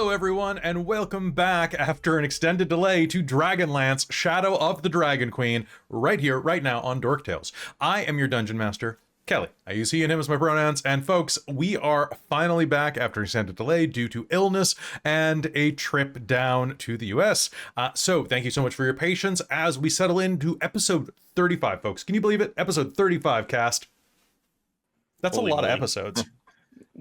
Hello everyone, and welcome back after an extended delay to Dragonlance, Shadow of the Dragon Queen, right here, right now on Dork Tales. I am your Dungeon Master, Kelly. I use he and him as my pronouns, and folks, we are finally back after an extended delay due to illness and a trip down to the US. So thank you so much for your patience as we settle into episode 35, folks. Can you believe it? Episode 35, cast. That's Holy a lot moly. of episodes.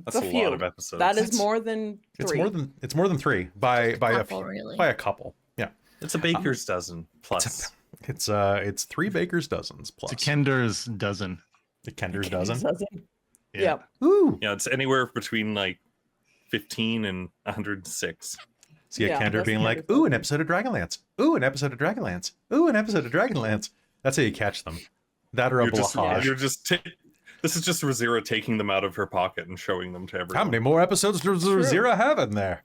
That's a lot of episodes. That is more than three. It's more than three by a couple. Yeah. It's a baker's dozen plus. It's three baker's dozens plus. It's a Kender's dozen. The Kender's dozen. Yeah. Ooh. Yeah, it's anywhere between like 15 and 106. See a Yeah, Kender that's being like, wonderful. ooh, an episode of Dragonlance. Ooh, an episode of Dragonlance. Ooh, an episode of Dragonlance. That's how you catch them. That or a blahage. This is just Rizira taking them out of her pocket and showing them to everyone. How many more episodes does Rizira have in there?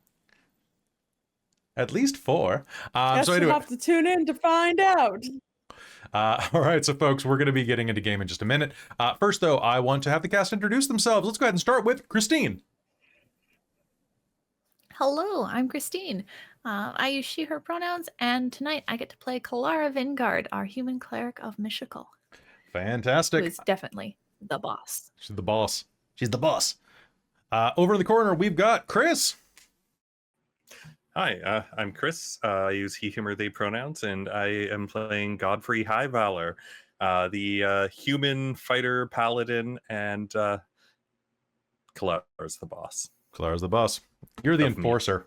At least 4. Guess So you'll anyway, have to tune in to find out. all right, so folks, we're going to be getting into game in just a minute. First, though, I want to have the cast introduce themselves. Let's go ahead and start with Christine. Hello, I'm Christine. I use she, her pronouns, and tonight I get to play Kelara Vingard, our human cleric of Mystical, who Fantastic. is definitely the boss. She's the boss. She's the boss. Over in the corner, we've got Chris. Hi, I'm Chris. I use he, him, or they pronouns, and I am playing Godfrey Highvalor, the human fighter paladin, and Kalara's the boss. Kelara's the boss. You're the Of me. enforcer.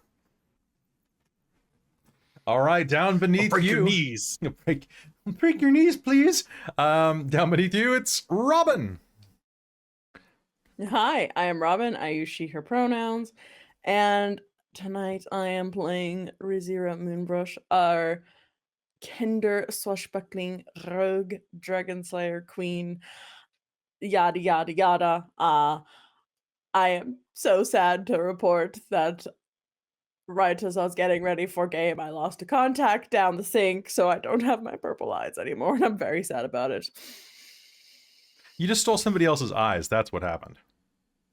All right, down beneath Break you. your knees. Break your knees, please. Down beneath you, it's Robin. Hi, I am Robin. I use she, her pronouns. And tonight I am playing Rizira Moonbrush, our Kender swashbuckling rogue dragon slayer queen. Yada, yada, yada. I am so sad to report that right as I was getting ready for game, I lost a contact down the sink, so I don't have my purple eyes anymore, and I'm very sad about it. You just stole somebody else's eyes. That's what happened.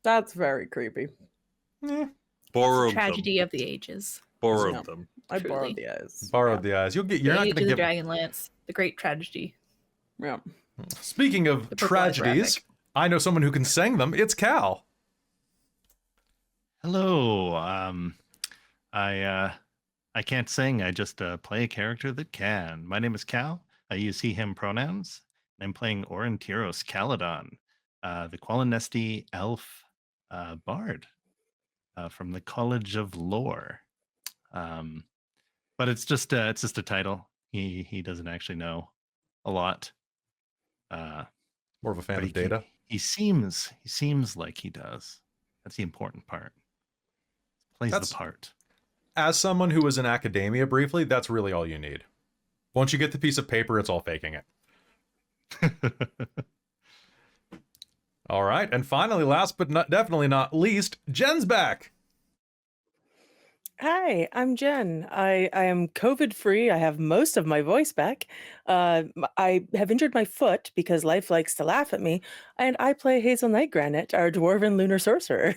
That's very creepy. Borrowed Tragedy them. of the ages. Borrowed Yeah. them. I Truly. borrowed the eyes. Borrowed the eyes. You're The not age going of to the give. Dragonlance, the great tragedy. Yeah. Speaking of The purple eyes were tragedies, epic. I know someone who can sing them. It's Cal. Hello. I can't sing. I just play a character that can. My name is Cal. I use he, him pronouns. And I'm playing Aurontiros Caladon, the Qualinesti elf bard from the College of Lore. But it's just a title. He doesn't actually know a lot. More of a fan But of data. He seems like he does. That's the important part. Plays That's- the part. As someone who was in academia briefly, that's really all you need. Once you get the piece of paper, it's all faking it. All right, and finally, last but definitely not least, Jen's back. Hi, I'm Jen. I am COVID free. I have most of my voice back. I have injured my foot because life likes to laugh at me, and I play Hazeal Nightgranite, our dwarven lunar sorcerer.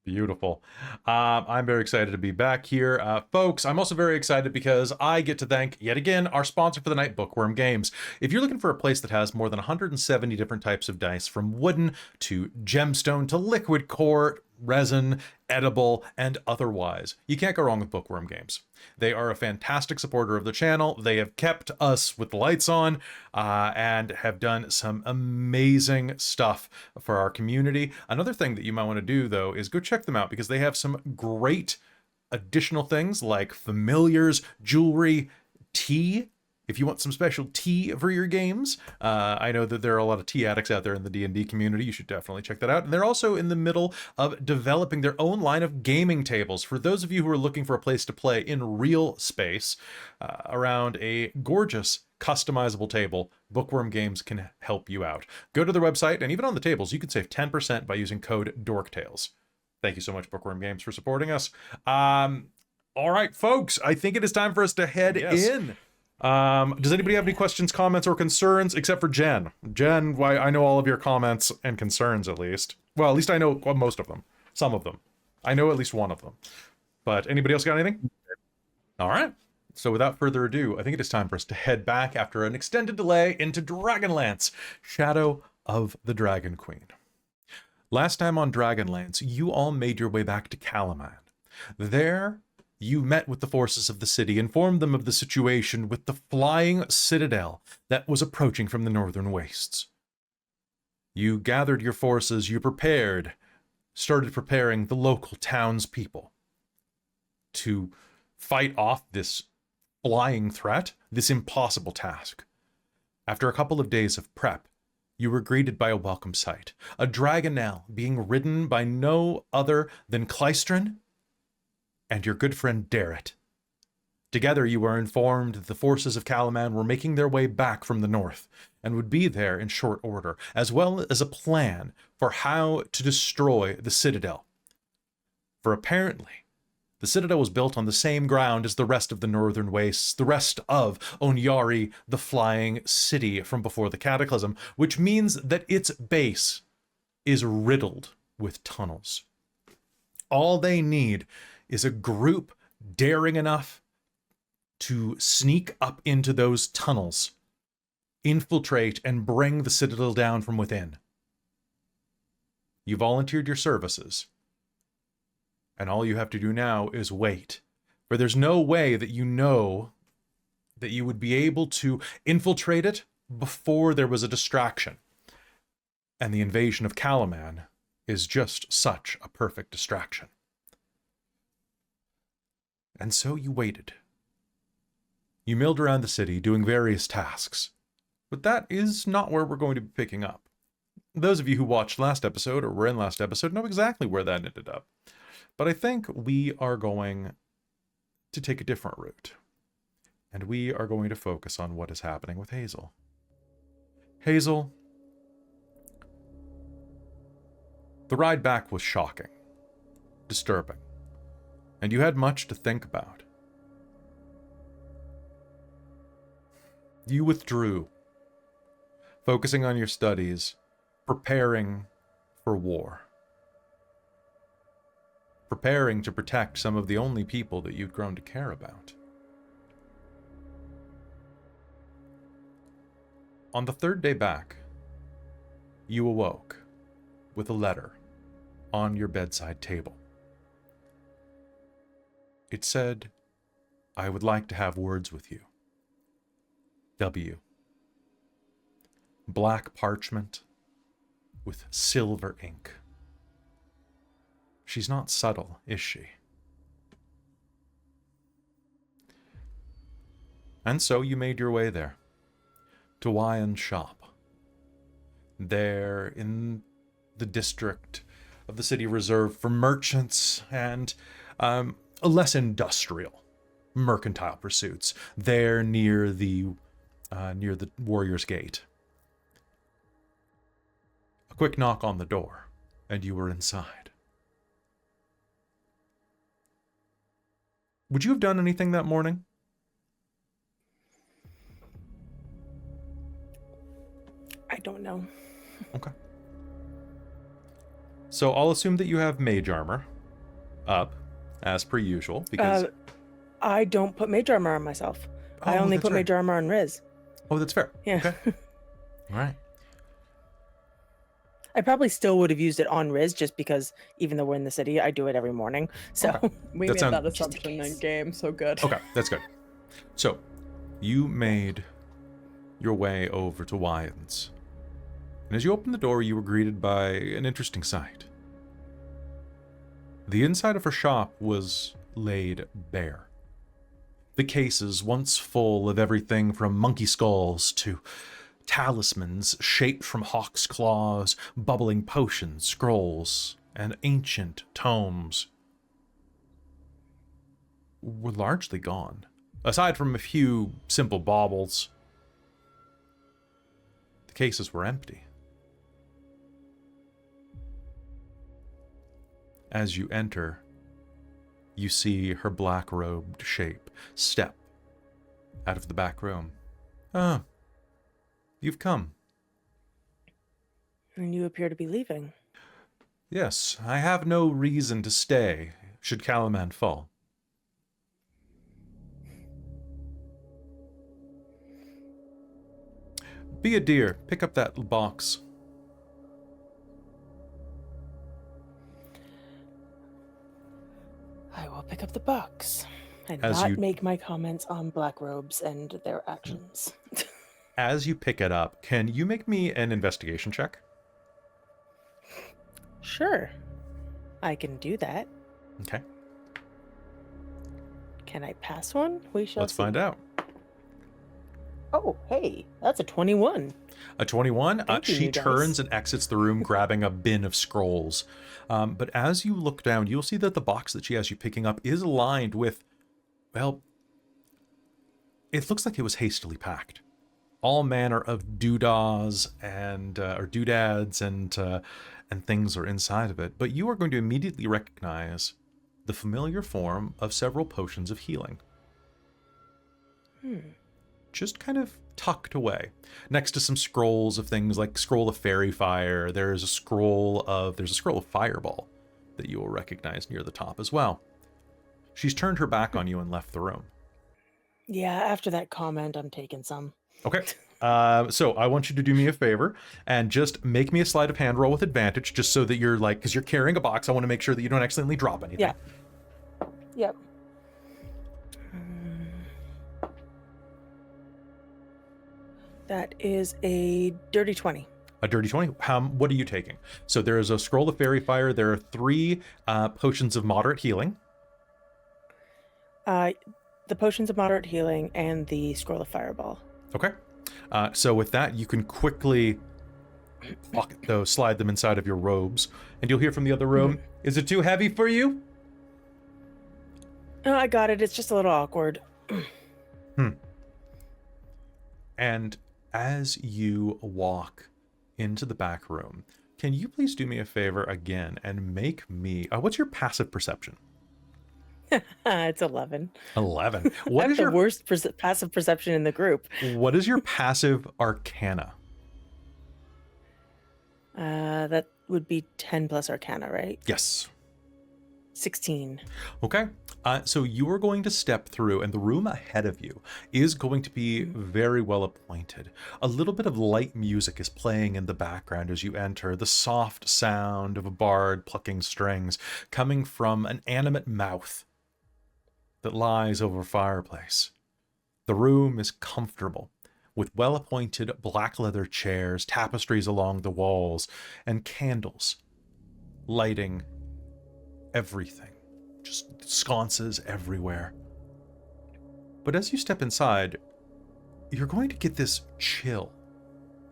Beautiful. I'm very excited to be back here. Folks, I'm also very excited because I get to thank, yet again, our sponsor for the night, Bookwyrm Games. If you're looking for a place that has more than 170 different types of dice, from wooden to gemstone to liquid core, resin, edible, and otherwise, you can't go wrong with Bookwyrm Games. They are a fantastic supporter of the channel. They have kept us with the lights on and have done some amazing stuff for our community. Another thing that you might want to do, though, is go check them out because they have some great additional things like familiars, jewelry, tea. If you want some special tea for your games, I know that there are a lot of tea addicts out there in the D&D community. You should definitely check that out. And they're also in the middle of developing their own line of gaming tables. For those of you who are looking for a place to play in real space around a gorgeous customizable table, Bookwyrm Games can help you out. Go to their website, and even on the tables, you can save 10% by using code DORKTALES. Thank you so much, Bookwyrm Games, for supporting us. All right, folks, I think it is time for us to head in. Does anybody have any questions, comments, or concerns except for Jen? Jen, why I know all of your comments and concerns at least. Well, at least I know most of them. Some of them. I know at least one of them. But anybody else got anything? All right. So without further ado, I think it is time for us to head back after an extended delay into Dragonlance, Shadow of the Dragon Queen. Last time on Dragonlance, you all made your way back to Kalaman. There, you met with the forces of the city, informed them of the situation with the flying citadel that was approaching from the northern wastes. You gathered your forces, you started preparing the local townspeople to fight off this flying threat, this impossible task. After a couple of days of prep, you were greeted by a welcome sight, a dragonel being ridden by no other than Clystron and your good friend Darrett. Together you were informed that the forces of Kalaman were making their way back from the north and would be there in short order, as well as a plan for how to destroy the citadel. For apparently, the citadel was built on the same ground as the rest of the northern wastes, the rest of Onyari, the flying city from before the cataclysm, which means that its base is riddled with tunnels. All they need is a group daring enough to sneak up into those tunnels, infiltrate, and bring the citadel down from within. You volunteered your services, and all you have to do now is wait. For there's no way that you know that you would be able to infiltrate it before there was a distraction. And the invasion of Kalaman is just such a perfect distraction. And so you waited. You milled around the city doing various tasks. But that is not where we're going to be picking up. Those of you who watched last episode or were in last episode know exactly where that ended up. But I think we are going to take a different route. And we are going to focus on what is happening with Hazeal. Hazeal, the ride back was shocking, disturbing, and you had much to think about. You withdrew, focusing on your studies, preparing for war. Preparing to protect some of the only people that you'd grown to care about. On the third day back, you awoke with a letter on your bedside table. It said, "I would like to have words with you. W." Black parchment with silver ink. She's not subtle, is she? And so you made your way there, to Wyan's shop. There in the district of the city reserved for merchants and less industrial, mercantile pursuits, there near the Warrior's Gate. A quick knock on the door, and you were inside. Would you have done anything that morning? I don't know. Okay. So I'll assume that you have mage armor up, as per usual, because... I don't put mage armor on myself. I Oh, only that's put right. mage armor on Riz. Oh, that's fair. Yeah. Okay. All right. I probably still would have used it on Riz just because even though we're in the city, I do it every morning. So Okay. We That made sounds- that Just in assumption in case. game, so good. Okay, that's good. So, you made your way over to Wyan's. And as you opened the door, you were greeted by an interesting sight. The inside of her shop was laid bare. The cases, once full of everything from monkey skulls to talismans shaped from hawk's claws, bubbling potions, scrolls, and ancient tomes, were largely gone. Aside from a few simple baubles, the cases were empty. As you enter, you see her black-robed shape step out of the back room. "Ah, you've come." and you appear to be leaving. Yes, I have no reason to stay, should Kalaman fall. Be a dear, pick up that box. I will pick up the box and As not you- make my comments on black robes and their actions. As you pick it up, can you make me an investigation check? Sure. I can do that. Okay, Can I pass one? We shall let's see. find out. Oh, hey, that's a 21. A 21, Thank you, she you guys. turns and exits the room grabbing a bin of scrolls. But as you look down, you'll see that the box that she has you picking up is lined with, well, it looks like it was hastily packed. All manner of doodahs and or doodads and things are inside of it. But you are going to immediately recognize the familiar form of several potions of healing. Just kind of tucked away next to some scrolls of things like scroll of fairy fire. There's a scroll of fireball that you will recognize near the top as well. She's turned her back on you and left the room. Yeah, after that comment, I'm taking some. Okay. So I want you to do me a favor and just make me a sleight of hand roll with advantage, just so that you're like, because you're carrying a box, I want to make sure that you don't accidentally drop anything. Yeah. Yep. That is a dirty 20. A dirty 20. What are you taking? So there is a scroll of fairy fire. There are 3 potions of moderate healing. The potions of moderate healing and the scroll of fireball. Okay. So with that, you can quickly pocket those, slide them inside of your robes, and you'll hear from the other room, is it too heavy for you? Oh, I got it. It's just a little awkward. And as you walk into the back room, can you please do me a favor again and make me... what's your passive perception? It's 11. 11. I What have is the your worst passive perception in the group. What is your passive arcana? That would be 10 plus Arcana, right? Yes. 16. Okay. So you are going to step through, and the room ahead of you is going to be very well appointed. A little bit of light music is playing in the background as you enter, the soft sound of a bard plucking strings coming from an animate mouth that lies over a fireplace. The room is comfortable, with well-appointed black leather chairs, tapestries along the walls, and candles lighting everything. Just sconces everywhere. But as you step inside, you're going to get this chill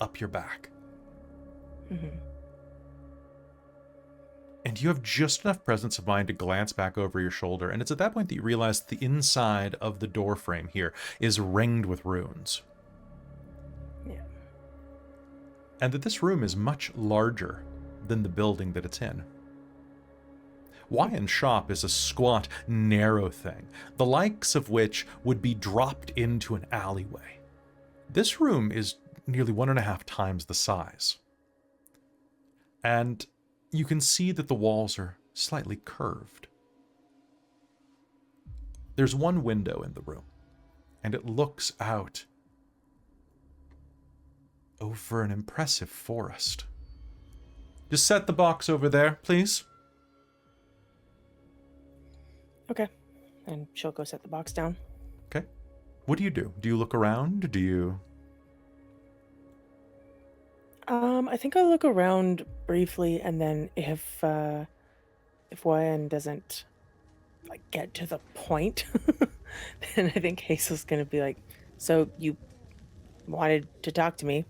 up your back. And you have just enough presence of mind to glance back over your shoulder, and it's at that point that you realize that the inside of the door frame here is ringed with runes. Yeah. And that this room is much larger than the building that it's in. Wyon's shop is a squat, narrow thing, the likes of which would be dropped into an alleyway. This room is nearly 1.5 times the size. And you can see that the walls are slightly curved. There's one window in the room, and it looks out over an impressive forest. Just set the box over there, please. Okay. And she'll go set the box down. Okay. What do you do? Do you look around? Do you... I think I'll look around briefly, and then if Wyan doesn't like get to the point, then I think Hazel's gonna be like, "So you wanted to talk to me?"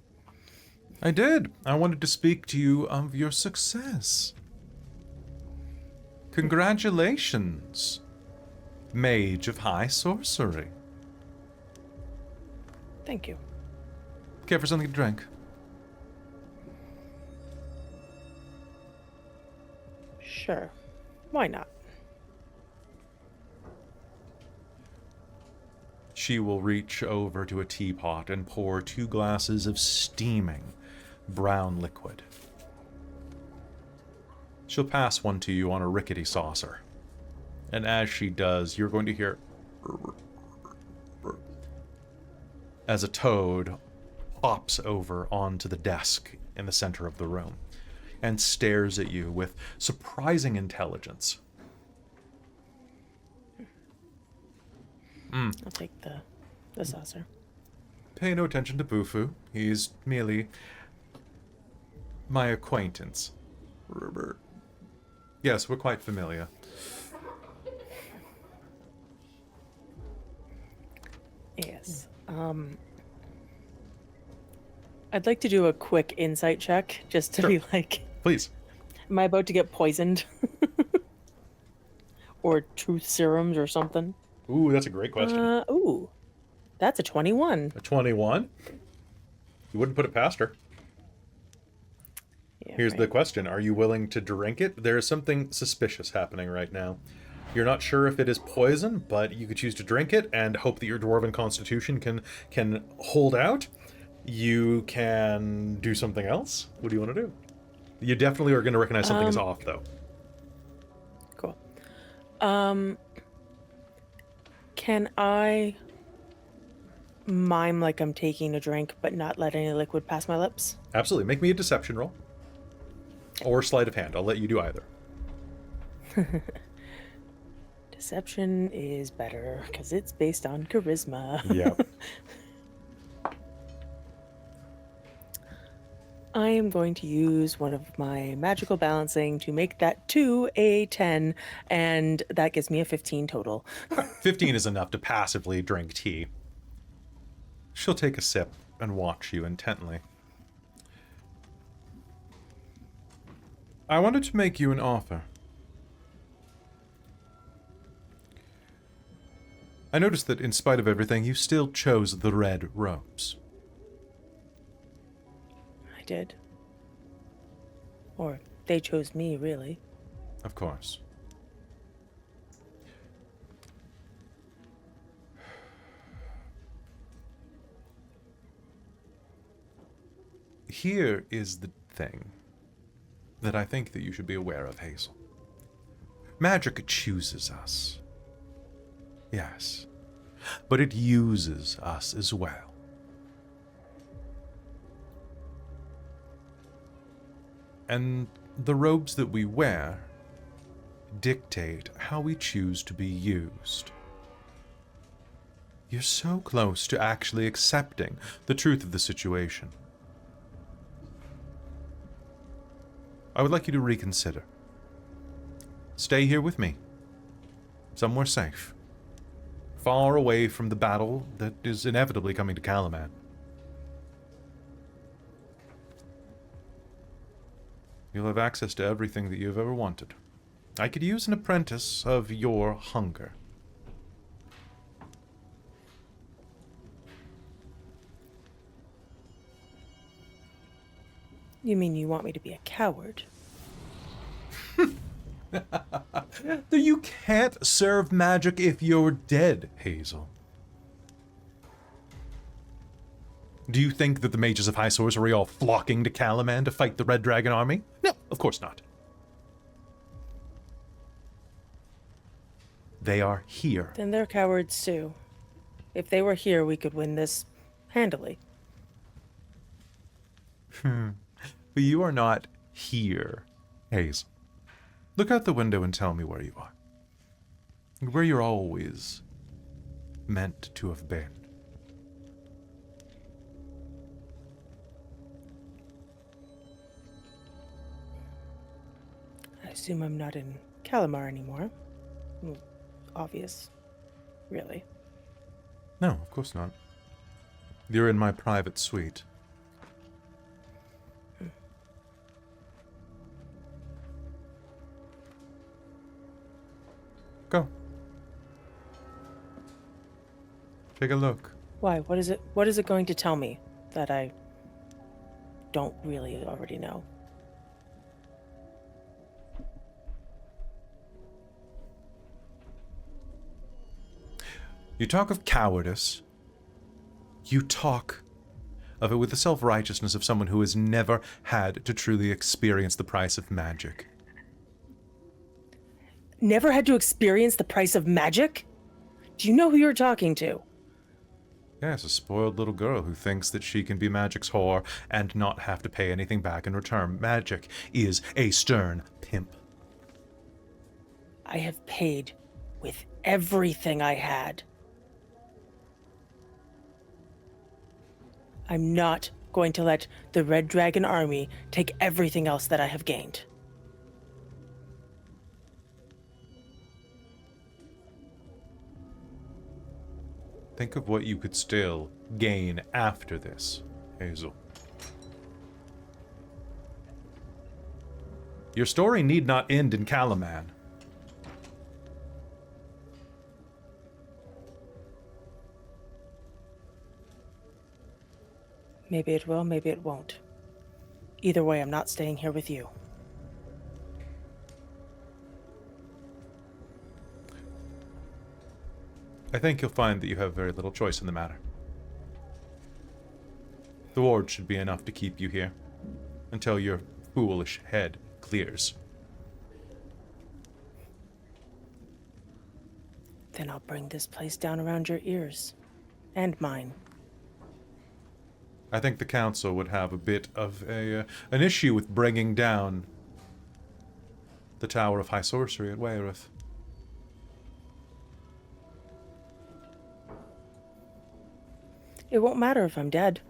I did. I wanted to speak to you of your success. Congratulations, Mage of High Sorcery. Thank you. Care for something to drink? Sure. Why not? She will reach over to a teapot and pour 2 glasses of steaming brown liquid. She'll She'll pass one to you on a rickety saucer. And as she does, you're going to hear as a toad hops over onto the desk in the center of the room and stares at you with surprising intelligence. I'll take the saucer. Pay no attention to Bufu. He's merely my acquaintance. Yes, we're quite familiar. Yes. I'd like to do a quick insight check just to be like, Please. am I about to get poisoned? Or truth serums or something? Ooh, that's a great question. Ooh. That's a 21. A 21? You wouldn't put it past her. Yeah, Here's right. the question. Are you willing to drink it? There is something suspicious happening right now. You're not sure if it is poison, but you could choose to drink it and hope that your dwarven constitution can hold out. You can do something else. What do you want to do? You definitely are going to recognize something is off, though. Cool. Can I mime like I'm taking a drink but not let any liquid pass my lips? Absolutely. Make me a deception roll. Or sleight of hand. I'll let you do either. Deception is better because it's based on charisma. Yeah. I am going to use one of my magical balancing to make that 2 a 10, and that gives me a 15 total. 15 is enough to passively drink tea. She'll take a sip and watch you intently. I wanted to make you an offer. I noticed that in spite of everything, you still chose the red robes. I did. Or they chose me, really. Of course. Here is the thing that I think that you should be aware of, Hazeal. Magic chooses us. Yes. But it uses us as well. And the robes that we wear dictate how we choose to be used. You're so close to actually accepting the truth of the situation. I would like you to reconsider. Stay here with me. Somewhere safe. Far away from the battle that is inevitably coming to Kalaman. You'll have access to everything that you've ever wanted. I could use an apprentice of your hunger. You mean you want me to be a coward? You can't serve magic if you're dead, Hazeal. Do you think that the mages of High Sorcery are all flocking to Kalaman to fight the Red Dragon army? No, of course not. They are here. Then they're cowards too. If they were here, we could win this handily. But you are not here, Hazeal. Look out the window and tell me where you are. Where you're always meant to have been. I assume I'm not in Calamar anymore. Well, obvious. Really. No, of course not. You're in my private suite. Go. Take a look. Why? What is it going to tell me that I don't really already know? You talk of cowardice. You talk of it with the self-righteousness of someone who has never had to truly experience the price of magic. never had to experience the price of magic? Do you know who you're talking to? Yes, a spoiled little girl who thinks that she can be magic's whore and not have to pay anything back in return. Magic is a stern pimp. I have paid with everything I had. I'm not going to let the Red Dragon Army take everything else that I have gained. Think of what you could still gain after this, Hazeal. Your story need not end in Kalaman. Maybe it will, maybe it won't. Either way, I'm not staying here with you. I think you'll find that you have very little choice in the matter. The ward should be enough to keep you here until your foolish head clears. Then I'll bring this place down around your ears. And mine. I think the council would have a bit of an issue with bringing down the Tower of High Sorcery at Wayreth. It won't matter if I'm dead.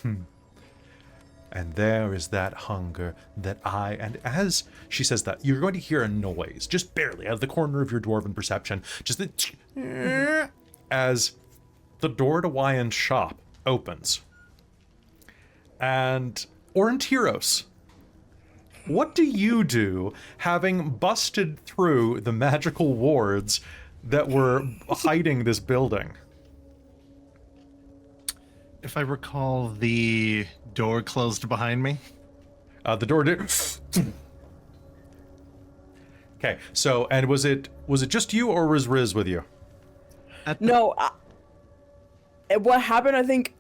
And there is that hunger that and as she says that, you're going to hear a noise, just barely, out of the corner of your dwarven perception, just the as the door to Wyan's shop opens. And Aurontiros, what do you do, having busted through the magical wards that were hiding this building? If I recall, the door closed behind me. The door did. Okay, so, and was it just you, or was Riz with you? No, what happened, I think,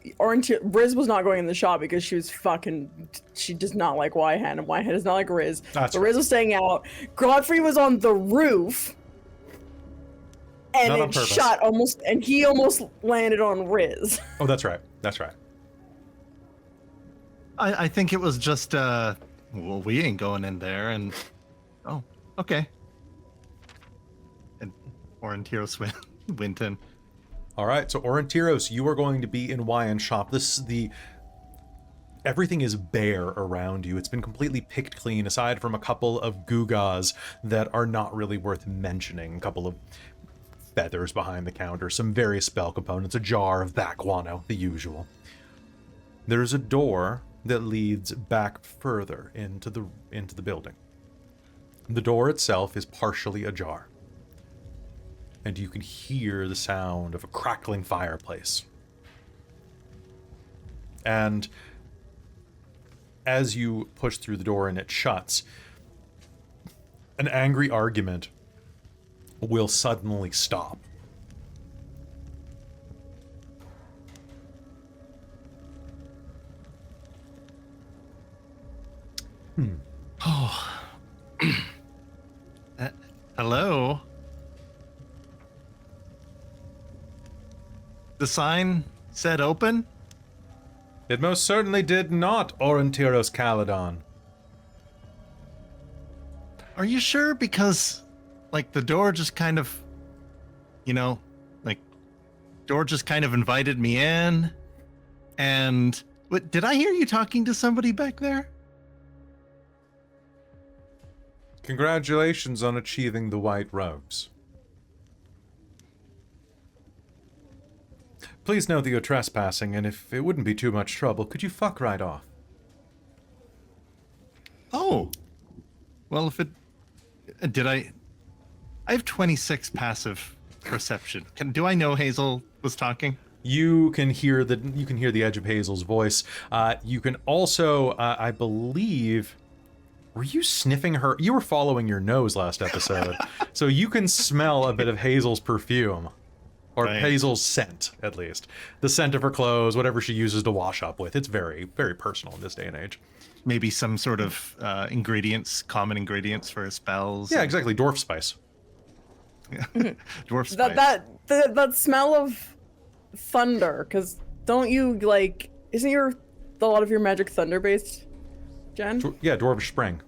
Riz was not going in the shop because she does not like Wyhan, and Wyhan does not like Riz. That's so right. Riz was staying out. Godfrey was on the roof, and Not on it purpose. shot almost, and he almost landed on Riz. Oh, that's right. That's right. I think it was just, well, we ain't going in there, and... Oh, okay. And Aurontiros went in. All right, so Aurontiros, you are going to be in Wyan's shop. Everything is bare around you. It's been completely picked clean, aside from a couple of gewgaws that are not really worth mentioning. A couple of feathers behind the counter, some various spell components, a jar of backguano, the usual. There's a door that leads back further into the building. The door itself is partially ajar, and you can hear the sound of a crackling fireplace. And as you push through the door and it shuts, an angry argument will suddenly stop. Oh. Hello? The sign said open? It most certainly did not, Aurontiros Caladon. Are you sure? Because, like, the door just kind of, door just kind of invited me in. And, did I hear you talking to somebody back there? Congratulations on achieving the white robes. Please know that you're trespassing, and if it wouldn't be too much trouble, could you fuck right off? Oh. Well, if it... I have 26 passive perception. Do I know Hazeal was talking? You can hear the edge of Hazel's voice. You can also, I believe... Were you sniffing her? You were following your nose last episode. So you can smell a bit of Hazel's perfume. Or Right. Hazel's scent, at least. The scent of her clothes, whatever she uses to wash up with. It's very, very personal in this day and age. maybe some sort of ingredients, common ingredients for spells. Yeah, exactly. Dwarf spice. Dwarf spice. That smell of thunder, because don't you like? Isn't a lot of your magic thunder based, Jen? Yeah, Dwarvish Spring.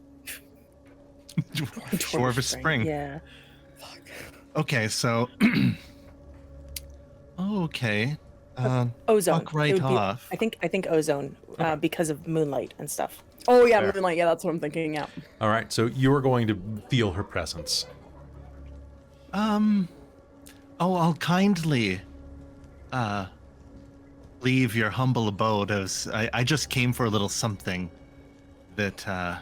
Dwarvish Spring. Yeah. Okay, so okay. Ozone. Fuck right It would be- off. I think ozone because of moonlight and stuff. Oh yeah, Fair. moonlight. Yeah, that's what I'm thinking. Yeah. All right, so you are going to feel her presence. I'll kindly leave your humble abode, as I just came for a little something that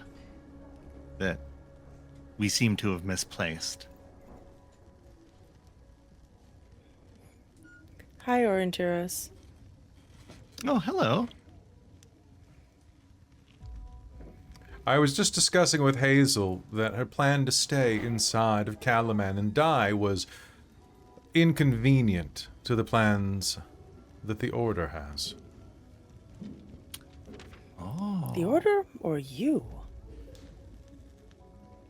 we seem to have misplaced. Hi, Aurontiros. Oh, hello. I was just discussing with Hazeal that her plan to stay inside of Kalaman and die was inconvenient to the plans that the Order has. Oh. The Order or you?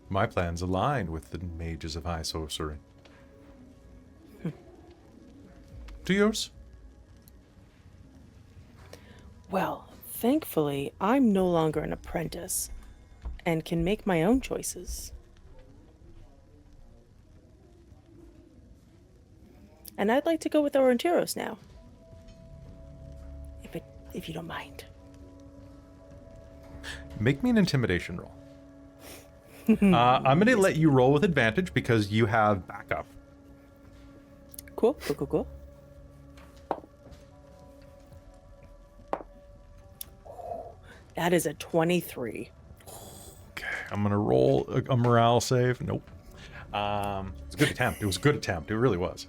My plans aligned with the mages of high sorcery. To yours? Well, thankfully, I'm no longer an apprentice and can make my own choices. And I'd like to go with Aurontiros now. If you don't mind. Make me an intimidation roll. I'm going to let you roll with advantage because you have backup. Cool. That is a 23. Okay, I'm going to roll a morale save. Nope. It's a good attempt. It was a good attempt. It really was.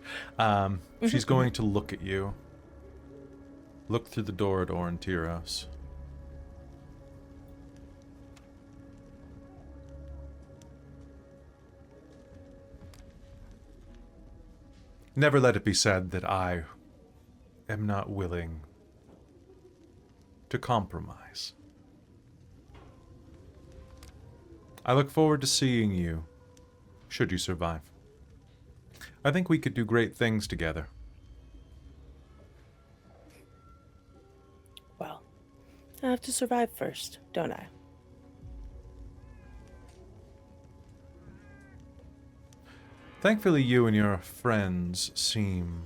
She's going to look at you. Look through the door at Aurontiros. Never let it be said that I am not willing to compromise. I look forward to seeing you, should you survive. I think we could do great things together. Well, I have to survive first, don't I? Thankfully, you and your friends seem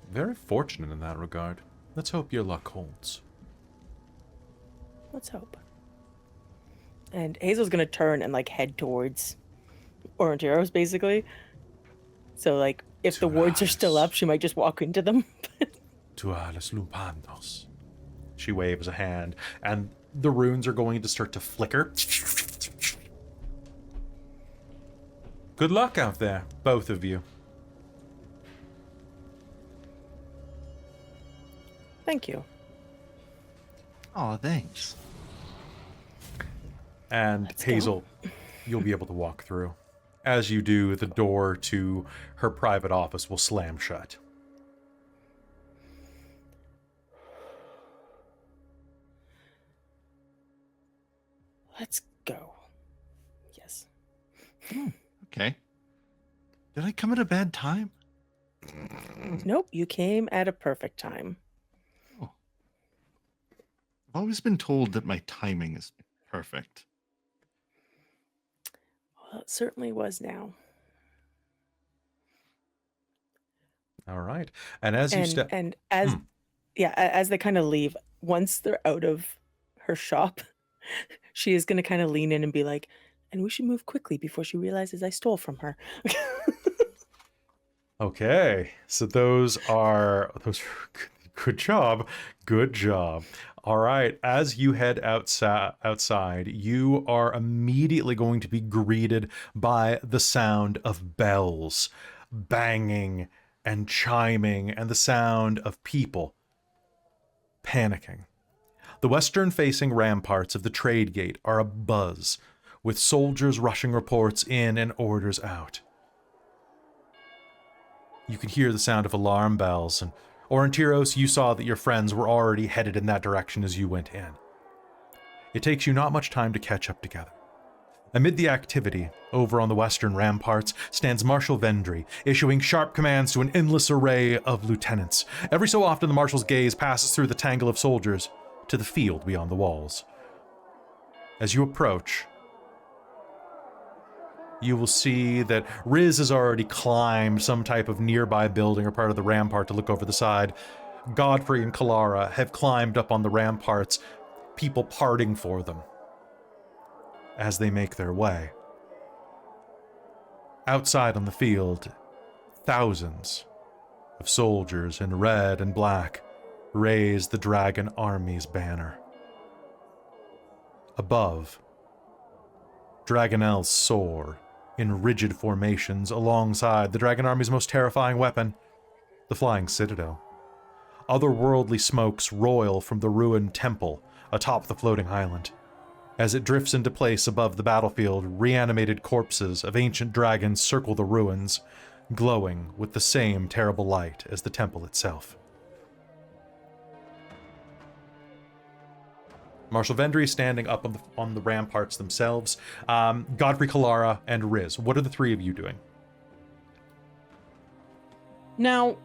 very fortunate in that regard. Let's hope your luck holds. Let's hope. And Hazel's gonna turn and like head towards Aurontiros, basically. So like, if the wards are still up, she might just walk into them. Tualis lupandos. She waves a hand, and the runes are going to start to flicker. Good luck out there, both of you. Thank you. Oh, thanks. And Let's go. Hazeal, you'll be able to walk through. As you do, the door to her private office will slam shut. Let's go. Yes. Okay. Did I come at a bad time? Nope, you came at a perfect time. I've always been told that my timing is perfect. Well, it certainly was now. All right. And as you step... And as as they kind of leave, once they're out of her shop, she is going to kind of lean in and be like, and we should move quickly before she realizes I stole from her. Okay, so those are good job. Good job. All right, as you head outside, you are immediately going to be greeted by the sound of bells banging and chiming and the sound of people panicking. The western-facing ramparts of the trade gate are abuzz, with soldiers rushing reports in and orders out. You can hear the sound of alarm bells, and Aurontiros, you saw that your friends were already headed in that direction as you went in. it takes you not much time to catch up together. Amid the activity, over on the western ramparts, stands Marshal Vendry, issuing sharp commands to an endless array of lieutenants. Every so often, the Marshal's gaze passes through the tangle of soldiers to the field beyond the walls. As you approach, you will see that Riz has already climbed some type of nearby building or part of the rampart to look over the side. Godfrey and Kelara have climbed up on the ramparts, people parting for them as they make their way. Outside on the field, thousands of soldiers in red and black raise the Dragon Army's banner. Above, Dragon Elves soar in rigid formations alongside the Dragon Army's most terrifying weapon, the Flying Citadel. Otherworldly smokes roil from the ruined temple atop the floating island. As it drifts into place above the battlefield, reanimated corpses of ancient dragons circle the ruins, glowing with the same terrible light as the temple itself. Marshal Vendry is standing up on the ramparts themselves. Godfrey, Kelara, and Riz. What are the three of you doing? Now,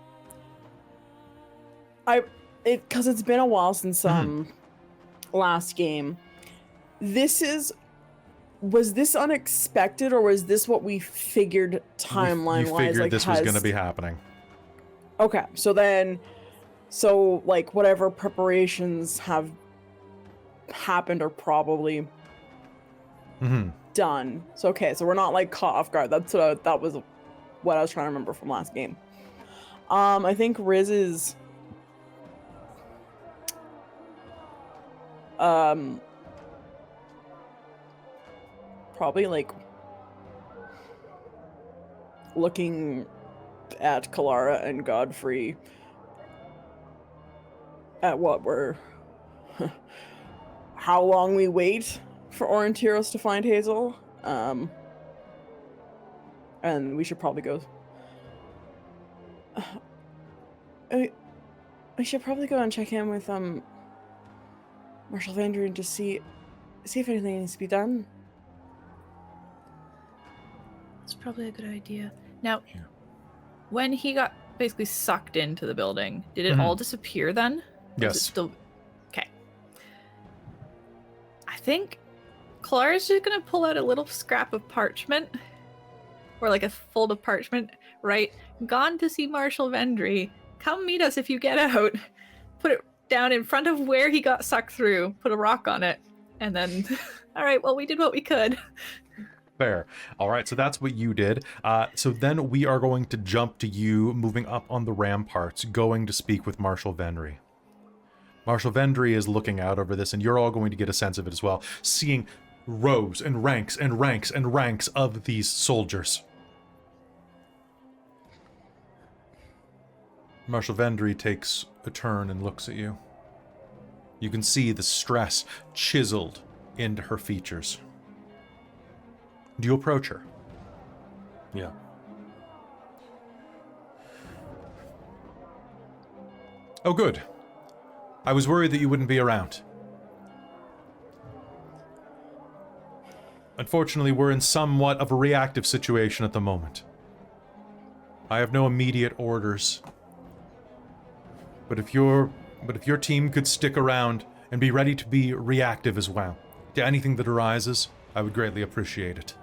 because it's been a while since last game. Was this unexpected, or was this what we figured timeline-wise? You figured this was going to be happening. Okay, so like whatever preparations have happened are probably done. So we're not like caught off guard. That was what I was trying to remember from last game. I think Riz is probably like looking at Kelara and Godfrey at what we're how long we wait for Aurontiros to find Hazeal. And we should probably go we should probably go and check in with Marshal Vendry and just see if anything needs to be done. It's probably a good idea. Now, when he got basically sucked into the building, did it all disappear then? Or Yes. is it still... Okay. I think Kelara's just gonna pull out a little scrap of parchment, or like a fold of parchment, right? Gone to see Marshal Vendry. Come meet us if you get out. Put it down in front of where he got sucked through. Put a rock on it, and then, all right. Well, we did what we could. Fair. All right, so that's what you did. So then we are going to jump to you moving up on the ramparts, going to speak with Marshal Vendry. Marshal Vendry is looking out over this, and you're all going to get a sense of it as well, seeing rows and ranks and ranks and ranks of these soldiers. Marshal Vendry takes a turn and looks at you. You can see the stress chiseled into her features. Do you approach her? Yeah. Oh, good. I was worried that you wouldn't be around. Unfortunately, we're in somewhat of a reactive situation at the moment. I have no immediate orders. But if your team could stick around and be ready to be reactive as well to anything that arises, I would greatly appreciate it.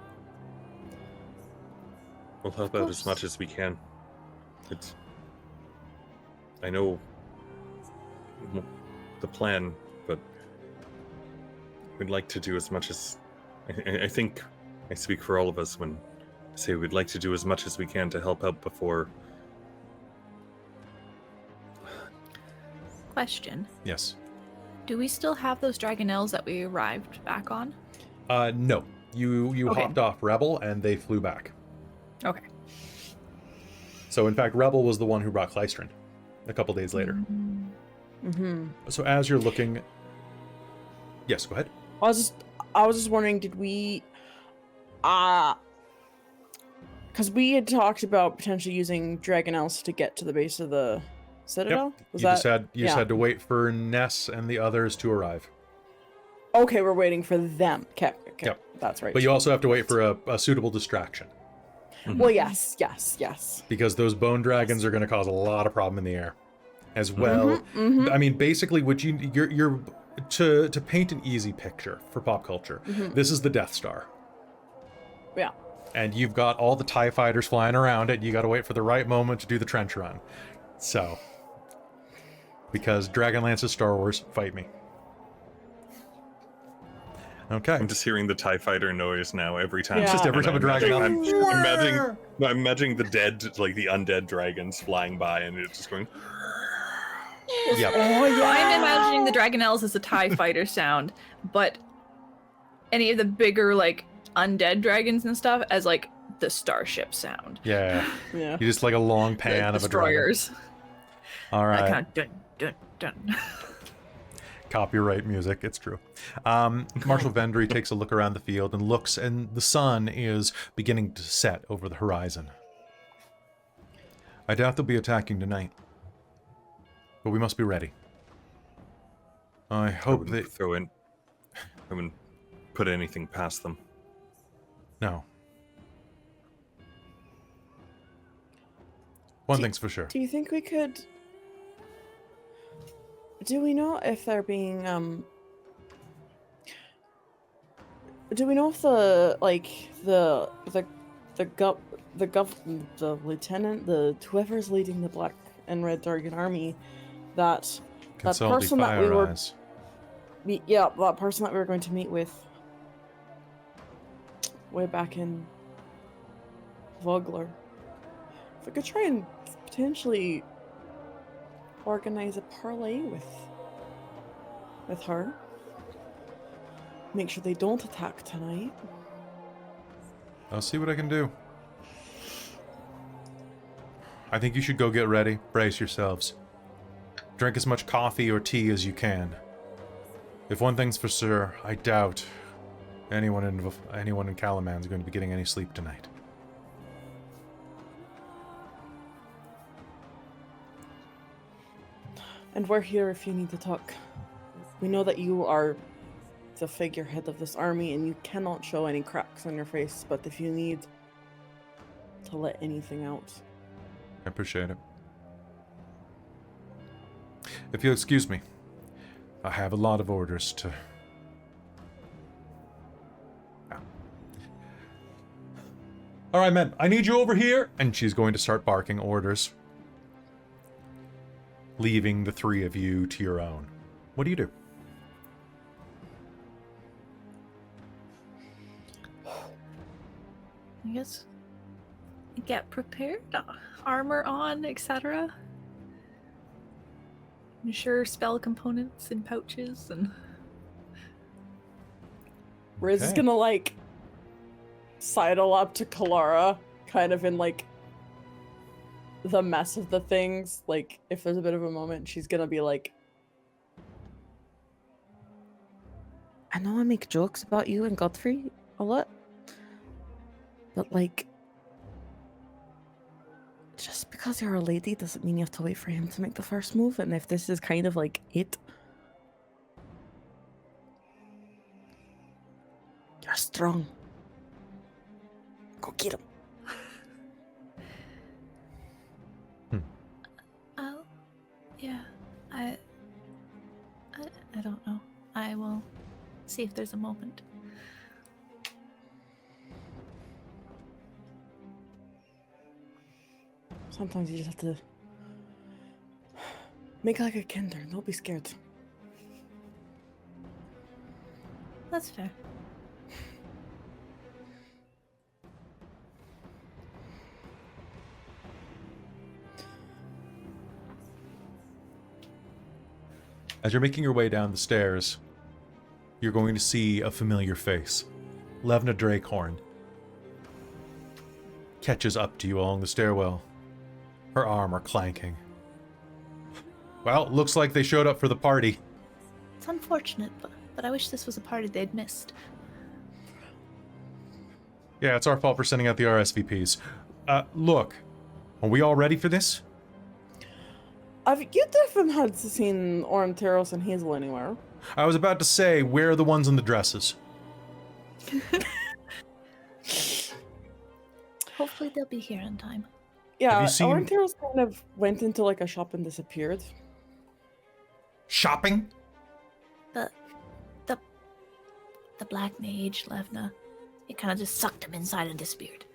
We'll help out as much as we can. I know the plan, but we'd like to do as much as... I think I speak for all of us when I say we'd like to do as much as we can to help out before... Question. Yes. Do we still have those Dragonelles that we arrived back on? No. You Okay. hopped off Rebel and they flew back. Okay. So in fact, Rebel was the one who brought Clystron a couple days later. So as you're looking... Yes, go ahead. I was just wondering, did we because we had talked about potentially using Dragonlance to get to the base of the Citadel? You just had to wait for Ness and the others to arrive. Okay, we're waiting for them. Okay, Yep. that's right. But you also have to wait for a suitable distraction. Well, yes. Because those bone dragons are going to cause a lot of problem in the air as well. I mean, basically, what you're to paint an easy picture for pop culture, this is the Death Star. Yeah. And you've got all the TIE fighters flying around it, and you got to wait for the right moment to do the trench run. So, because Dragonlance is Star Wars, fight me. Okay. I'm just hearing the TIE fighter noise now every time. Yeah. Just every time a dragon. I'm imagining the dead, like the undead dragons flying by, and it's just going. Yep. Oh yeah. I'm imagining the Dragonelles as a TIE fighter sound, but any of the bigger, like, undead dragons and stuff as, like, the starship sound. Yeah. Yeah. You just like a long pan of a dragon. Destroyers. All right. That kind of dun, dun, dun. Copyright music, it's true. Marshal Vendry takes a look around the field and looks, and the sun is beginning to set over the horizon. I doubt they'll be attacking tonight, but we must be ready. I hope they... I wouldn't put anything past them. No. One thing's for sure. Do you think we could? Do we know if they're being Do we know if the lieutenant, whoever's leading the Black and Red Dragon Army, that Consult person the that we Fire were Eyes. that person that we were going to meet with way back in Vogler. If we could try and potentially organize a parlay with her. Make sure they don't attack tonight. I'll see what I can do. I think you should go get ready. Brace yourselves. Drink as much coffee or tea as you can. If one thing's for sure, I doubt anyone in Kalaman is going to be getting any sleep tonight. And we're here if you need to talk. We know that you are the figurehead of this army and you cannot show any cracks on your face, but if you need to let anything out. I appreciate it. If you'll excuse me, I have a lot of orders to... All right, men, I need you over here. And she's going to start barking orders, leaving the three of you to your own. What do you do? I guess get prepared, armor on, etc. Ensure spell components in pouches and. Riz is Okay. gonna like sidle up to Kelara, kind of in like the mess of the things. Like if there's a bit of a moment, she's gonna be like, I know I make jokes about you and Godfrey a lot, but like, just because you're a lady doesn't mean you have to wait for him to make the first move. And if this is kind of like it, you're strong. Go get him. Oh, yeah. I don't know. I will see if there's a moment. Sometimes you just have to make like a kinder. Don't be scared. That's fair. As you're making your way down the stairs, you're going to see a familiar face. Levna Drakehorn catches up to you along the stairwell. Her armor clanking. Well, looks like they showed up for the party. It's unfortunate, but I wish this was a party they'd missed. Yeah, it's our fault for sending out the RSVPs. Look, are we all ready for this? You definitely had seen Aurontiros and Hazeal anywhere. I was about to say, where are the ones in the dresses? Hopefully they'll be here in time. Yeah, you seen- Aurontiros kind of went into like a shop and disappeared. Shopping? The black mage, Levna. It kind of just sucked him inside and disappeared.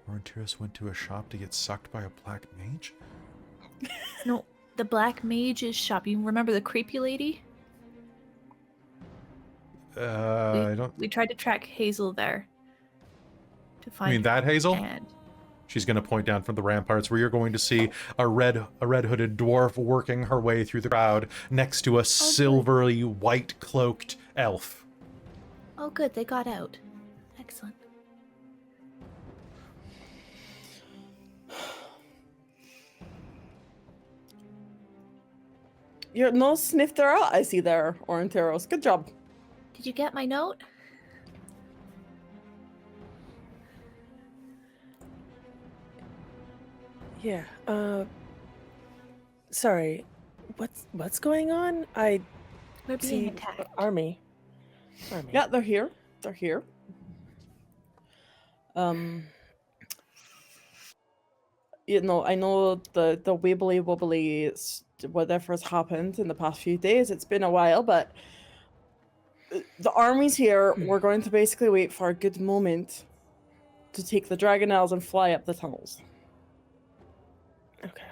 Aurontiros went to a shop to get sucked by a black mage? No, the black mage's shop. You remember the creepy lady? I don't... We tried to track Hazeal there. To find I mean that Hazeal? And She's going to point down from the ramparts where you're going to see a red-hooded dwarf working her way through the crowd next to a silvery white cloaked elf. oh, good, they got out. Excellent. You're no sniffed her out, I see there, Aurontiros. Good job. Did you get my note? Yeah. Sorry. What's going on? I We're being see attacked. army. Yeah, they're here. They're here. You know, I know the wibbly wobbly whatever's happened in the past few days. It's been a while, but the army's here. We're going to basically wait for a good moment to take the Dragonlance and fly up the tunnels. Okay.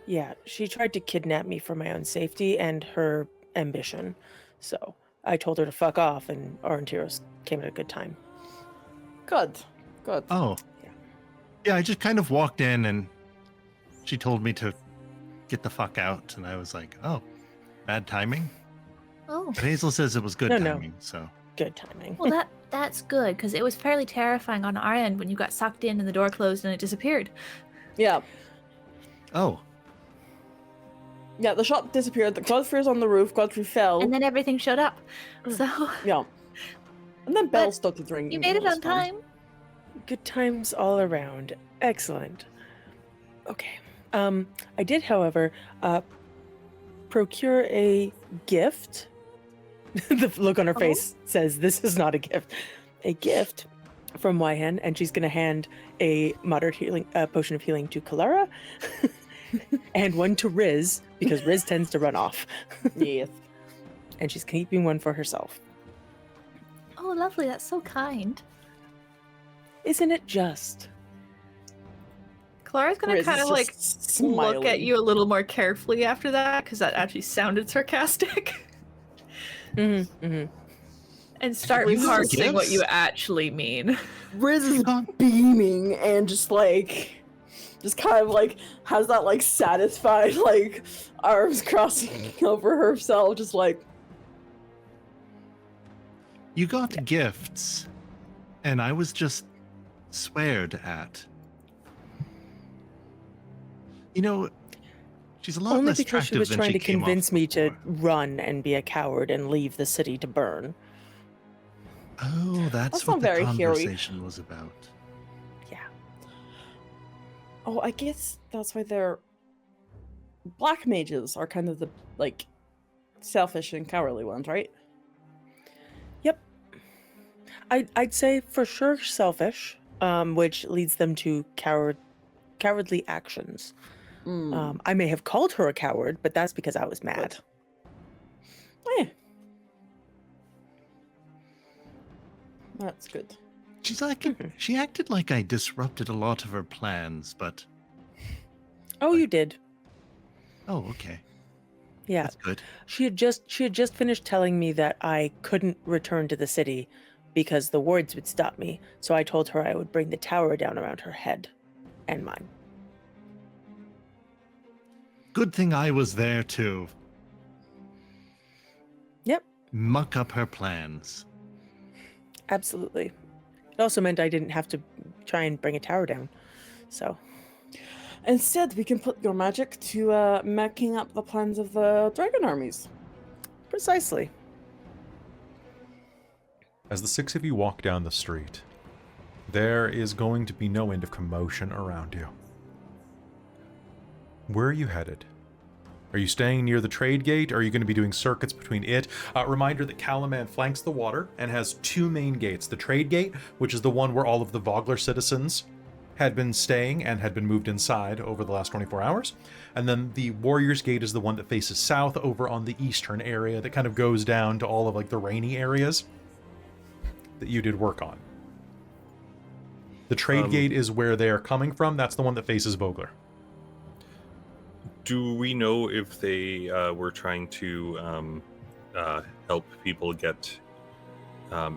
Yeah, she tried to kidnap me for my own safety and her ambition. So I told her to fuck off, and Aurontiros came at a good time. Good. Good. Oh. Yeah, I just kind of walked in and she told me to get the fuck out. And I was like, oh, bad timing? Oh, But Hazeal says it was good No, no. timing, so. Good timing. well that's good because it was fairly terrifying on our end when you got sucked in and the door closed and it disappeared. Yeah. Oh, Yeah, the shop disappeared. The Godfrey's on the roof. Godfrey fell. And then everything showed up. So Yeah. And then bells But started ringing. you made it was on fun. time. Good times all around. Excellent. Okay. I did, however, procure a gift. The look on her face says this is not a gift. A gift from Wyhan, and she's going to hand a moderate healing potion of healing to Kelara, and one to Riz because Riz tends to run off, Yes. and she's keeping one for herself. Oh, lovely. That's so kind. Isn't it just? Clara's gonna Riz kind is of like just look at smiling. you a little more carefully after that because that actually sounded sarcastic. Mm-hmm, mm-hmm. And start Riz is parsing what gifts? you actually mean. Riz is beaming and just kind of like has that like satisfied like arms crossing over herself, just like you got gifts, and I was just sweared at. You know, she's a lot Only less because she attractive was than trying she to came off convince me to before. run and be a coward and leave the city to burn. Oh, that's That's what not the very hairy. conversation was about. Yeah. oh, I guess that's why they're black mages are kind of the like selfish and cowardly ones, right? Yep. I'd say for sure selfish, which leads them to cowardly actions. Mm. I may have called her a coward, but that's because I was mad. Eh. That's good. She's like, she acted like I disrupted a lot of her plans, but Oh, you did. oh, okay, Yeah. that's good. She had just finished telling me that I couldn't return to the city because the wards would stop me. So I told her I would bring the tower down around her head and mine. Good thing I was there too. Yep, Muck up her plans. absolutely. It also meant I didn't have to try and bring a tower down. So, Instead, we can put your magic to making up the plans of the dragon armies. precisely. As the six of you walk down the street, there is going to be no end of commotion around you. Where are you headed? Are you staying near the trade gate? Are you going to be doing circuits between it? Reminder that Kalaman flanks the water and has 2 main gates. The trade gate, which is the one where all of the Vogler citizens had been staying and had been moved inside over the last 24 hours. And then the Warriors Gate is the one that faces south over on the eastern area that kind of goes down to all of like the rainy areas that you did work on. The trade gate is where they are coming from. That's the one that faces Vogler. Do we know if they were trying to help people get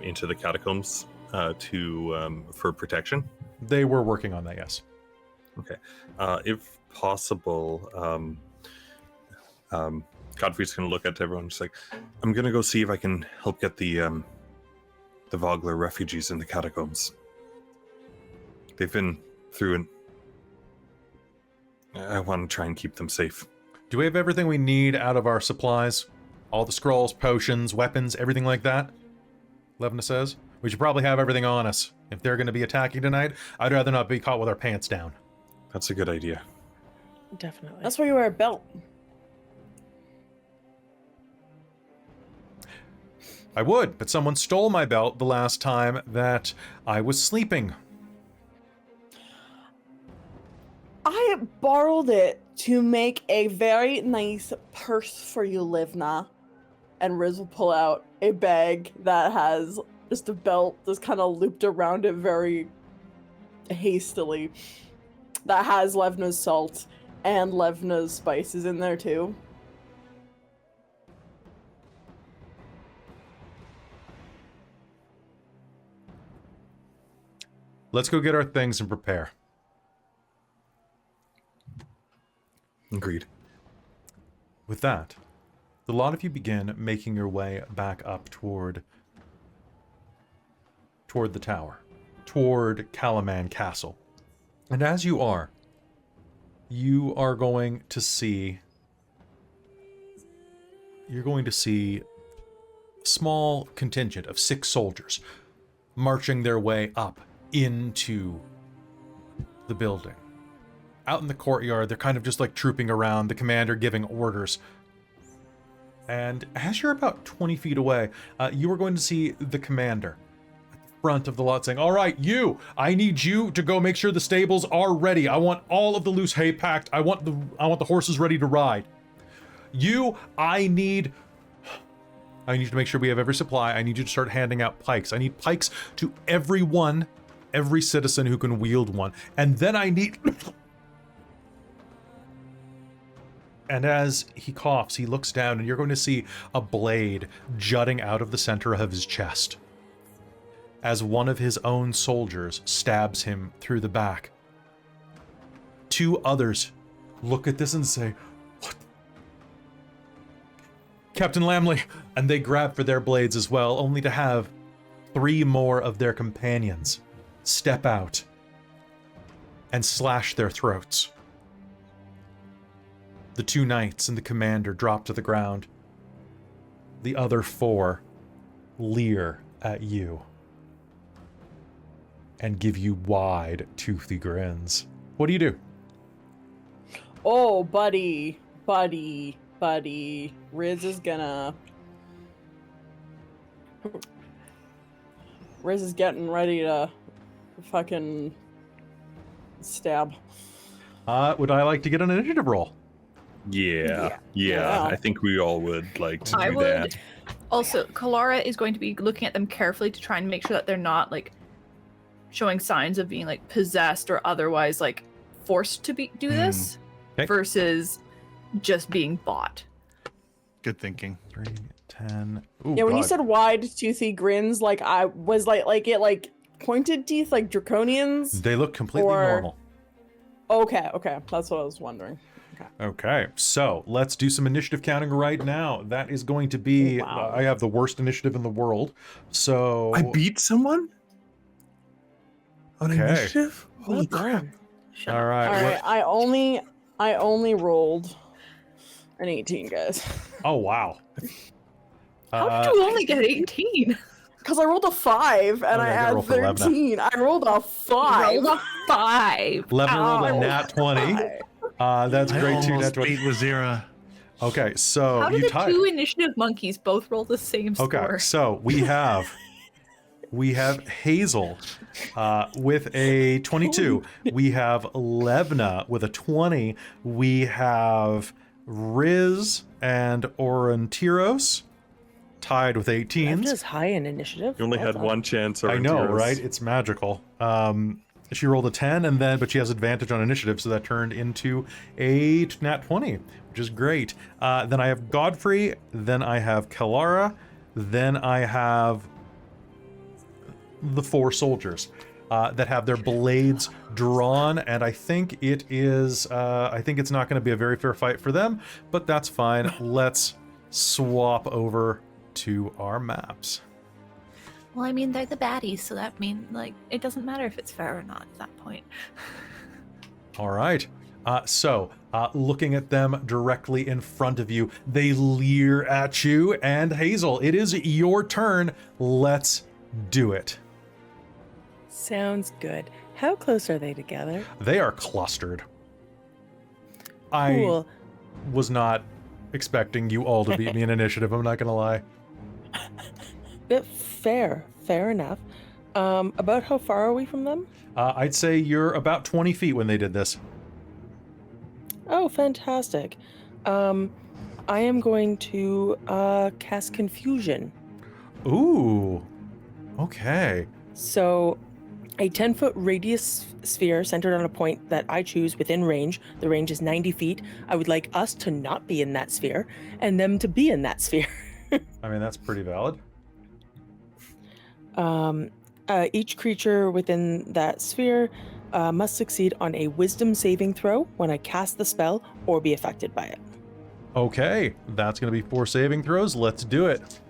into the catacombs for protection? They were working on that, yes. Okay. If possible, Godfrey's going to look at everyone just like, I'm going to go see if I can help get the Vogler refugees in the catacombs. They've been through and I want to try and keep them safe. Do we have everything we need out of our supplies? All the scrolls, potions, weapons, everything like that? Levna says. We should probably have everything on us. If they're going to be attacking tonight, I'd rather not be caught with our pants down. That's a good idea. Definitely. That's why you wear a belt. I would, but someone stole my belt the last time that I was sleeping. I borrowed it to make a very nice purse for you, Livna. And Riz will pull out a bag that has just a belt that's kind of looped around it very hastily. That has Levna's salt and Levna's spices in there too. Let's go get our things and prepare. Agreed. With that, the lot of you begin making your way back up toward the tower, toward Kalaman Castle. And as you are going to see a small contingent of 6 soldiers marching their way up into the building. Out in the courtyard, they're kind of just like trooping around, the commander giving orders. And as you're about 20 feet away, you are going to see the commander at the front of the lot saying, all right, I need you to go make sure the stables are ready. I want all of the loose hay packed. I want the horses ready to ride. I need you to make sure we have every supply. I need you to start handing out pikes. I need pikes to every citizen who can wield one. And then I need... And as he coughs, he looks down, and you're going to see a blade jutting out of the center of his chest as one of his own soldiers stabs him through the back. 2 others look at this and say, "What? Captain Lamley!" And they grab for their blades as well, only to have 3 more of their companions step out and slash their throats. The 2 knights and the commander drop to the ground. The other 4 leer at you and give you wide, toothy grins. What do you do? Oh, buddy. Riz is getting ready to fucking stab. Would I like to get an initiative roll? Yeah. I think we all would like to I do would. that. Also, Kelara is going to be looking at them carefully to try and make sure that they're not like showing signs of being like possessed or otherwise like forced to do this versus just being bought. Good thinking. 3, 10. Ooh, Yeah, when you God. said wide, toothy grins, like I was like it like pointed teeth, like draconians. They look completely or- normal. Okay, that's what I was wondering. Okay, so let's do some initiative counting right now. That is going to be... Wow. I have the worst initiative in the world, so... I beat someone? On Okay. initiative? Holy Well crap. done. All right. All right, I only rolled an 18, guys. Oh, wow. How did you only get 18? Because I rolled a 5 and Okay, I I gotta roll had for Levna. 13. I rolled a 5. Roll a 5. Level rolled a Ow. nat 20. That's I great too. almost Nat 20. beat Rizira. Okay, so How you did the tied. two initiative monkeys both roll the same Okay, score? so we have Hazeal with a 22. We have Levna with a 20. We have Riz and Aurontiros tied with 18s. Levna's high in initiative. You only Well had done. one chance. I know, Aurontiros. right? It's magical. She rolled a 10, and then but she has advantage on initiative, so that turned into a nat 20, which is great. Then I have Godfrey. Then I have Kelara. Then I have the 4 soldiers that have their blades drawn, and I think it is. I think it's not going to be a very fair fight for them, but that's fine. Let's swap over to our maps. Well, I mean, they're the baddies, so that means, like, it doesn't matter if it's fair or not at that point. All right. So, looking at them directly in front of you, they leer at you. And Hazeal, it is your turn. Let's do it. Sounds good. How close are they together? They are clustered. Cool. I was not expecting you all to beat me in initiative, I'm not going to lie. Fair enough. About how far are we from them? I'd say you're about 20 feet when they did this. Oh, fantastic. I am going to cast Confusion. Ooh. Okay. So, a 10-foot radius sphere centered on a point that I choose within range. The range is 90 feet. I would like us to not be in that sphere, and them to be in that sphere. I mean, that's pretty valid. Each creature within that sphere must succeed on a wisdom saving throw when I cast the spell or be affected by it. Okay, that's going to be 4 saving throws. Let's do it.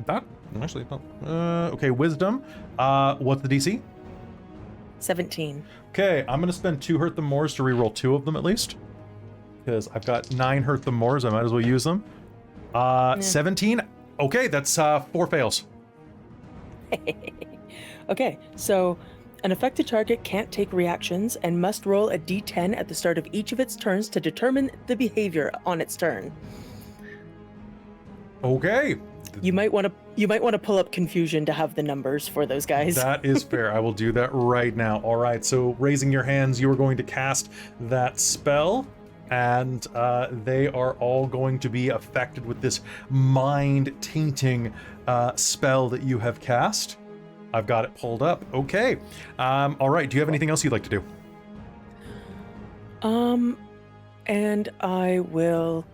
That actually, okay, wisdom. What's the DC? 17. Okay, I'm going to spend 2 hurt them mores to reroll 2 of them at least, because I've got 9 hurt them mores. I might as well use them. 17. Okay, that's 4 fails. Okay, so an affected target can't take reactions and must roll a d10 at the start of each of its turns to determine the behavior on its turn. Okay, You might want to pull up Confusion to have the numbers for those guys. that is fair. I will do that right now. All right, so raising your hands, you are going to cast that spell, and they are all going to be affected with this mind-tainting spell that you have cast. I've got it pulled up. Okay. All right, do you have anything else you'd like to do? And I will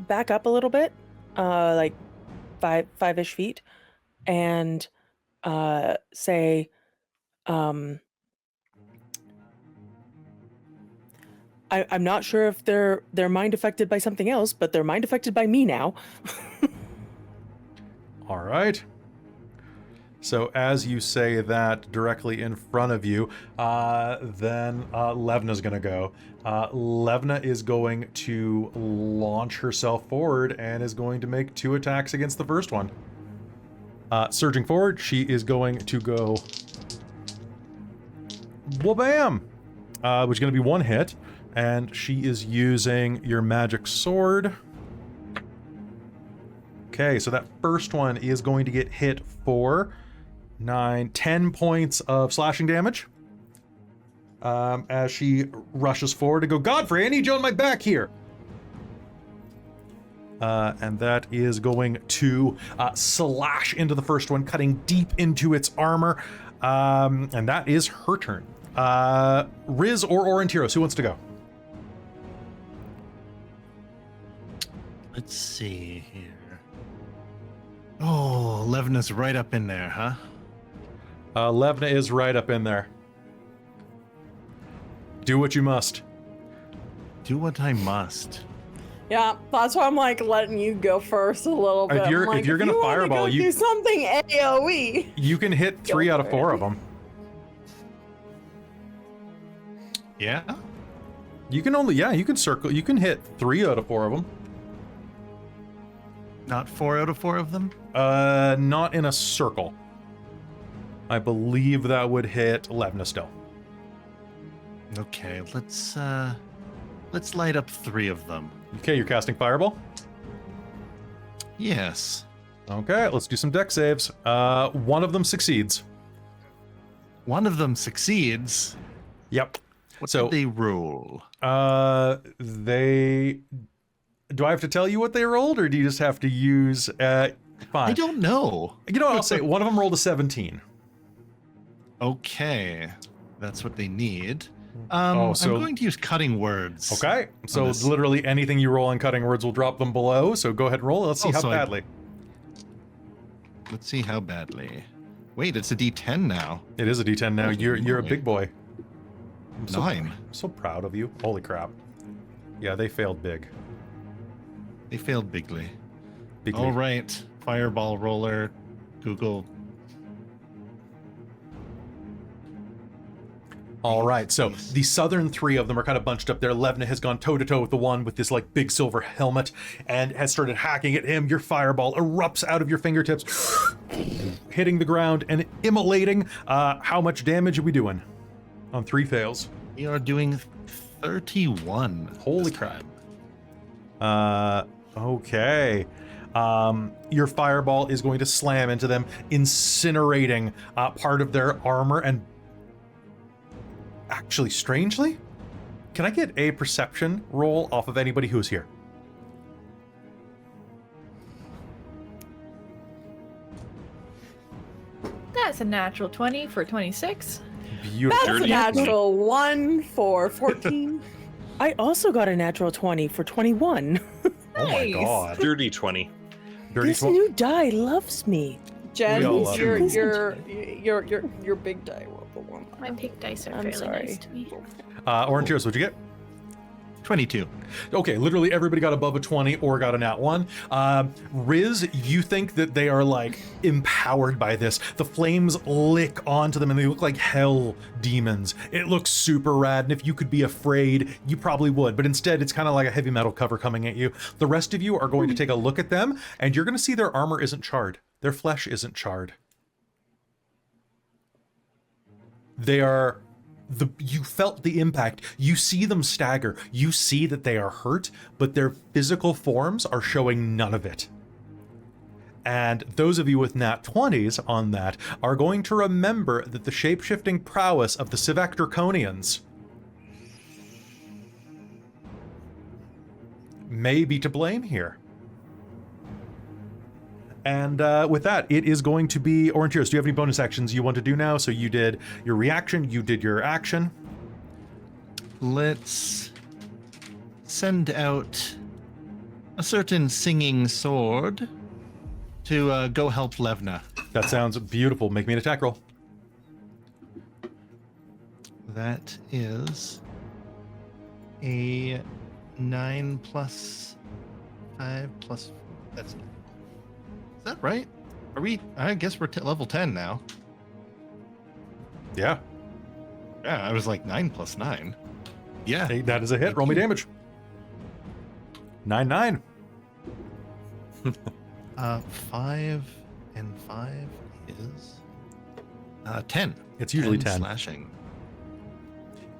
back up a little bit, like five-ish feet, and say, I'm not sure if they're mind affected by something else, but they're mind affected by me now. All right. So as you say that directly in front of you, then Levna's going to go. Levna is going to launch herself forward and is going to make 2 attacks against the first one. Surging forward, she is going to go... Wha-bam! Which is going to be 1 hit. And she is using your magic sword. Okay, so that first one is going to get hit for 10 points of slashing damage. As she rushes forward to go, Godfrey, I need you on my back here. And that is going to slash into the first one, cutting deep into its armor. And that is her turn. Riz or Aurontiros, who wants to go? Let's see here. Oh, Levna's right up in there, huh? Levna is right up in there. Do what you must. Do what I must. Yeah, that's why I'm like letting you go first a little bit. If you're- I'm like, if you're gonna you wanna fireball, go you- do something AOE. You can hit 3 out of 4 of them. Yeah? You can only, you can circle. You can hit 3 out of 4 of them. Not 4 out of 4 of them? Not in a circle. I believe that would hit Levna still. Okay, let's light up 3 of them. Okay, you're casting Fireball. Yes. Okay, let's do some deck saves. One of them succeeds. One of them succeeds. Yep. What So did they roll? they. Do I have to tell you what they rolled, or do you just have to use? Fine. I don't know. You know, I'll say one of them rolled a 17. Okay, that's what they need. so- I'm going to use cutting words. Okay, so this. literally anything you roll on cutting words will drop them below. So go ahead and roll. Let's see how so badly. Let's see how badly. Wait, it's a D10 now. It is a D10 now. Holy You're a moly. big boy. I'm 9. so proud of you. Holy crap. Yeah, they failed big. They failed bigly. Bigly. All right, fireball roller, Google. All right, so the southern 3 of them are kind of bunched up there. Levna has gone toe-to-toe with the one with this like big silver helmet and has started hacking at him. Your fireball erupts out of your fingertips, hitting the ground and immolating. How much damage are we doing on 3 fails? We are doing 31. Holy this crap. time. Okay. Your fireball is going to slam into them, incinerating part of their armor. And actually, strangely, can I get a perception roll off of anybody who's here? That's a natural 20 for 26. Beautiful. That's a Dirty. natural 1 for 14. I also got a natural 20 for 21. Oh my Nice. god. Dirty 20. Dirty This 12. new die loves me. Jen, We all love your you. your big die rolled the 1. My pig dice are I'm fairly sorry. nice to me. Aurontiros, what'd you get? 22. Okay, literally everybody got above a 20 or got a nat 1. Riz, you think that they are like empowered by this. The flames lick onto them and they look like hell demons. It looks super rad, and if you could be afraid, you probably would, but instead it's kind of like a heavy metal cover coming at you. The rest of you are going to take a look at them, and you're going to see their armor isn't charred. Their flesh isn't charred. They are... you felt the impact. You see them stagger. You see that they are hurt, but their physical forms are showing none of it. And those of you with nat 20s on that are going to remember that the shape-shifting prowess of the Civac Draconians may be to blame here. And with that, it is going to be Aurontiros. Do you have any bonus actions you want to do now? So you did your reaction, you did your action. Let's send out a certain singing sword to go help Levna. That sounds beautiful. Make me an attack roll. That is a 9 plus 5 plus... That's... Is that right? Are we... I guess we're level 10 now. Yeah, Yeah, I was like 9 plus 9. Yeah. hey, that is a hit. Roll me damage. 9/9. 5 and 5 is 10. It's usually 10. Slashing.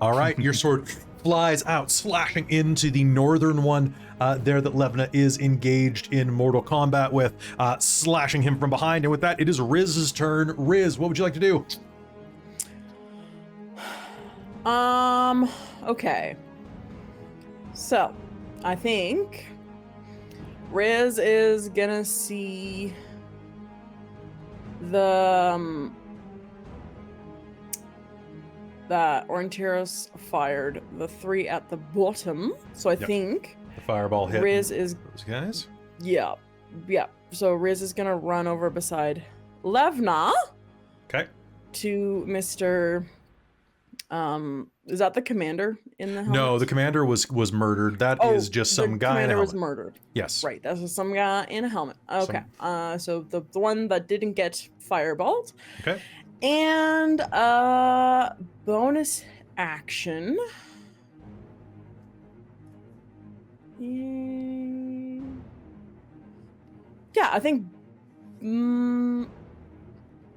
All right, your sword flies out, slashing into the northern one there that Levna is engaged in mortal combat with, slashing him from behind. And with that, it is Riz's turn. Riz, what would you like to do? Okay. So, I think Riz is gonna see the that Aurontiros fired the 3 at the bottom. So I Yep. think The fireball hit Riz is those guys. yeah. So Riz is gonna run over beside Levna Okay. to Mr. Is that the commander in the helmet? No, the commander was murdered. That is just some the guy in a commander was helmet. murdered. Yes. Right, that's just some guy in a helmet. Okay. So the one that didn't get fireballed. Okay. And bonus action. Yeah, I think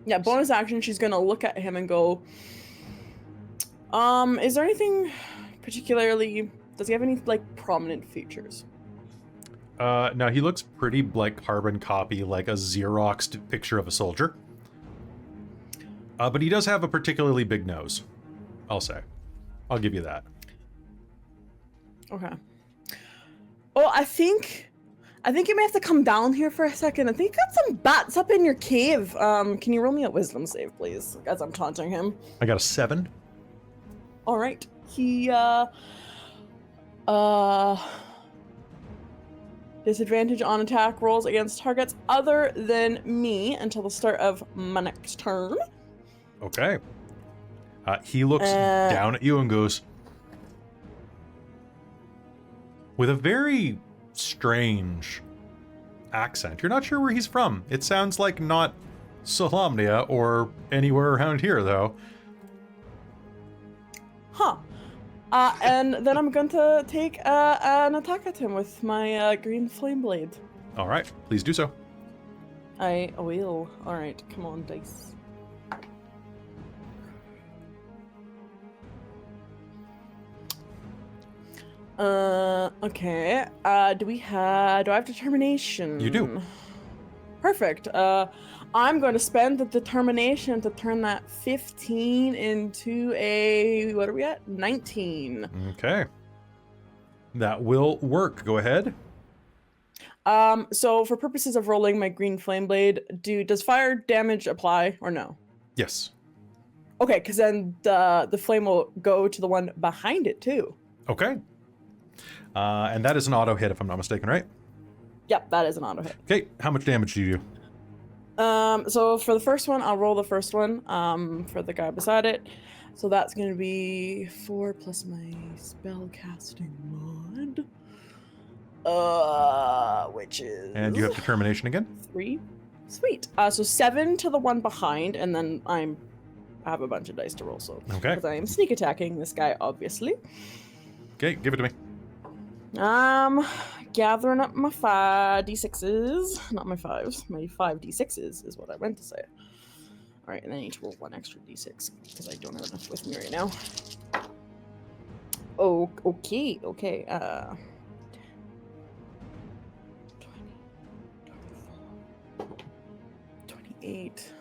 yeah, bonus action, she's gonna look at him and go, Is there anything particularly? Does he have any like prominent features? No, he looks pretty like carbon copy, like a Xeroxed picture of a soldier. But he does have a particularly big nose, I'll say. I'll give you that. Okay. Oh, I think you may have to come down here for a second. I think you got some bats up in your cave. Can you roll me a wisdom save, please, as I'm taunting him? I got a 7. All right. He disadvantage on attack rolls against targets other than me until the start of my next turn. Okay. He looks down at you and goes, with a very strange accent. You're not sure where he's from. It sounds like not Solamnia or anywhere around here, though. Huh. And then I'm going to take an attack at him with my green flame blade. All right, please do so. I will. All right, come on, dice. Okay. Do I have determination? You do. Perfect. I'm going to spend the determination to turn that 15 into a, what are we at? 19. Okay. That will work. Go ahead. So for purposes of rolling my green flame blade, does fire damage apply or no? Yes. Okay, because then the flame will go to the one behind it too. Okay. And that is an auto hit, if I'm not mistaken, right? Yep, that is an auto hit. Okay, how much damage do you do? So for the first one, I'll roll the first one, for the guy beside it. So that's going to be 4 plus my spell casting mod. Which is... And you have determination again? 3. Sweet. So 7 to the one behind, and then I have a bunch of dice to roll, so... Okay. Because I am sneak attacking this guy, obviously. Okay, give it to me. Gathering up my 5d6s, not my 5s, my 5d6s is what I meant to say. Alright, and I need to roll 1 extra d6, because I don't have enough with me right now. Oh, okay, 20, 24, 28.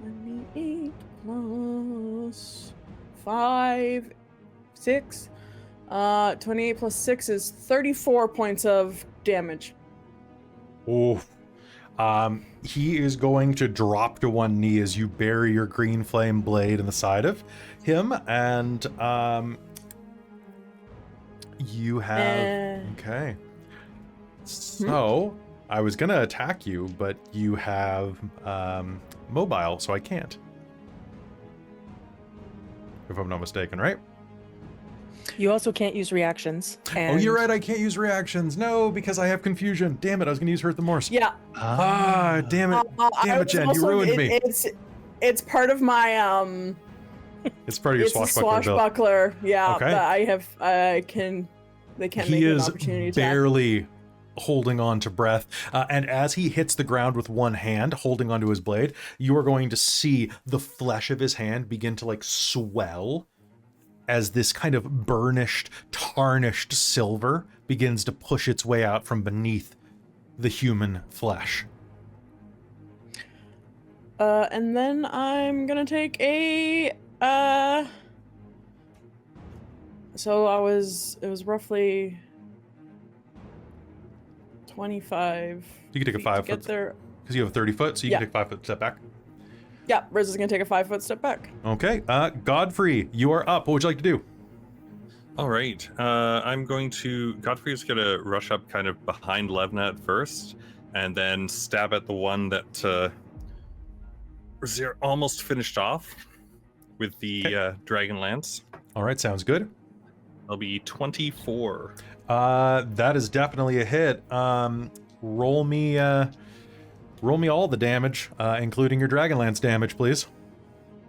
28 plus 5, 6. 28 plus 6 is 34 points of damage. Oh. He is going to drop to one knee as you bury your green flame blade in the side of him, and you have... Okay. So, I was gonna attack you, but you have mobile, so I can't. If I'm not mistaken, right? You also can't use reactions. Oh, you're right, I can't use reactions. No, because I have confusion. Damn it, I was gonna use Hurt the Morse. Yeah. Damn it. Damn it, Jen, you ruined me. It's part of my It's part of your it's a swashbuckler build. swashbuckler. Yeah, Okay. They can't make He an is opportunity attack. barely holding on to breath, and as he hits the ground with one hand holding onto his blade, you are going to see the flesh of his hand begin to like swell as this kind of burnished, tarnished silver begins to push its way out from beneath the human flesh. And then I'm gonna take a so it was roughly 25. You can take a 5 get foot there. because you have a 30 foot, so you can take a 5 foot step back. Yeah, Riz is gonna take a 5 foot step back. Okay, Godfrey, you are up. What would you like to do? All right. Godfrey is going to rush up kind of behind Levna at first, and then stab at the one that Rizira almost finished off with the Dragonlance. All right, sounds good. That'll be 24. That is definitely a hit. Roll me all the damage, including your Dragonlance damage, please.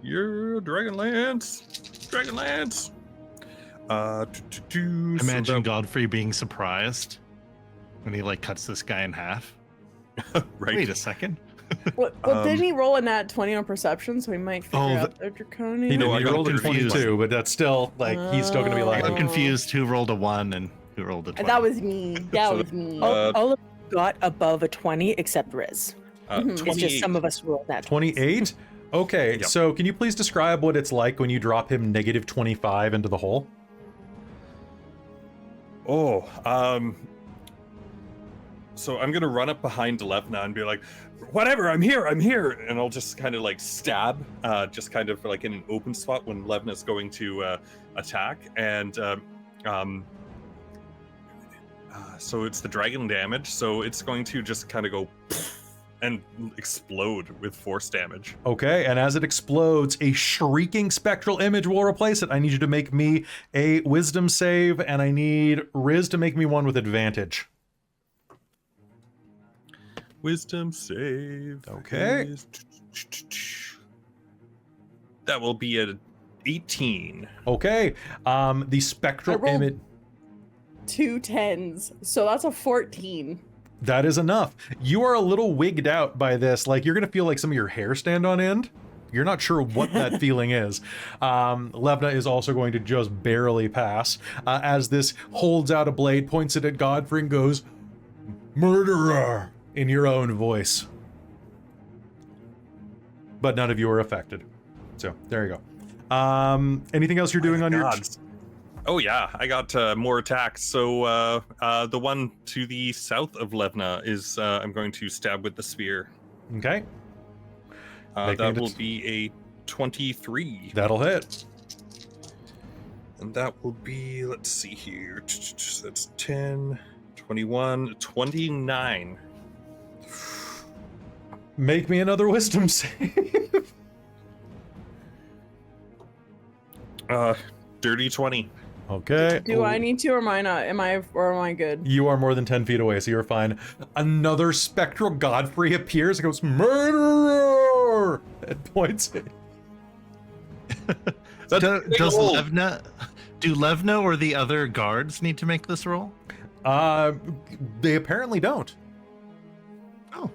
Your Dragonlance. Dragonlance. Imagine Godfrey being surprised when he like cuts this guy in half. Right. Wait a second. Well, didn't he roll a nat 20 on perception, so he might figure Oh, out they're draconian? He, No, I he got rolled a 30. 22, but that's still like he's still going to be I like, got Oh. confused who rolled a 1 and who rolled a 20. That was me. That So, was me. All of us got above a 20 except Riz. Mhm. It's 28. just some of us rolled that. 28. Okay, Yep. so can you please describe what it's like when you drop him negative 25 into the hole? Oh, so I'm gonna run up behind Levna and be like, whatever, I'm here, and I'll just kind of like stab, just kind of like in an open spot when Levna's going to attack, and so it's the dragon damage, so it's going to just kind of go and explode with force damage. Okay, and as it explodes, a shrieking spectral image will replace it. I need you to make me a wisdom save, and I need Riz to make me one with advantage. Wisdom save. Okay. is- That will be a 18. Okay, the I spectral rolled- image. 2 10s, so that's a 14. That is enough. You are a little wigged out by this. Like, you're going to feel like some of your hair stand on end. You're not sure what that feeling is. Levna is also going to just barely pass as this holds out a blade, points it at Godfrey, and goes, "Murderer," in your own voice. But none of you are affected. So, there you go. Anything else you're doing on your... Gods. Oh yeah, I got more attacks. So the one to the south of Levna is I'm going to stab with the spear. Okay, Make me That a will det- be a 23. that'll hit. And that will be, let's see here. That's 10, 21, 29. Make me another wisdom save. Dirty 20. Okay. Do I need to, or am I not? Am I good? You are more than 10 feet away, so you're fine. Another spectral Godfrey appears and goes, "Murderer!" and points it. Does old. Levna... Do Levna or the other guards need to make this roll? They apparently don't. Oh.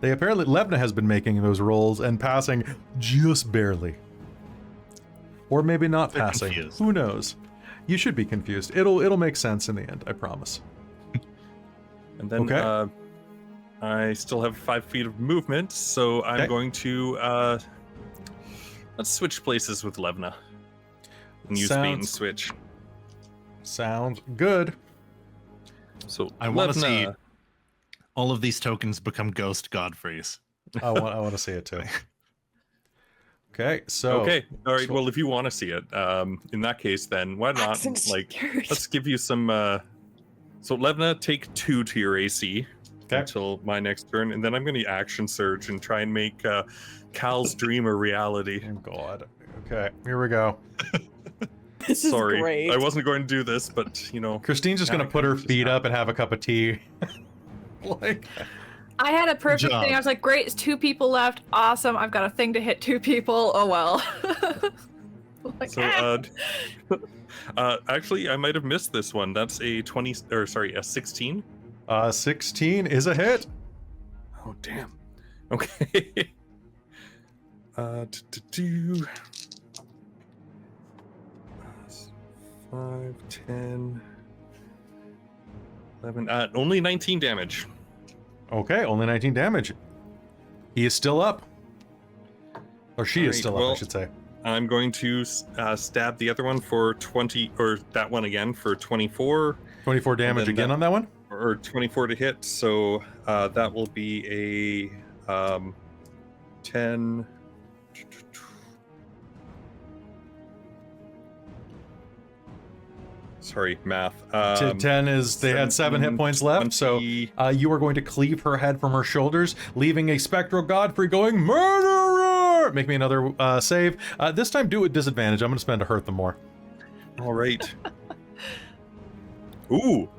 They apparently... Levna has been making those rolls and passing just barely. Or maybe not They're passing. confused. Who knows? You should be confused. It'll make sense in the end, I promise. And then Okay. I still have 5 feet of movement, so I'm Okay. going to let's switch places with Levna. And use bait and Sounds- switch. Sounds good. So I want to see Levna- all of these tokens become ghost Godfreys. I want to see it too. Okay, so... Okay. All right. so- Well, if you want to see it, in that case, then why not? Accent Like, security. let's give you some. So Levna, take 2 to your AC Okay. until my next turn, and then I'm going to action surge and try and make Cal's dream a reality. Oh, God. Okay, here we go. This is Sorry, great. I wasn't going to do this, but you know. Christine's just going to Kinda put her just feet up happened. and have a cup of tea. Like... I had a perfect job. thing. I was like, great, it's 2 people left. Awesome. I've got a thing to hit 2 people. Oh well. Like, So, actually, I might have missed this one. That's a 20, or sorry, a 16. 16 is a hit. Oh, damn. Okay. 5, 10, 11. Only 19 damage. Okay, only 19 damage. He is still up. Or she is Alright, still up, I well- should say. I'm going to stab the other one for 20, or that one again for 24, 24 damage then again that- on that one? or 24 to hit. So that will be a 10. Sorry, math. 10 is, they had 7 hit 17, points left, so 20. you are going to cleave her head from her shoulders, leaving a spectral Godfrey going, "Murderer!" Make me another save. This time do it with disadvantage. I'm going to spend to hurt them more. All right. Ooh,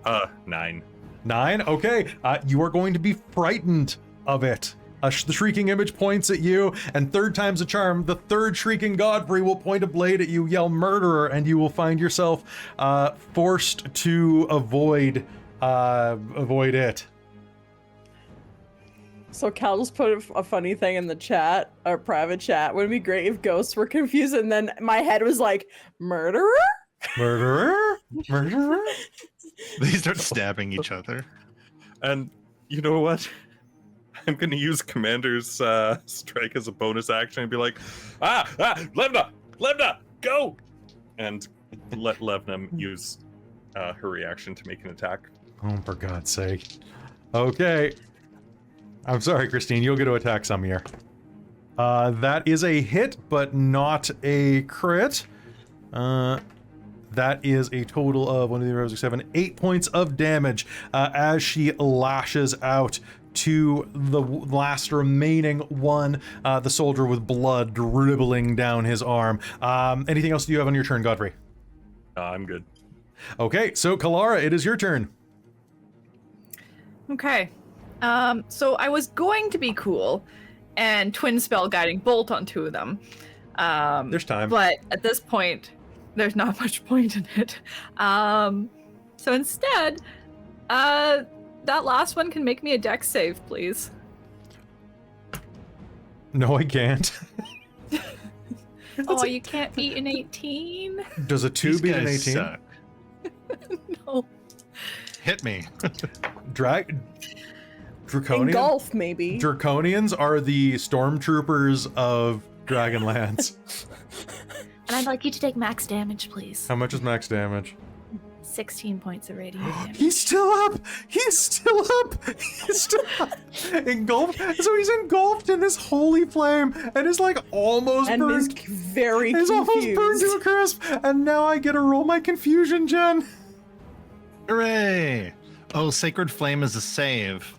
9. 9, okay. You are going to be frightened of it. The shrieking image points at you, and third time's a charm. The third shrieking Godfrey will point a blade at you, yell "murderer," and you will find yourself forced to avoid it. So Cal just put a funny thing in the chat, our private chat. Would it be great if ghosts were confused? And then my head was like, murderer? Murderer? Murderer? They start stabbing each other. And you know what? I'm going to use Commander's strike as a bonus action and be like, Levna, go! And let Levna use her reaction to make an attack. Oh, for God's sake. Okay. I'm sorry, Christine. You'll get to attack Samir. That is a hit, but not a crit. That is a total of 1, 2, 3, 4, 5, 6, 7, 8 points of damage as she lashes out to the last remaining one, the soldier with blood dribbling down his arm. Anything else do you have on your turn, Godfrey? I'm good. Okay, so Kelara, it is your turn. Okay. So I was going to be cool and twin spell guiding bolt on 2 of them. There's time. But at this point, there's not much point in it. So instead, that last one can make me a dex save, please. No, I can't. Oh, you can't beat an 18? Does a 2 These beat an guys 18? suck. No. Hit me. Draconian? Engulf, maybe. Draconians are the stormtroopers of Dragonlance. And I'd like you to take max damage, please. How much is max damage? 16 points of radiant damage. He's still up! He's still up! He's still up! Engulfed? So he's engulfed in this holy flame and is like almost And is burned. very He's almost burned confused. to a crisp, and now I get to roll my confusion, Jen. Hooray! Oh, Sacred Flame is a save,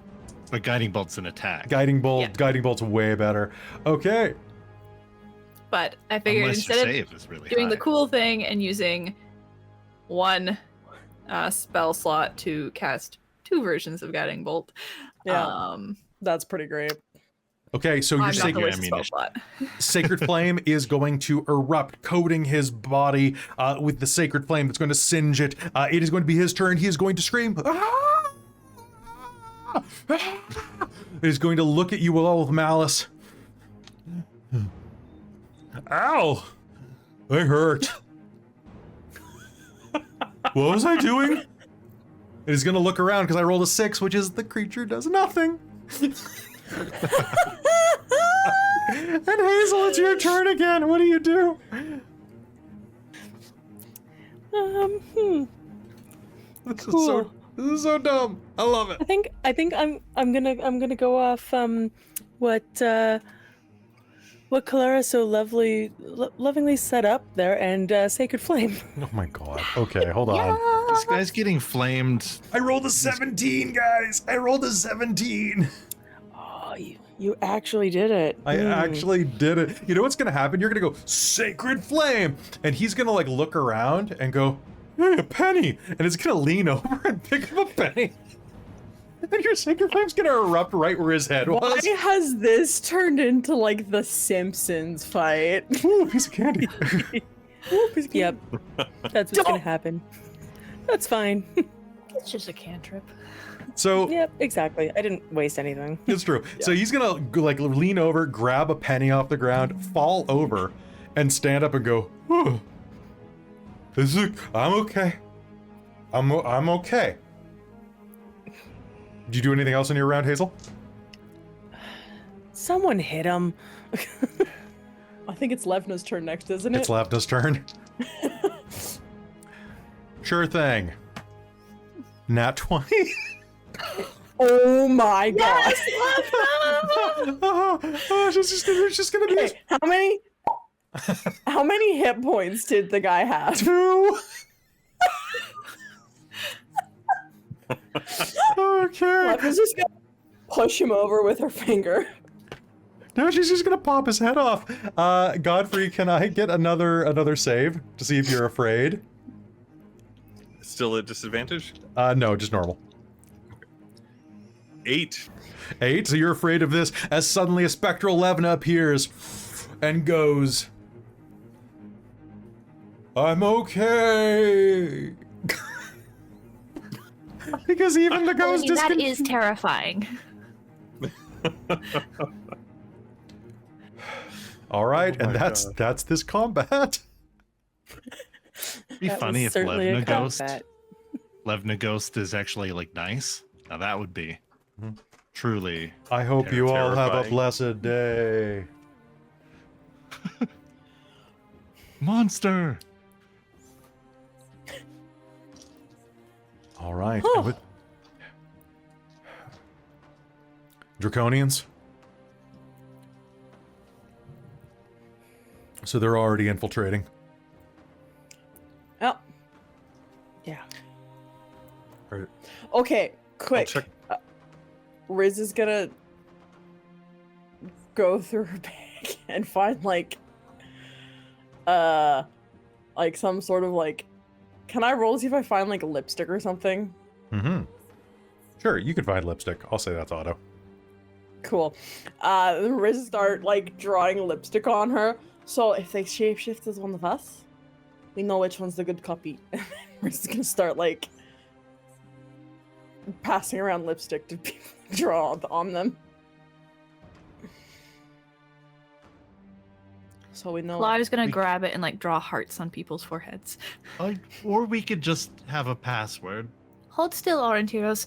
but Guiding Bolt's an attack. Guiding bolt. Yeah. Guiding bolt's way better. Okay. But I figured Unless your instead of save is really doing high. the cool thing and using 1 spell slot to cast 2 versions of Guiding Bolt. Yeah. That's pretty great. Okay, so your I'm not sacred gonna waste a spell ammunition. slot. sacred flame is going to erupt, coating his body with the sacred flame that's going to singe it. It is going to be his turn. He is going to scream. Ah! He's going to look at you all with malice. Ow! I hurt. What was I doing? And he's gonna look around because I rolled a 6, which is the creature does nothing. And Hazeal, it's your turn again. What do you do? Cool. This is so dumb. I love it. I think I'm gonna go off what Kelara so lovingly set up there, and Sacred Flame. Oh my god. Okay, hold on. This guy's getting flamed. I rolled a 17, guys. I rolled a 17. Oh, you actually did it. I actually did it. You know what's gonna happen? You're gonna go, Sacred Flame! And he's gonna like look around and go, hey, a penny! And it's gonna lean over and pick up a penny. And your Sacred Flame's gonna erupt right where his head Why was. has this turned into like the Simpsons fight? Ooh, piece of candy. Yep, that's what's gonna happen. That's fine. It's just a cantrip. So, Yep, exactly. I didn't waste anything. it's true. So he's gonna like lean over, grab a penny off the ground, fall over, and stand up and go, oh, I'm okay. I'm okay. Did you do anything else in your round, Hazeal? Someone hit him. I think it's Levna's turn next, isn't it? It's Levna's turn. Sure thing. Nat 20. Oh my god. It's just gonna be Okay, how many hit points did the guy have? 2. Okay. Levna's just gonna push him over with her finger. No, she's just gonna pop his head off. Godfrey, can I get another save to see if you're afraid? Still at disadvantage? No, just normal. 8. 8, so you're afraid of this as suddenly a spectral Levna appears and goes, I'm okay. Because even the ghost is That is terrifying. All right, Oh and my that's this combat. Be That funny was if certainly a Levna combat. Ghost is actually like nice. Now that would be Mhm. truly. I hope you all have a Terrifying. blessed day. Monster. All right. and with Draconians. So they're already infiltrating. Oh, Yeah. okay. Quick. check. Riz is gonna go through her bag and find like some sort of like. Can I roll to see if I find like a lipstick or something? Mm-hmm. Sure, you can find lipstick. I'll say that's auto. Cool. Riz start like drawing lipstick on her. So if they shapeshift as one of us, we know which one's the good copy. Riz is gonna start like passing around lipstick to people to draw on them. So we know. Claude's gonna We- grab it and like draw hearts on people's foreheads. Or we could just have a password. Hold still, Aurontiros.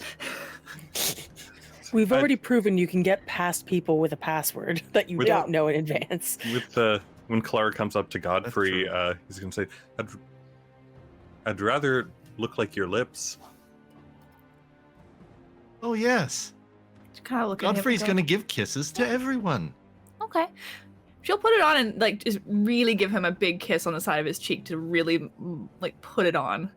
We've already proven you can get past people with a password that you Without- don't know in advance. With when Kelara comes up to Godfrey, true. he's gonna say, "I'd rather look like your lips." Oh yes. Just kind of look at him. Godfrey's and gonna give kisses to everyone. Okay. She'll put it on and like just really give him a big kiss on the side of his cheek to really like put it on.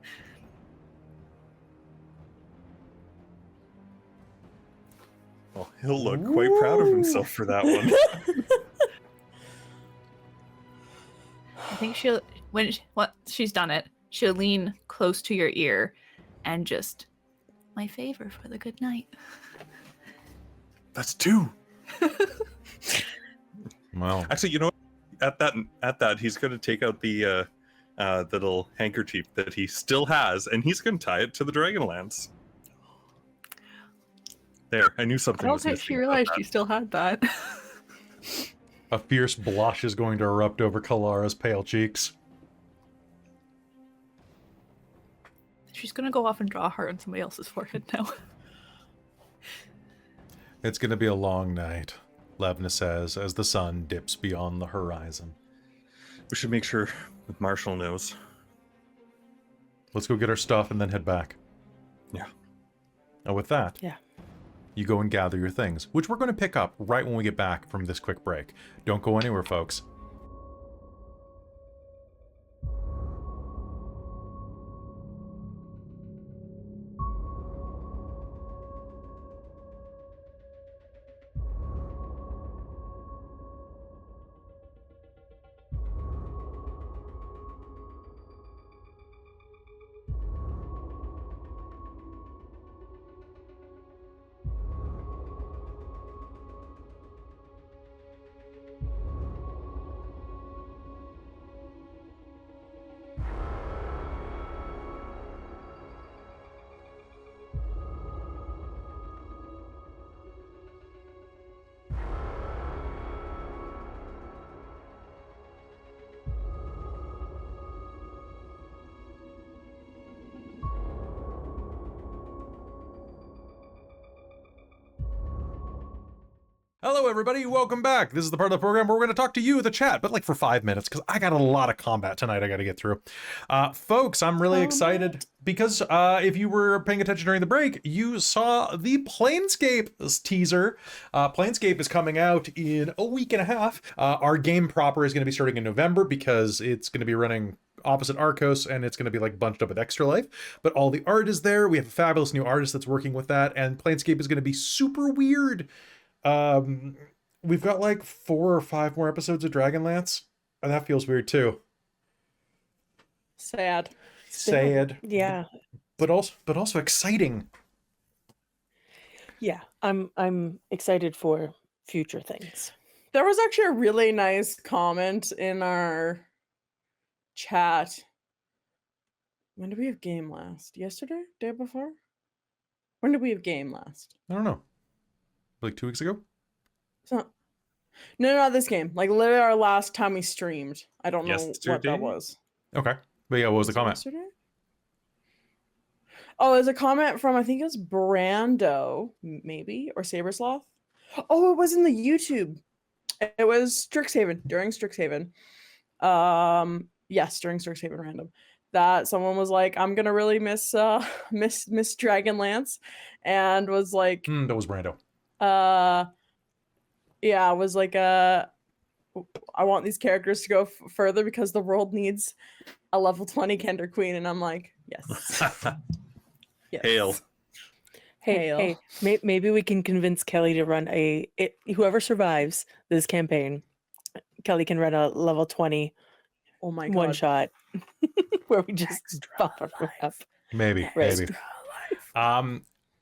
Well, he'll look quite proud of himself for that one. I think she'll once she's done it, she'll lean close to your ear and just my favor for the good night. That's two. Well, Actually, you know, what? At that, he's going to take out the little handkerchief that he still has, and he's going to tie it to the Dragonlance. There, I knew I something don't was think missing. she about realized that. she still had that. a fierce blush is going to erupt over Kalara's pale cheeks. She's gonna go off and draw a heart on somebody else's forehead now. It's going to be a long night, Levna says, as the sun dips beyond the horizon. We should make sure that Marshall knows. Let's go get our stuff and then head back. Yeah. And with that, Yeah. you go and gather your things, which we're going to pick up right when we get back from this quick break. Don't go anywhere, folks. Hello, everybody. Welcome back. This is the part of the program where we're going to talk to you, the chat, but like for 5 minutes, because I got a lot of combat tonight I got to get through. Folks, I'm really excited because if you were paying attention during the break, you saw the Planescape teaser. Planescape is coming out in a week and a half. Our game proper is going to be starting in November because it's going to be running opposite Arcos, and it's going to be like bunched up with Extra Life, but all the art is there. We have a fabulous new artist that's working with that, and Planescape is going to be super weird. We've got like 4 or 5 more episodes of Dragonlance, and that feels weird too. Sad. Sad, Yeah. but also exciting. Yeah. I'm excited for future things. There was actually a really nice comment in our chat. When did we have game last? Yesterday? Day before? When did we have game last? I don't know. Like 2 weeks ago? So, no, not this game. Like literally our last time we streamed. I don't know what Yesterday? that was. Okay. But yeah, what was the it comment? yesterday? Oh, there's a comment from I think it was Brando, maybe, or Sabersloth. Oh, it was in the YouTube. It was Strixhaven, during Strixhaven. Yes, during Strixhaven random. That someone was like, I'm gonna really miss Dragonlance, and was like, That was Brando. yeah, was like, I want these characters to go further because the world needs a level 20 Kender Queen, and I'm like, yes. Yes. Hail. Hey, maybe we can convince Kelly to run whoever survives this campaign, Kelly can run a level 20 Oh my god. one shot where we just bump her up. Maybe. Right.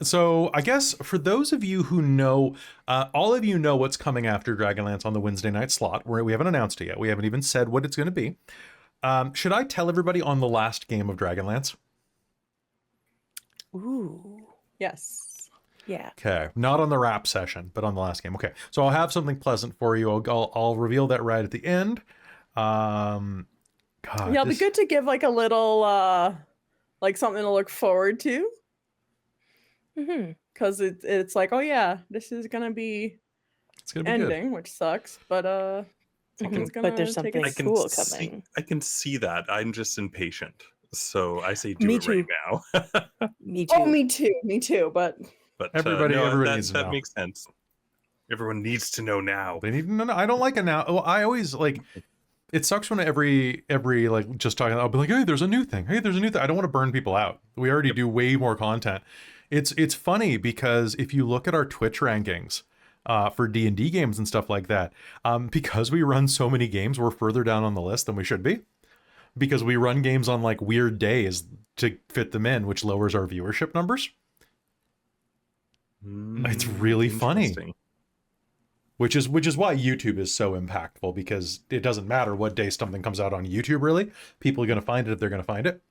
So I guess for those of you who know, all of you know what's coming after Dragonlance on the Wednesday night slot, where we haven't announced it yet. We haven't even said what it's going to be. Should I tell everybody on the last game of Dragonlance? Ooh. Yes. Yeah. Okay, not on the wrap session, but on the last game. Okay, so I'll have something pleasant for you. I'll reveal that right at the end. God, Yeah, it'll be good to give like a little, like something to look forward to. Because it's like, oh yeah, this is gonna be it's gonna be ending, which sucks, but something's gonna But there's take something its- cool coming. I can see that. I'm just impatient. So I say do Me it right now. Me too. Oh, me too. But But Everybody needs to that know. makes sense. Everyone needs to know now. They need to know. I don't like it now. Well, I always like. It sucks when every like just talking. I'll be like, hey, there's a new thing. Hey, there's a new thing. I don't want to burn people out. We already do way more content. It's funny because if you look at our Twitch rankings for D&D games and stuff like that, because we run so many games, we're further down on the list than we should be. Because we run games on like weird days to fit them in, which lowers our viewership numbers. It's really funny. Interesting. Which is why YouTube is so impactful, because it doesn't matter what day something comes out on YouTube, really. People are going to find it if they're going to find it.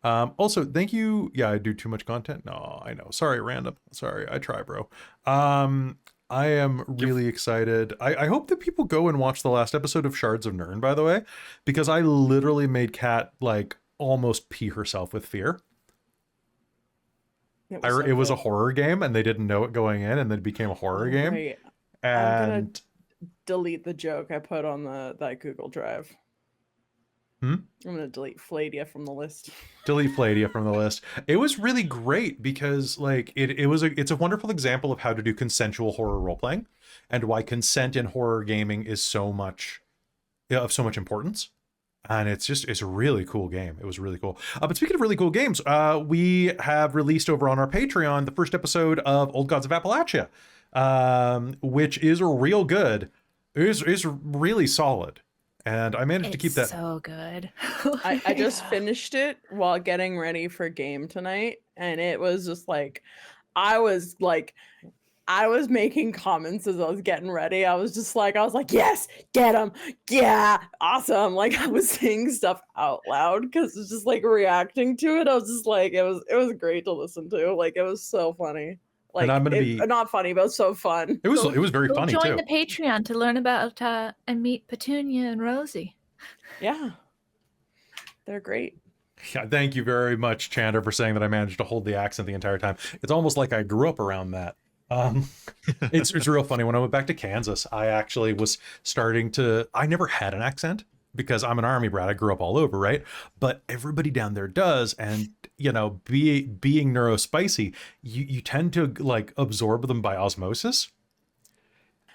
Also, thank you. Yeah, I do too much content. No, I know. Sorry, random. Sorry, I try, bro. I am really excited. I hope that people go and watch the last episode of Shards of Nirn, by the way, because I literally made Kat like almost pee herself with fear. It was a horror game, and they didn't know it going in, and then it became a horror game. Right. And I'm gonna delete the joke I put on that Google Drive. I'm gonna delete Fladia from the list. Delete Fladia from the list. It was really great because like it's a wonderful example of how to do consensual horror role playing, and why consent in horror gaming is of so much importance. And it's a really cool game. It was really cool. But speaking of really cool games, we have released over on our Patreon the first episode of Old Gods of Appalachia, which is real good. Is really solid. And I managed to keep that. So good. I just finished it while getting ready for game tonight, and it was just like I was making comments as I was getting ready. I was like, yes, get him, yeah, awesome. Like I was saying stuff out loud because it's just like reacting to it. I was just like, it was great to listen to. Like it was so funny. Like And I'm gonna be not funny, but so fun. It was very Go funny join too. the Patreon to learn about and meet Petunia and Rosie. Yeah, they're great. Yeah, thank you very much, Chandra, for saying that I managed to hold the accent the entire time. It's almost like I grew up around that. It's real funny. When I went back to Kansas, I actually was starting to. I never had an accent because I'm an army brat. I grew up all over, right? But everybody down there does, and you know, being neurospicy, you tend to like absorb them by osmosis.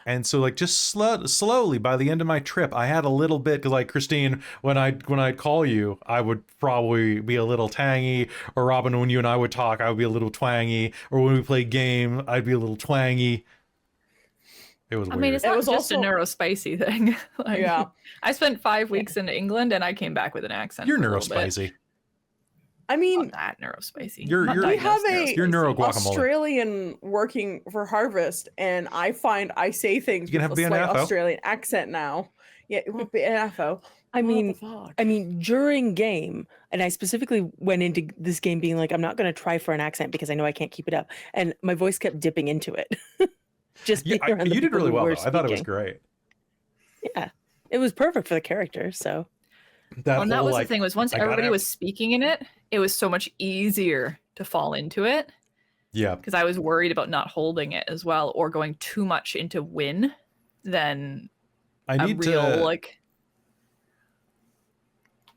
And so like just slowly by the end of my trip, I had a little bit, because like Christine, when I'd call you, I would probably be a little tangy, or Robin, when you and I would talk, I would be a little twangy, or when we played game, I'd be a little twangy. It was weird. I mean, it's It not was just a also- neurospicy thing. Like, Yeah. I spent 5 weeks in England and I came back with an accent. You're for a little bit. neurospicy. I mean, Not that neurospicy. You're- Not you're- we have diagnosed a You're neurospicy. neuroguacamole. Australian working for Harvest, and I find I say things You can with have a be an slight AFO. Australian accent now. Yeah, it won't be an AFO. I mean, What the fuck? during game, and I specifically went into this game being like, I'm not going to try for an accent because I know I can't keep it up. And my voice kept dipping into it. Just Yeah, being around the you did people really who well, were though. I thought it was speaking. great. Yeah, it was perfect for the character. So That And that whole, was like, the thing was once I gotta everybody have- was speaking in it, it was so much easier to fall into it Yeah. because I was worried about not holding it as well or going too much into win than I a need real to. like.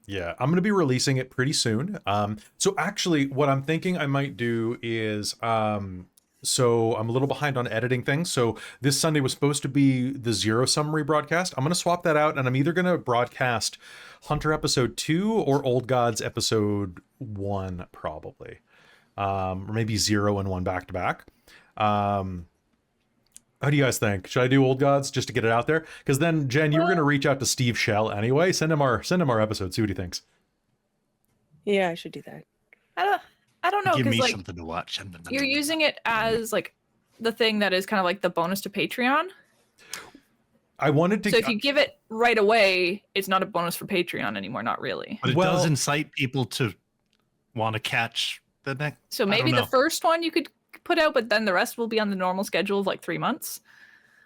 Yeah, I'm going to be releasing it pretty soon. So actually, what I'm thinking I might do is, so I'm a little behind on editing things. So this Sunday was supposed to be the Zero summary broadcast. I'm going to swap that out, and I'm either going to broadcast Hunter episode 2 or Old Gods episode 1, probably, or maybe 0 and 1 back to back. How do you guys think? Should I do Old Gods just to get it out there? Because then, Jen, you were going to reach out to Steve Shell anyway. Send him our episode. See what he thinks. yeah, I should do that. I don't know Give me because like something to watch. you're using it as like the thing that is kind of like the bonus to Patreon. I wanted to. So if you give it right away, it's not a bonus for Patreon anymore. Not really. But it Well- does incite people to want to catch the next. So I maybe don't the know. first one you could put out, but then the rest will be on the normal schedule of like 3 months.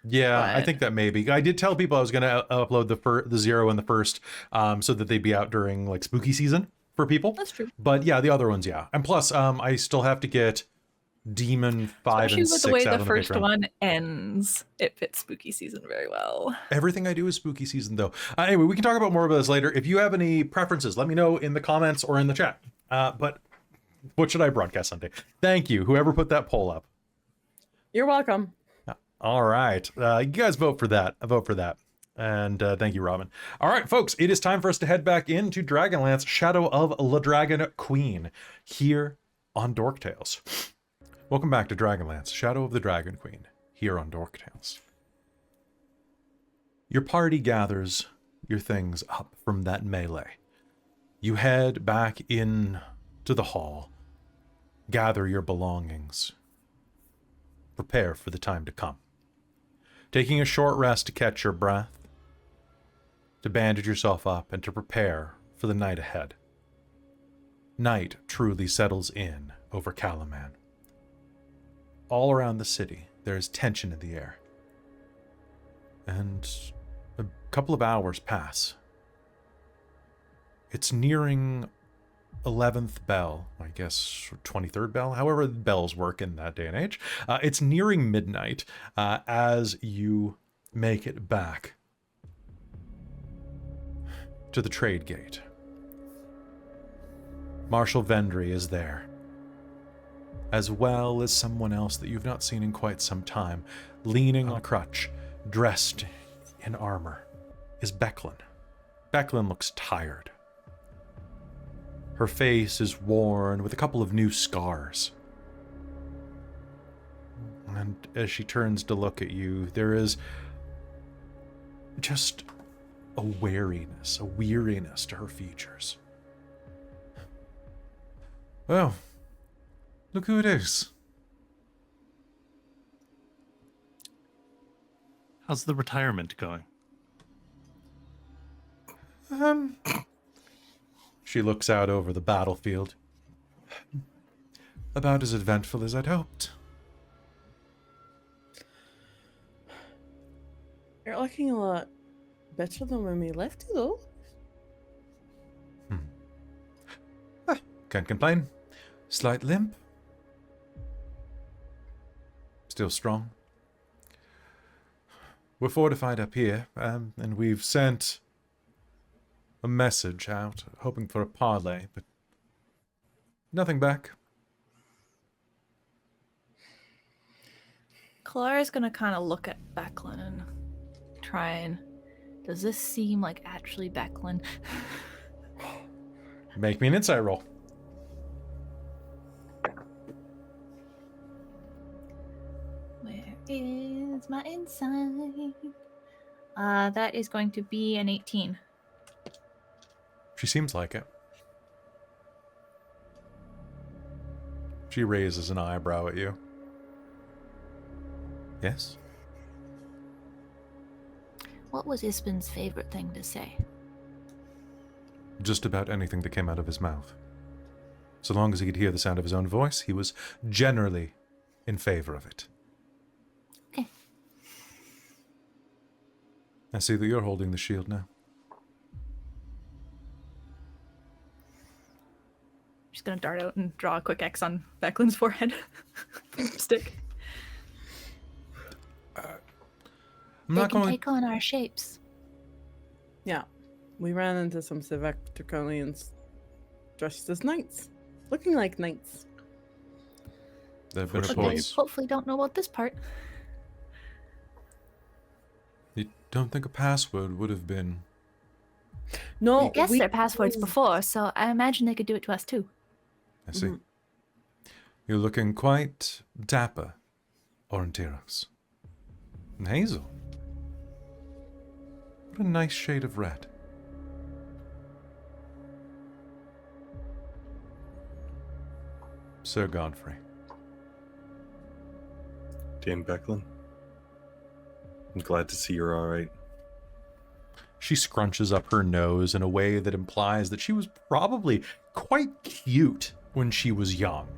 Yeah, I But- think that maybe. I did tell people I was going to upload the 0 and the first, so that they'd be out during like spooky season for people. That's true. But yeah, the other ones, yeah. And plus, I still have to get Demon 5 Especially and with 6 the way out the on first Patreon. one ends, it fits spooky season very well. Everything I do is spooky season, though. Anyway, we can talk about more about this later. If you have any preferences, let me know in the comments or in the chat. But what should I broadcast Sunday? Thank you, whoever put that poll up. You're welcome. All right. You guys vote for that. I vote for that. And thank you, Robin. All right, folks, it is time for us to head back into Dragonlance, Shadow of La Dragon Queen, here on Dork Tales. Welcome back to Dragonlance, Shadow of the Dragon Queen, here on Dork Tales. Your party gathers your things up from that melee. You head back in to the hall, gather your belongings, prepare for the time to come. Taking a short rest to catch your breath, to bandage yourself up, and to prepare for the night ahead. Night truly settles in over Kalaman. All around the city, there is tension in the air. And a couple of hours pass. It's nearing 11th bell, I guess, 23rd bell, however the bells work in that day and age. It's nearing midnight as you make it back to the trade gate. Marshal Vendry is there, as well as someone else that you've not seen in quite some time, leaning on a crutch, dressed in armor, is Becklin. Becklin looks tired. Her face is worn with a couple of new scars. And as she turns to look at you, there is just a wariness, a weariness to her features. Well, look who it is. How's the retirement going? She looks out over the battlefield. About as eventful as I'd hoped. You're looking a lot better than when we left you, though. Can't complain. Slight limp. Still strong. We're fortified up here, and we've sent a message out, hoping for a parley, but nothing back. Kalara's gonna kind of look at Becklin and try and. Does this seem like actually Becklin? Make me an insight roll. Where is my insight? That is going to be an 18. She seems like it. She raises an eyebrow at you. Yes? What was Ispin's favorite thing to say? Just about anything that came out of his mouth. So long as he could hear the sound of his own voice, he was generally in favor of it. Okay. I see that you're holding the shield now. Just gonna dart out and draw a quick X on Becklin's forehead. Stick. I'm They not can going. take on our shapes. Yeah. We ran into some Civic Draconians dressed as knights. Looking like knights. There have been But But they reports. hopefully don't know about this part. You don't think a password would have been? No, I guessed we their passwords used- before, so I imagine they could do it to us too. I see. Mhm. You're looking quite dapper, Aurontiros. And Hazeal. What a nice shade of red. Sir Godfrey. Dame Becklin. I'm glad to see you're all right. She scrunches up her nose in a way that implies that she was probably quite cute when she was young.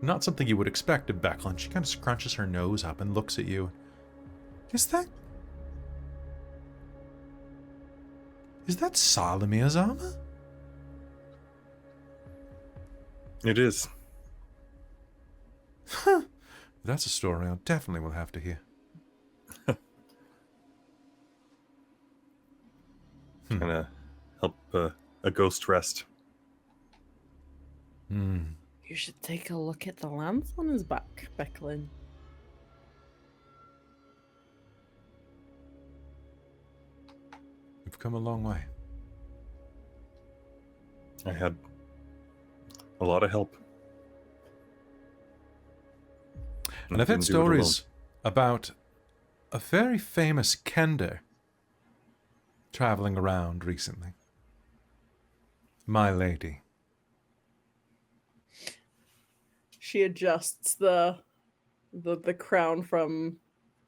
Not something you would expect of Becklin. She kind of scrunches her nose up and looks at you. Is that Salomir's armor? It is. Huh. That's a story I definitely will have to hear. Gonna help a ghost rest. Hmm. You should take a look at the lance on his back, Becklin. We've come a long way. I had a lot of help. And I've heard didn't do it alone. stories about a very famous Kender traveling around recently. My lady. She adjusts the crown from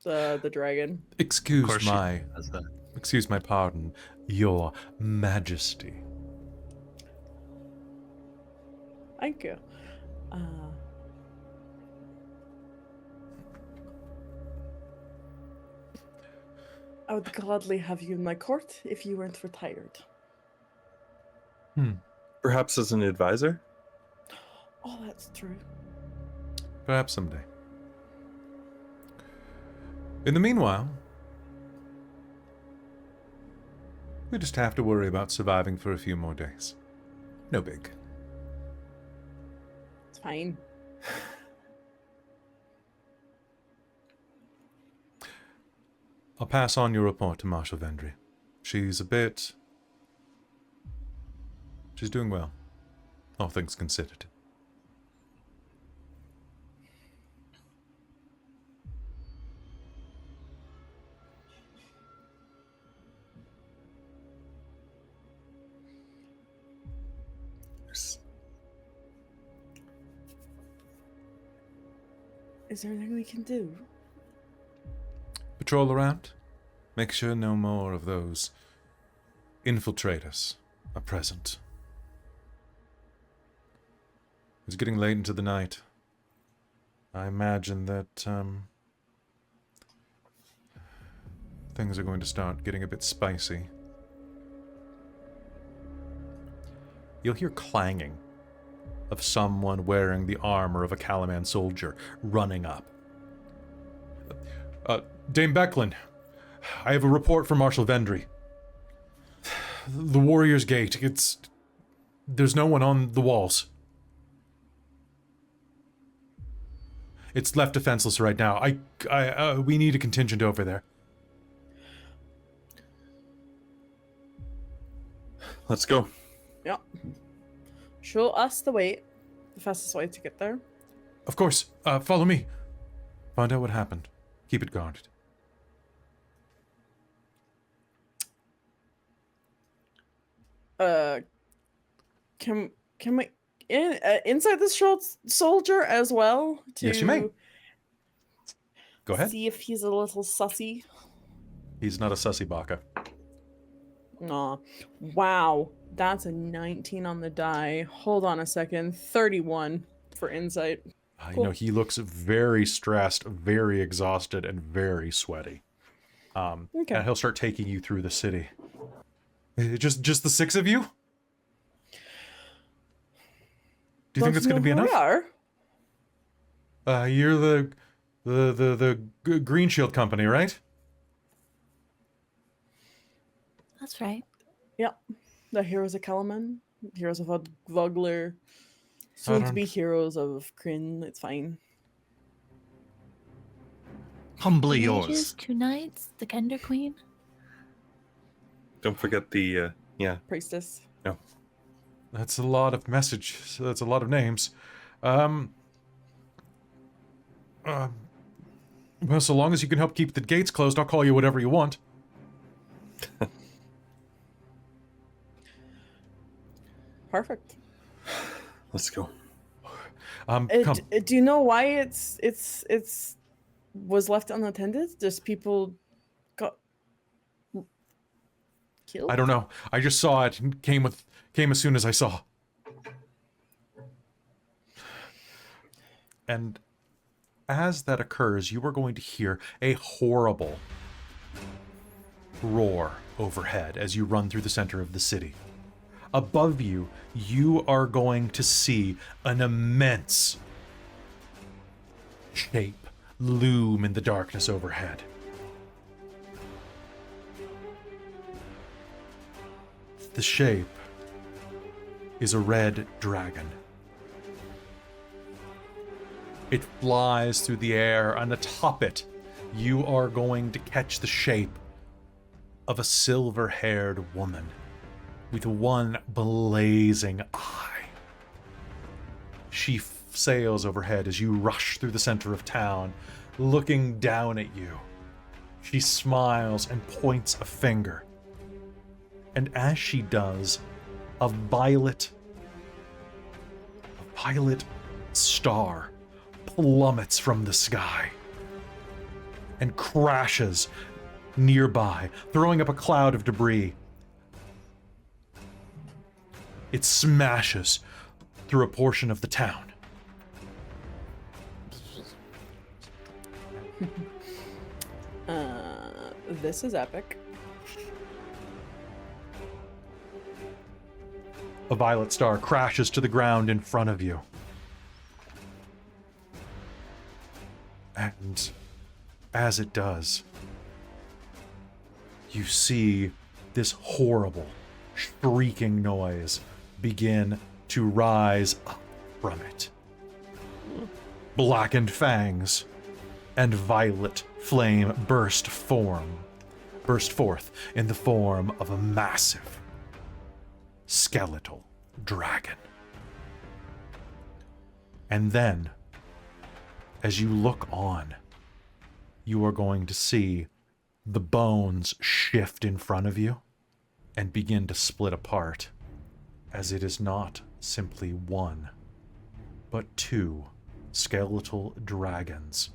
the dragon. Of Excuse course, my she does that. excuse my pardon, your majesty. Thank you. I would gladly have you in my court if you weren't retired. Perhaps as an advisor? Oh, that's true. Perhaps someday. In the meanwhile, we just have to worry about surviving for a few more days. No big. It's fine. I'll pass on your report to Marshal Vendry. She's doing well, all things considered. There's- Is there anything we can do? Patrol around. Make sure no more of those infiltrators are present. It's getting late into the night. I imagine that things are going to start getting a bit spicy. You'll hear clanging of someone wearing the armor of a Kalaman soldier running up. Dame Becklin, I have a report from Marshal Vendry. The Warrior's Gate, there's no one on the walls. It's left defenseless right now. We need a contingent over there. Let's go. Yeah. Show us the way. The fastest way to get there. Of course, follow me. Find out what happened. Keep it guarded. Can we inside this soldier as well? To Yes, you may. Go ahead. see if he's a little sussy. He's not a sussy baka. Aw. Wow. That's a 19 on the die. Hold on a second. 31 for insight. You know, he looks very stressed, very exhausted, and very sweaty. Okay. And he'll start taking you through the city. Just the 6 of you? Do you think that's going to be enough? You're the Green Shield Company, right? That's right. Yep. The heroes of Kalaman, heroes of Vogler, soon to be heroes of Kryn. It's fine. Humbly Mages, yours. 2 knights, the Kender Queen. Don't forget the Priestess. No. That's a lot of messages. That's a lot of names. Well, so long as you can help keep the gates closed, I'll call you whatever you want. Perfect. Let's go. Come. Do you know why it's was left unattended? Just people got killed? I don't know. I just saw it and came as soon as I saw. And as that occurs, you are going to hear a horrible roar overhead as you run through the center of the city. Above you, you are going to see an immense shape loom in the darkness overhead. The shape is a red dragon. It flies through the air, and atop it, you are going to catch the shape of a silver-haired woman with one blazing eye. She sails overhead as you rush through the center of town, looking down at you. She smiles and points a finger. And as she does, a violet star plummets from the sky and crashes nearby, throwing up a cloud of debris. It smashes through a portion of the town. This is epic. A violet star crashes to the ground in front of you. And as it does, you see this horrible, shrieking noise begin to rise up from it. Blackened fangs and violet flame burst forth in the form of a massive skeletal dragon. And then, as you look on, you are going to see the bones shift in front of you and begin to split apart, as it is not simply one, but 2 skeletal dragons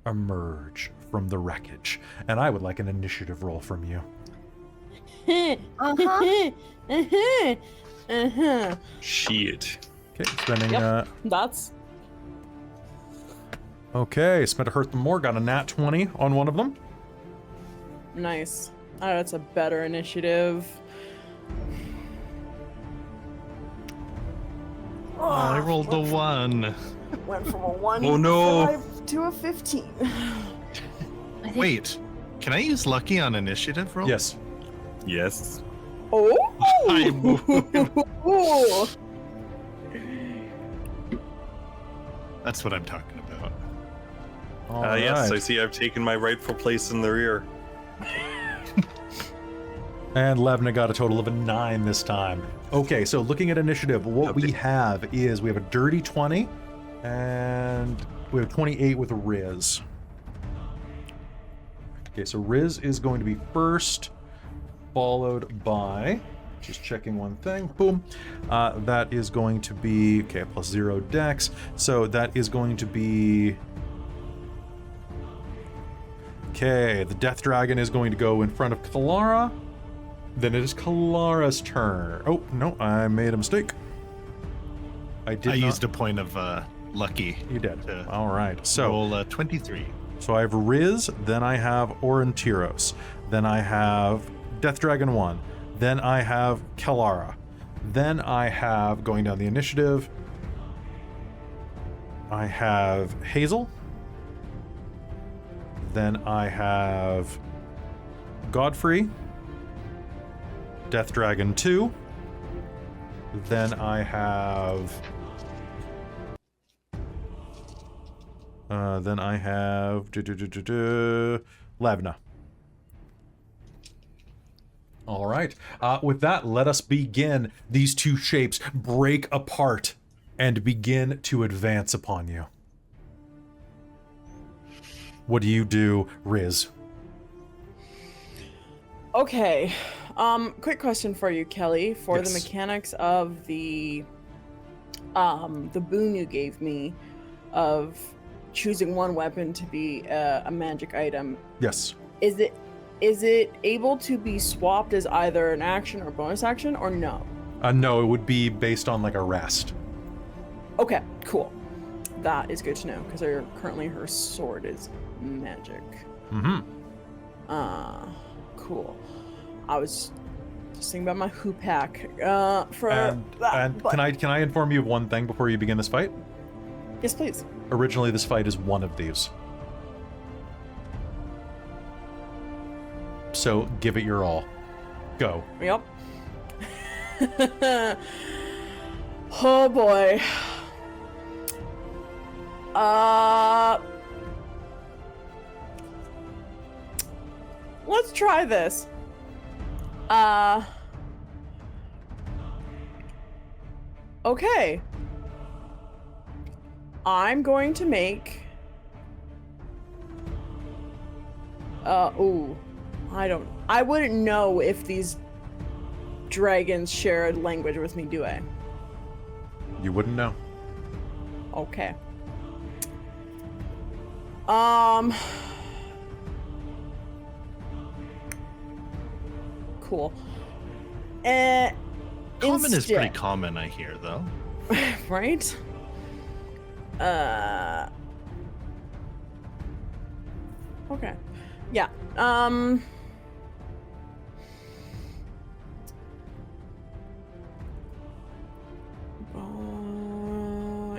emerge from the wreckage. And I would like an initiative roll from you. Shit. Okay, spending Yep. That's okay, spent a hurt them more, got a nat 20 on one of them. nice. Oh, that's a better initiative. I rolled a 1. Went from a 1 Oh, no. 5 to a 15. I think Wait, can I use lucky on initiative roll? Yes. Yes. Oh! I moved. That's what I'm talking about. All Yes, I right. see I've taken my rightful place in the rear. And Levna got a total of a 9 this time. Okay, so looking at initiative, what we have is we have a dirty 20, and we have 28 with Riz. Okay, so Riz is going to be first, followed by, just checking one thing, boom. That is going to be, okay, plus 0 dex, so that is going to be... Okay, the Death Dragon is going to go in front of Kelara. Then it is Kalara's turn. Oh, no, I made a mistake. I I did not... used a point of lucky. You did. to All right. So, roll 23. So I have Riz, then I have Aurontiros, then I have Death Dragon 1, then I have Kelara, then I have, going down the initiative, I have Hazeal, then I have Godfrey, Death Dragon 2, then I have Lavna. All right. With that, let us begin. These two shapes break apart and begin to advance upon you. What do you do, Riz? Okay. Quick question for you, Kelly. For the Yes. mechanics of the boon you gave me of choosing one weapon to be a magic item, Yes. is it able to be swapped as either an action or bonus action, or no? No, it would be based on like a rest. Okay, cool. That is good to know, because currently her sword is magic. Mm-hmm. Cool. I was just thinking about my hoop hack. For And that, but- can I inform you of one thing before you begin this fight? Yes, please. Originally, this fight is one of these. So give it your all. Go. Yep. Oh boy. Let's try this. Okay. I'm going to make I wouldn't know if these dragons share a language with me, do I? You wouldn't know. Okay. Cool. Common is pretty instead- common, I hear, though. Right? Okay. Yeah.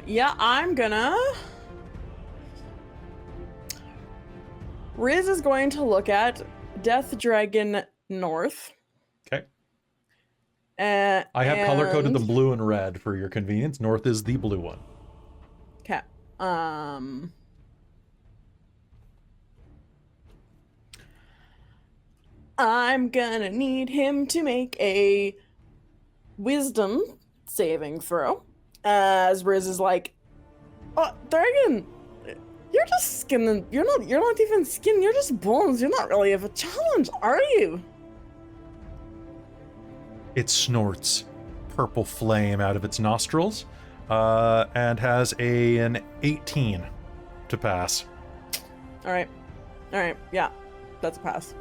Yeah, I'm gonna... Riz is going to look at Death Dragon North. Okay. I have color-coded them and- blue and red for your convenience. North is the blue one. Okay. I'm gonna need him to make a wisdom saving throw. As Riz is like, "Oh, Dragon, you're just skin. You're not even skin. You're just bones. You're not really of a challenge, are you?" It snorts purple flame out of its nostrils, and has an 18 to pass. All right. Yeah, that's a pass.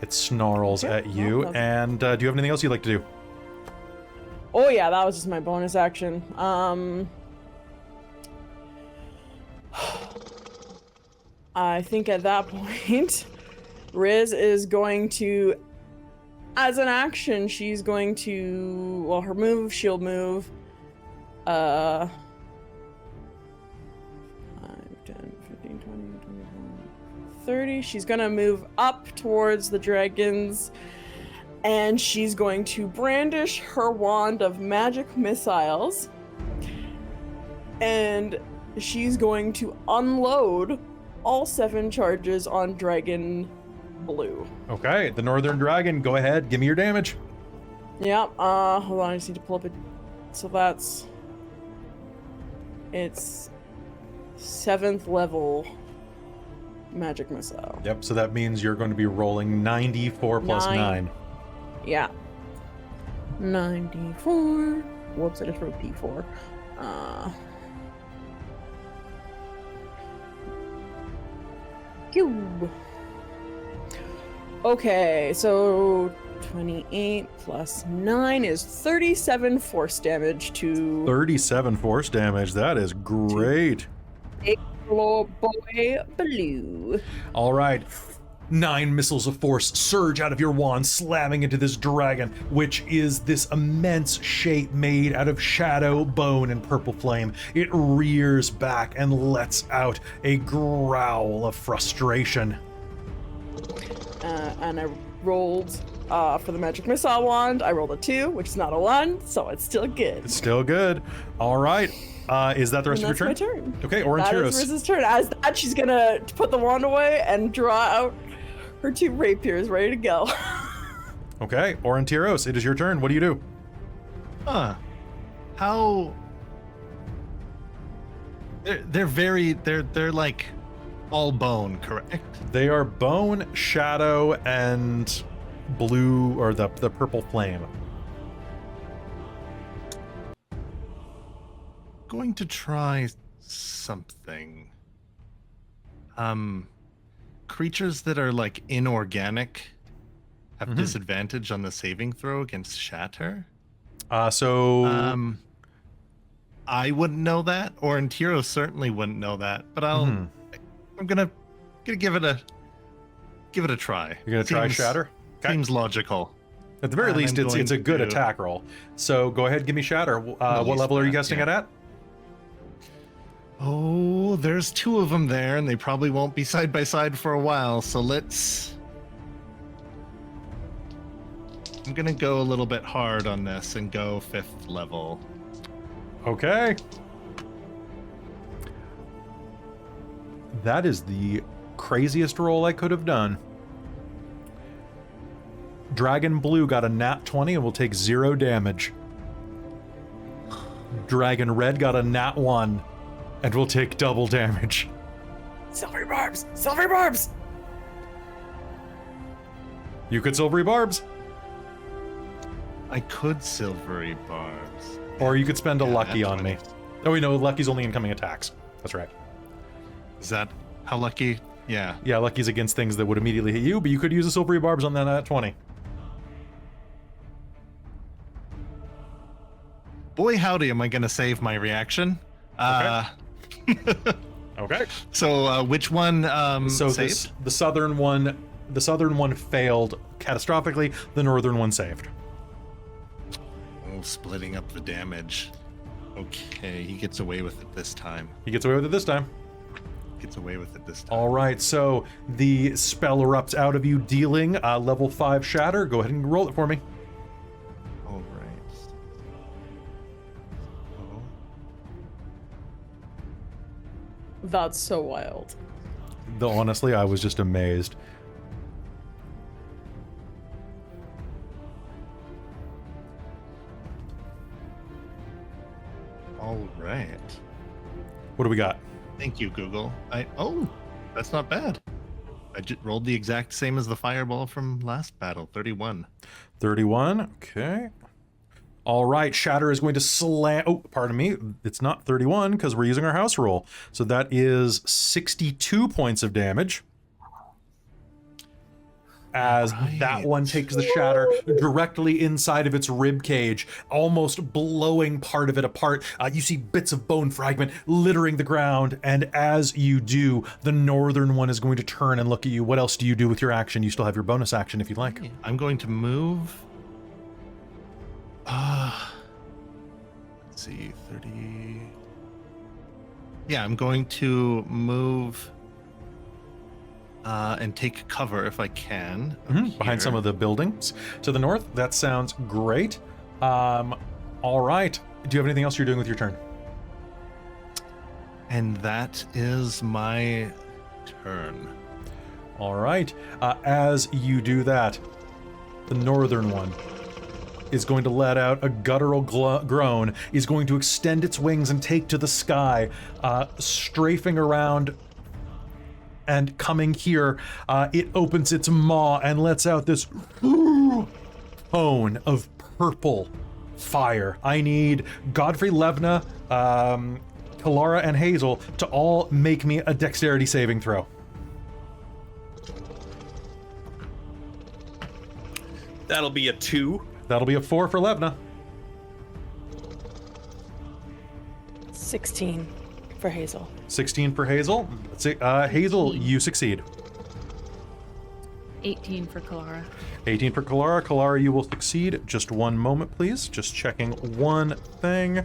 It snarls Okay, at you, well, and do you have anything else you'd like to do? Oh yeah, that was just my bonus action. I think at that point, Riz is going to, as an action, she's going to, well, her move, shield move, 5, 10, 15, 20, 21, 30. She's gonna move up towards the dragons, and she's going to brandish her wand of magic missiles, and she's going to unload all 7 charges on Dragon Blue. Okay, the Northern Dragon, go ahead, give me your damage. Yep, hold on, I just need to pull up it. So that's... It's 7th level magic missile. Yep, so that means you're going to be rolling 94 plus 9. Yeah. 94. Whoops, I just wrote D4. Cube. Okay, so 28 plus 9 is 37 force damage to 37 force damage, that is great. Floor boy blue. All right. 9 missiles of force surge out of your wand, slamming into this dragon, which is this immense shape made out of shadow, bone, and purple flame. It rears back and lets out a growl of frustration. And I rolled for the magic missile wand. I rolled a 2, which is not a 1, so it's still good. It's still good. All right. Is that the rest And of your that's turn? my turn. Okay, That is Aurontiros. Riz's turn. As that, she's gonna put the wand away and draw out her 2 rapiers, ready to go. Okay, Aurontiros, it is your turn. What do you do? How? They're like all bone, correct? They are bone, shadow, and blue, or the purple flame. Going to try something. Creatures that are like inorganic have disadvantage on the saving throw against shatter. So I wouldn't know that, or Aurontiros certainly wouldn't know that, but I'm gonna give it a try. you're gonna try shatter. Okay. Seems logical. At the very And least, I'm it's going a good to- attack roll. So go ahead, give me shatter. What least level are you that, casting yeah. it at? Oh, there's 2 of them there, and they probably won't be side by side for a while. So I'm gonna go a little bit hard on this and go 5th level. Okay. That is the craziest roll I could have done. Dragon Blue got a nat 20 and will take 0 damage. Dragon Red got a nat 1 and will take double damage. Silvery barbs! Silvery barbs! You could silvery barbs, I could silvery barbs. or you could spend a Yeah, lucky nat on 20. me. Oh, wait, no, lucky's only incoming attacks. That's right. Is that how lucky? Yeah. Yeah, lucky's against things that would immediately hit you, but you could use a silvery barbs on that nat 20. Boy, howdy, am I gonna save my reaction? Okay. So which one So saved? the southern one failed catastrophically. The northern one saved. Oh, splitting up the damage. Okay, he gets away with it this time. He gets away with it this time. Gets away with it this time. All right, so the spell erupts out of you, dealing level 5 shatter. Go ahead and roll it for me. All right. Oh. That's so wild. Though honestly, I was just amazed. All right. What do we got? Thank you, Google. That's not bad. I just rolled the exact same as the fireball from last battle, 31. 31. Okay. All right, shatter is going to slam. Oh, pardon me. It's not 31 because we're using our house rule. So that is 62 points of damage. As that one takes the shatter directly inside of its rib cage, almost blowing part of it apart. You see bits of bone fragment littering the ground, and as you do, the northern one is going to turn and look at you. What else do you do with your action? You still have your bonus action if you'd like. I'm going to move. Let's see, 30. Yeah, I'm going to move and take cover if I can. Behind some of the buildings to the north. That sounds great. All right. Do you have anything else you're doing with your turn? And that is my turn. All right. As you do that, the northern one is going to let out a guttural groan, is going to extend its wings and take to the sky, strafing around and coming here. It opens its maw and lets out this cone of purple fire. I need Godfrey, Levna, Kelara, and Hazeal to all make me a dexterity saving throw. That'll be a 2. That'll be a 4 for Levna. 16. for Hazeal. 16 for Hazeal. Hazeal, you succeed. 18 for Kelara. 18 for Kelara. Kelara, you will succeed. Just one moment, please. Just checking one thing.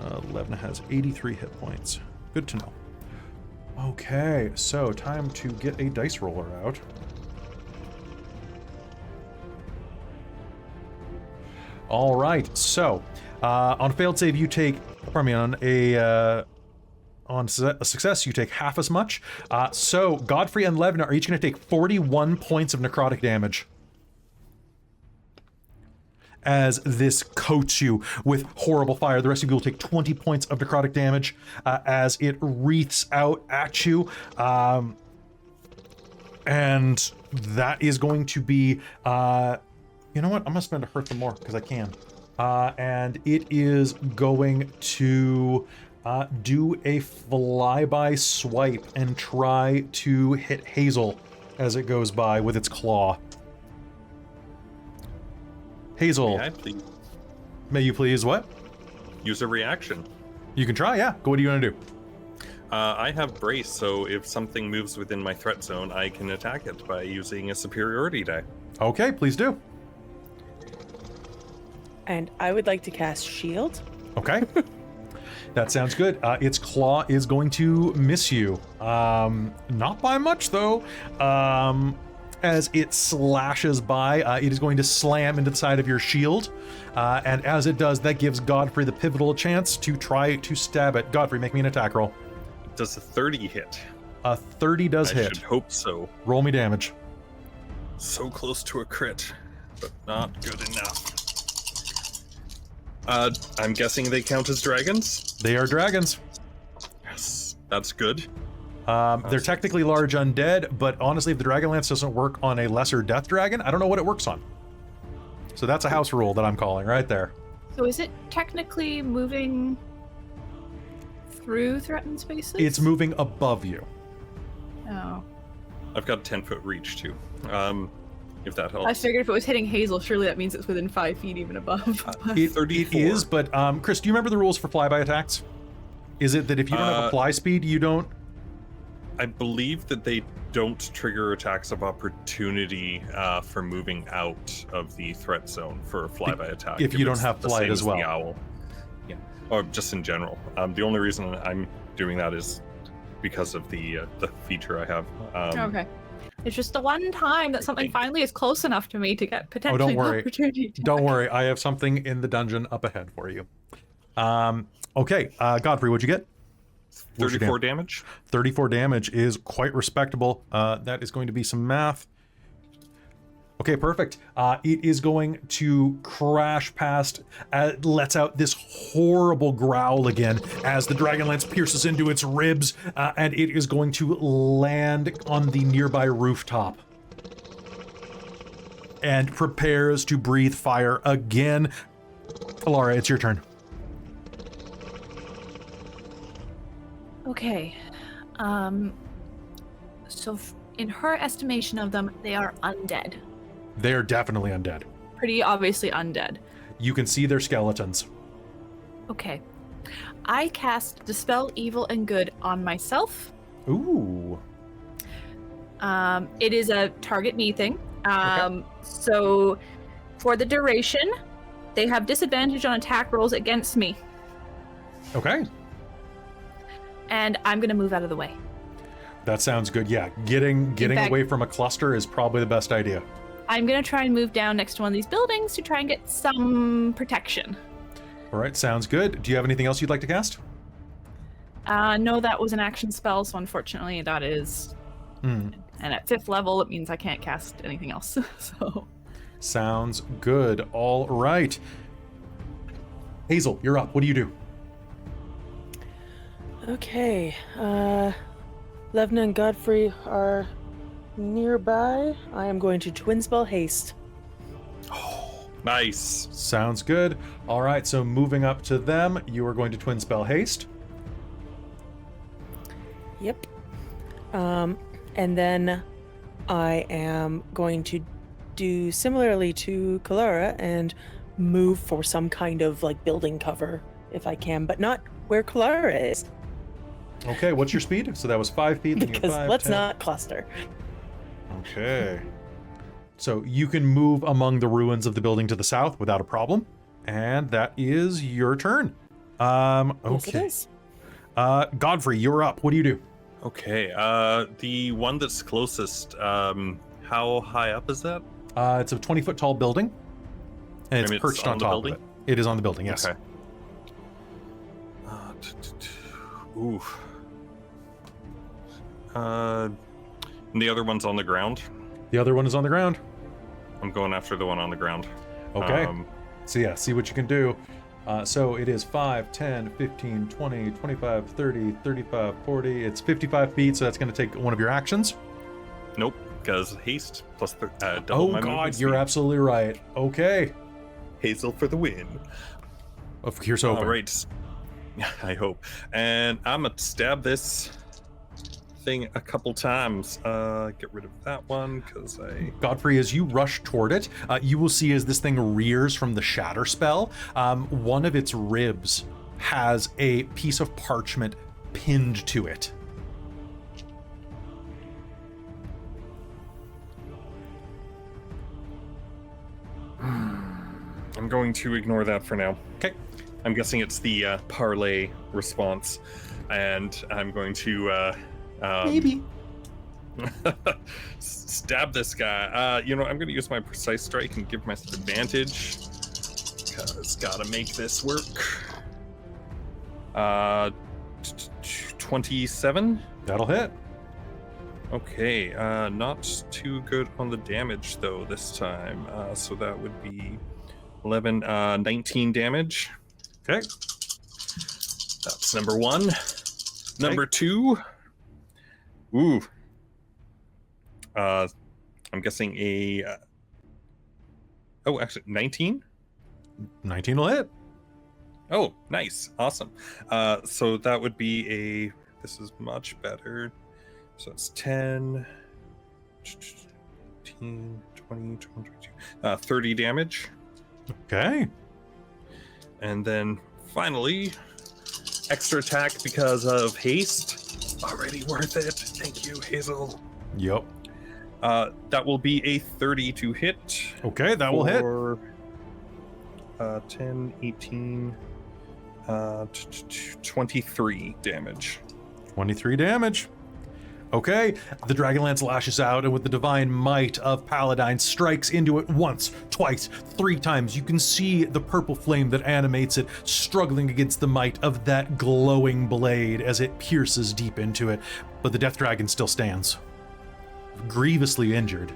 Levna has 83 hit points. Good to know. Okay, so time to get a dice roller out. All right, so on a failed save, you take, pardon me, on a success, you take half as much. So Godfrey and Levna are each going to take 41 points of necrotic damage as this coats you with horrible fire. The rest of you will take 20 points of necrotic damage as it wreaths out at you. And that is going to be, you know what? I'm going to spend a hurt them more because I can. And it is going to do a flyby swipe and try to hit Hazeal as it goes by with its claw. Hazeal, may you please what? Use a reaction. You can try, yeah. What are you going to do? I have brace, so if something moves within my threat zone, I can attack it by using a superiority die. Okay, please do. And I would like to cast Shield. Okay. That sounds good. Its claw is going to miss you. Not by much, though. As it slashes by, it is going to slam into the side of your shield. And as it does, that gives Godfrey the pivotal chance to try to stab it. Godfrey, make me an attack roll. Does a 30 hit? A 30 does hit. I should hope so. Roll me damage. So close to a crit, but not good enough. I'm guessing they count as dragons? They are dragons. Yes, that's good. They're technically large undead, but honestly, if the Dragonlance doesn't work on a lesser death dragon, I don't know what it works on. So that's a house rule that I'm calling right there. So is it technically moving through threatened spaces? It's moving above you. Oh. I've got 10-foot reach too. If that helps. I figured if it was hitting Hazeal, surely that means it's within 5 feet even above. It is, but Chris, do you remember the rules for flyby attacks? Is it that if you don't have a fly speed, you don't? I believe that they don't trigger attacks of opportunity for moving out of the threat zone for a flyby attack. If you don't have flight as well. The owl. Yeah, or just in general. The only reason I'm doing that is because of the feature I have. Okay. It's just the one time that something finally is close enough to me to get potentially don't worry. opportunity. Don't worry, I have something in the dungeon up ahead for you. Okay, Godfrey, what'd you get? 34 damage. 34 damage is quite respectable. That is going to be some math. Okay, perfect. It is going to crash past, lets out this horrible growl again as the Dragonlance pierces into its ribs, and it is going to land on the nearby rooftop. And prepares to breathe fire again. Kelara, it's your turn. Okay. So in her estimation of them, they are undead. They are definitely undead. Pretty obviously undead. You can see their skeletons. Okay. I cast Dispel Evil and Good on myself. Ooh. It is a target me thing. Okay. So for the duration, they have disadvantage on attack rolls against me. Okay. And I'm gonna move out of the way. That sounds good. Yeah, getting fact, away from a cluster is probably the best idea. I'm gonna try and move down next to one of these buildings to try and get some protection. All right, sounds good. Do you have anything else you'd like to cast? No, that was an action spell, so unfortunately that is... And at 5th level, it means I can't cast anything else, so... Sounds good. All right. Hazeal, you're up. What do you do? Okay. Levna and Godfrey are nearby. I am going to twin spell haste. Oh, nice. Sounds good. All right, so moving up to them, you are going to twin spell haste. Yep. And then I am going to do similarly to Kelara and move for some kind of like building cover if I can, but not where Kelara is. Okay, what's your speed? So that was 5 feet. Then you get Because 5, let's 10. not cluster. Okay. So you can move among the ruins of the building to the south without a problem. And that is your turn. Okay. Yes, it is. Godfrey, you're up. What do you do? Okay, the one that's closest, how high up is that? It's a 20-foot tall building. And it's I mean, it's perched on on the top building? of it. It is on the building, yes. Okay. Ooh. And the other one's on the ground. The other one is on the ground. I'm going after the one on the ground. Okay. So yeah, see what you can do. So it is 5, 10, 15, 20, 25, 30, 35, 40. It's 55 feet, so that's going to take one of your actions. Nope, because haste plus double Oh my god, movement you're speed. absolutely right. Okay. Hazel for the win. Here's hoping. All right. I hope. And I'm gonna stab this thing a couple times. Get rid of that one because Godfrey, as you rush toward it, you will see as this thing rears from the shatter spell, one of its ribs has a piece of parchment pinned to it. I'm going to ignore that for now. Okay. I'm guessing it's the parlay response, and I'm going to Maybe. stab this guy. I'm going to use my precise strike and give myself advantage because gotta make this work. 27. That'll hit. Okay, not too good on the damage though this time. So that would be 11, 19 damage. Okay. That's number 1. Number 2. Ooh. I'm guessing actually 19? 19 will hit. Oh, nice. Awesome. So that would be this is much better. So it's 10, 15, 20, 22, 30 damage. Okay. And then finally, extra attack because of haste. Already worth it. Thank you, Hazel. Yep. That will be a 30 to hit. Okay, that will hit. For 10, 18, 23 damage. 23 damage. Okay, the Dragonlance lashes out and with the divine might of Paladine strikes into it once, twice, 3 times. You can see the purple flame that animates it struggling against the might of that glowing blade as it pierces deep into it. But the Death Dragon still stands, grievously injured.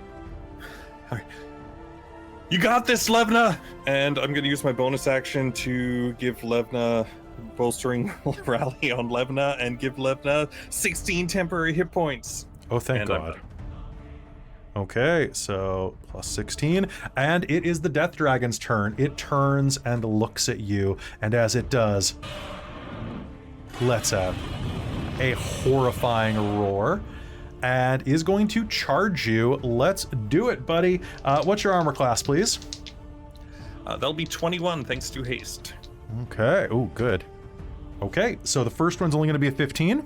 You got this, Levna! And I'm going to use my bonus action to give Levna bolstering rally on Levna and give Levna 16 temporary hit points. Oh, thank And I'm God. done. Okay, so plus 16. And it is the Death Dragon's turn. It turns and looks at you, and as it does, lets out a horrifying roar and is going to charge you. Let's do it, buddy. What's your armor class, please? That'll be 21 thanks to haste. Okay, oh, good. Okay, so the first one's only going to be a 15.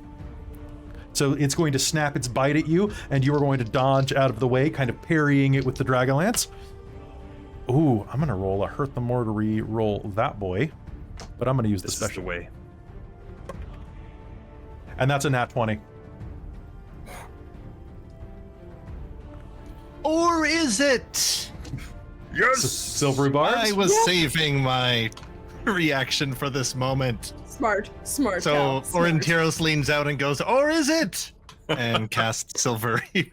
So it's going to snap its bite at you, and you are going to dodge out of the way, kind of parrying it with the Dragonlance. Ooh, I'm going to roll a hurt the more to re-roll that boy, but I'm going to use the This is special. the way. And that's a nat 20. Or is it? Yes! Silvery barbs? I was saving my reaction for this moment. Smart. So Cal, smart. Aurontiros leans out and goes, or is it? And casts silvery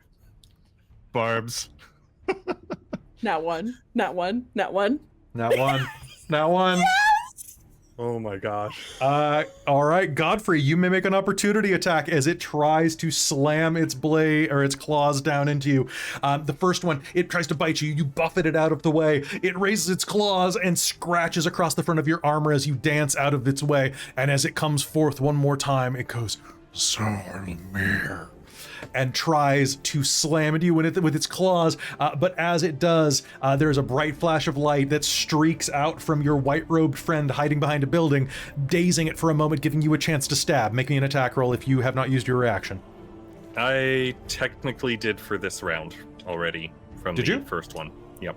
barbs. Not one. Nat 1. Nat 1. Oh my gosh. All right, Godfrey, you may make an opportunity attack as it tries to slam its blade or its claws down into you. The first one, it tries to bite you. You buffet it out of the way. It raises its claws and scratches across the front of your armor as you dance out of its way. And as it comes forth one more time, it goes, Sormir. and tries to slam into you with its claws. But as it does, there's a bright flash of light that streaks out from your white-robed friend hiding behind a building, dazing it for a moment, giving you a chance to stab. Make me an attack roll if you have not used your reaction. I technically did for this round already from Did the you? first one. Yep.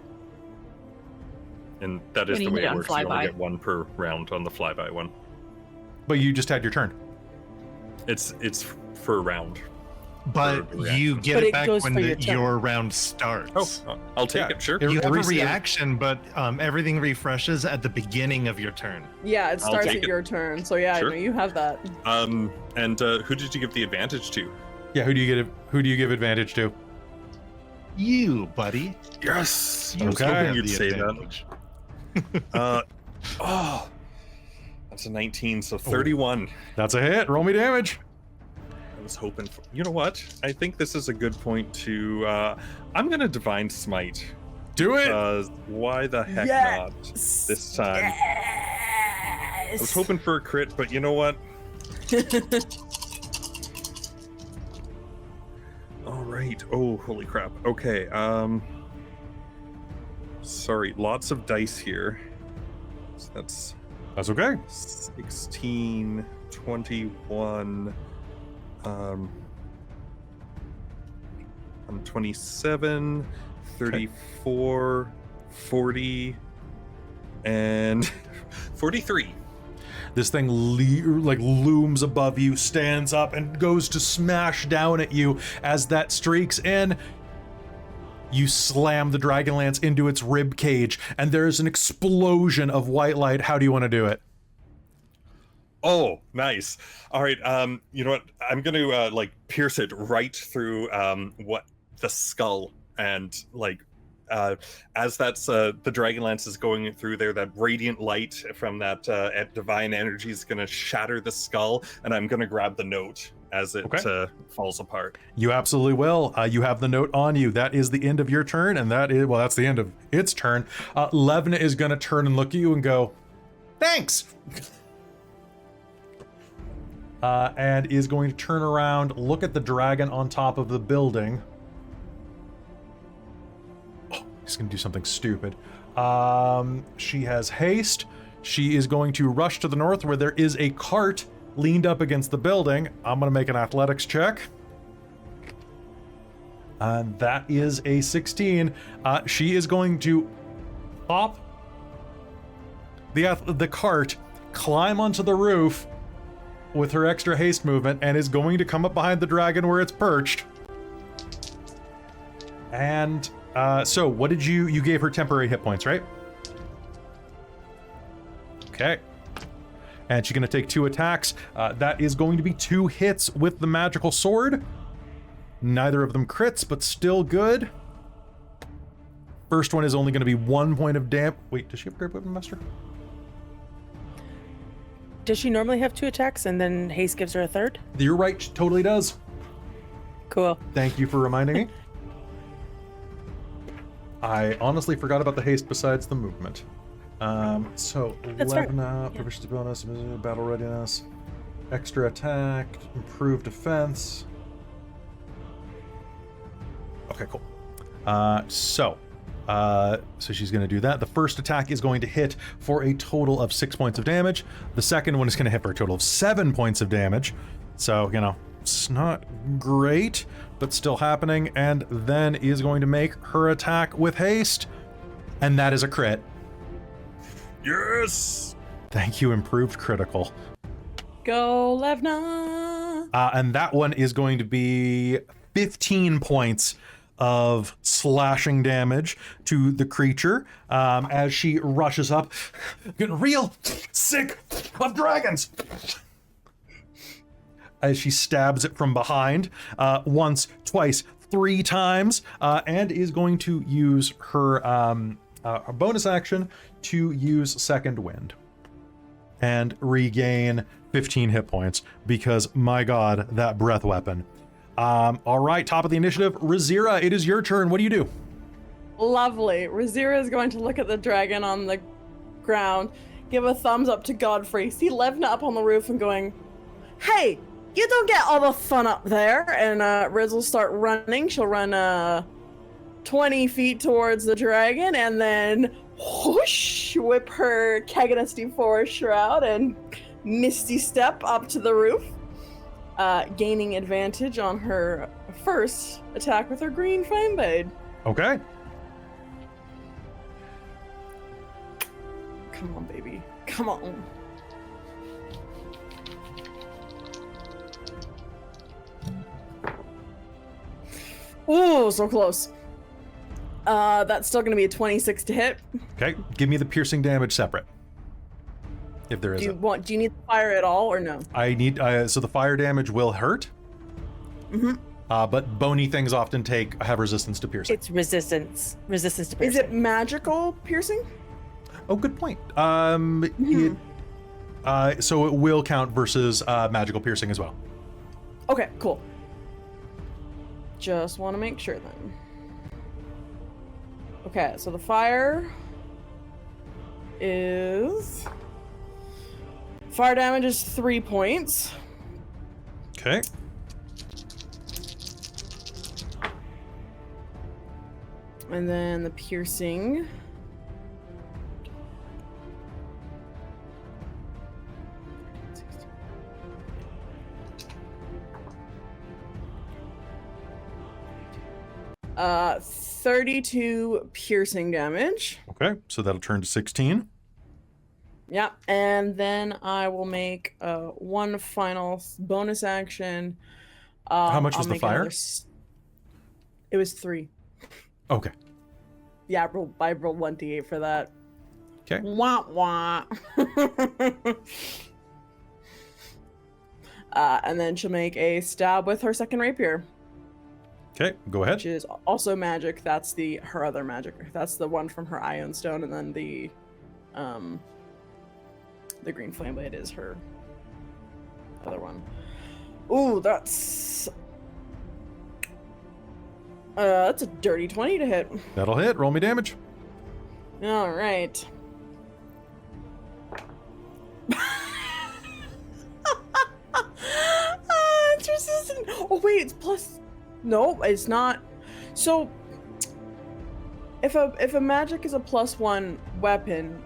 And that is When the you way hit it on works. You only flyby. get one per round on the flyby one. But you just had your turn. It's for a round. But For you reaction. get But it it back goes when for your turn. your round starts. Oh, I'll take Yeah. it, sure. It- You have a resets. reaction, but everything refreshes at the beginning of your turn. Yeah, it I'll starts take at it. your turn. So yeah, Sure. no, you have that. And who did you give the advantage to? Yeah, who do you give advantage to? You, buddy. Yes. I You was okay. hoping have you'd the say that. advantage. Oh, that's a 19, so 31. That's a hit. Roll me damage. I was hoping for. You know what? I think this is a good point to. I'm gonna Divine Smite. Do it. Because why the heck not this time? I was hoping for a crit, but you know what? All right. Oh, holy crap. Okay. Sorry. Lots of dice here. So that's That's okay. 16, 21. I'm 27, 34, 40, and 43. This thing looms above you, stands up, and goes to smash down at you. As that streaks in, you slam the Dragonlance into its rib cage, and there's an explosion of white light. How do you want to do it? Oh, nice. All right. You know what? I'm going to pierce it right through the skull, and as that's the Dragonlance is going through there, that radiant light from that divine energy is going to shatter the skull, and I'm going to grab the note as it falls apart. You absolutely will. You have the note on you. That is the end of your turn, and that's the end of its turn. Levna is going to turn and look at you and go, "Thanks." And is going to turn around, look at the dragon on top of the building. Oh, he's going to do something stupid. She has haste. She is going to rush to the north where there is a cart leaned up against the building. I'm going to make an athletics check. And that is a 16. She is going to hop the cart, climb onto the roof with her extra haste movement, and is going to come up behind the dragon where it's perched. And so what did you gave her temporary hit points, right? Okay. And she's going to take 2 attacks. That is going to be 2 hits with the magical sword. Neither of them crits, but still good. First one is only going to be 1 point of damage. Wait, does she have Great Weapon Master? Does she normally have 2 attacks and then haste gives her a third? You're right, she totally does. Cool. Thank you for reminding me. I honestly forgot about the haste besides the movement. So That's fair. 11 proficiency bonus, battle readiness, extra attack, improved defense. Okay, cool. So she's going to do that. The first attack is going to hit for a total of 6 points of damage. The second one is going to hit for a total of 7 points of damage. So, it's not great, but still happening. And then is going to make her attack with haste. And that is a crit. Yes! Thank you, improved critical. Go, Levna! And that one is going to be 15 points of slashing damage to the creature as she rushes up, getting real sick of dragons. As she stabs it from behind once, twice, 3 times, and is going to use her bonus action to use Second Wind and regain 15 hit points because, my god, that breath weapon. All right, top of the initiative, Rizira, it is your turn. What do you do? Lovely. Rizira is going to look at the dragon on the ground, give a thumbs up to Godfrey, see Levna up on the roof and going, "Hey, You don't get all the fun up there. And Riz will start running. She'll run 20 feet towards the dragon and then whoosh, whip her Kaganesti Forest Shroud and misty step up to the roof, gaining advantage on her first attack with her green flame blade. Okay. Come on, baby. Come on. Ooh, so close. That's still gonna be a 26 to hit. Okay. Give me the piercing damage separate. If there is. Do you need the fire at all or no? I need. So the fire damage will hurt. Mm-hmm. But bony things often have resistance to piercing. It's resistance to piercing. Is it magical piercing? Oh, good point. So it will count versus magical piercing as well. Okay, cool. Just want to make sure then. Okay, so the fire damage is 3 points. Okay. And then the piercing. Uh, 32 piercing damage. Okay, so that'll turn to 16. Yeah, and then I will make one final bonus action. How much was the fire? It was 3. Okay. Yeah, I rolled 1d8 for that. Okay. Wah wah. And then she'll make a stab with her second rapier. Okay, go ahead. Which is also magic. That's her other magic. That's the one from her Ion Stone, and then the green flame blade is her other one. Ooh, that's a dirty 20 to hit. That'll hit. Roll me damage. All right. It's resistant. Oh wait, it's plus. No, it's not. So, if a magic is a +1 weapon,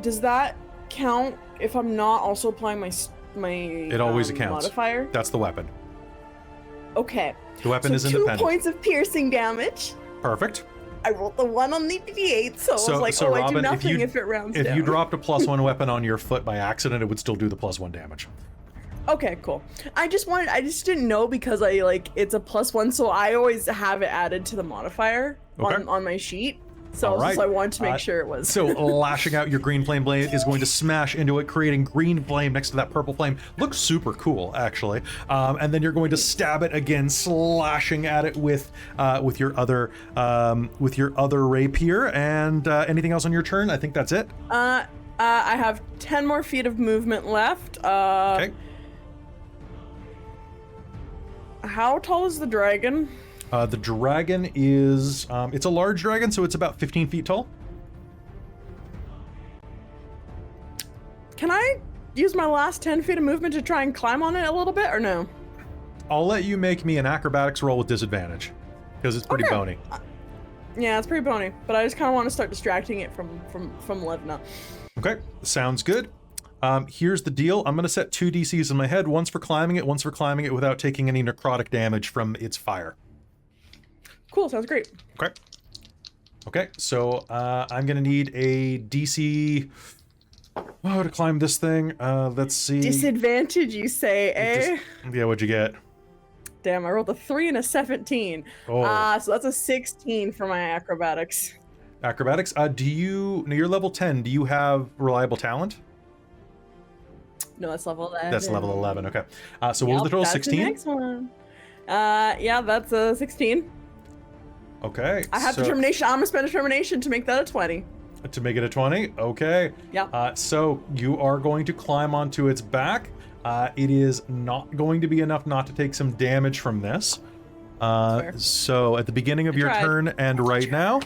does that count if I'm not also applying my It always accounts. modifier? That's the weapon. Okay. The weapon is So independent. 2 points of piercing damage. Perfect. I rolled the 1 on the d8, so I was like, so I Robin, do nothing if it rounds down. If you dropped a +1 weapon on your foot by accident, it would still do the +1 damage. Okay, cool. I just didn't know because it's a +1, so I always have it added to the modifier on my sheet. So I wanted to make sure it was. So lashing out your green flame blade is going to smash into it, creating green flame next to that purple flame. Looks super cool, actually. And then you're going to stab it again, slashing at it with your other rapier. And anything else on your turn? I think that's it. I have 10 more feet of movement left. Okay. How tall is the dragon? The dragon is, it's a large dragon, so it's about 15 feet tall. Can I use my last 10 feet of movement to try and climb on it a little bit, or no? I'll let you make me an acrobatics roll with disadvantage, because it's pretty bony. Yeah, it's pretty bony, but I just kind of want to start distracting it from Levna. Okay, sounds good. Here's the deal. I'm going to set 2 DCs in my head, once for climbing it without taking any necrotic damage from its fire. Cool, sounds great. Okay, so I'm going to need a DC to climb this thing. Let's see. Disadvantage, you say, eh? Yeah, what'd you get? Damn, I rolled a 3 and a 17. Oh. So that's a 16 for my acrobatics. Acrobatics? You're level 10. Do you have reliable talent? No, that's level 11. That's level 11, okay. So what was the total, 16? That's the next one. Yeah, that's a 16. Okay. I have determination. I'm gonna spend determination to make that a 20. To make it a 20? Okay. Yep. So you are going to climb onto its back. It is not going to be enough not to take some damage from this. So at the beginning of your turn and right now,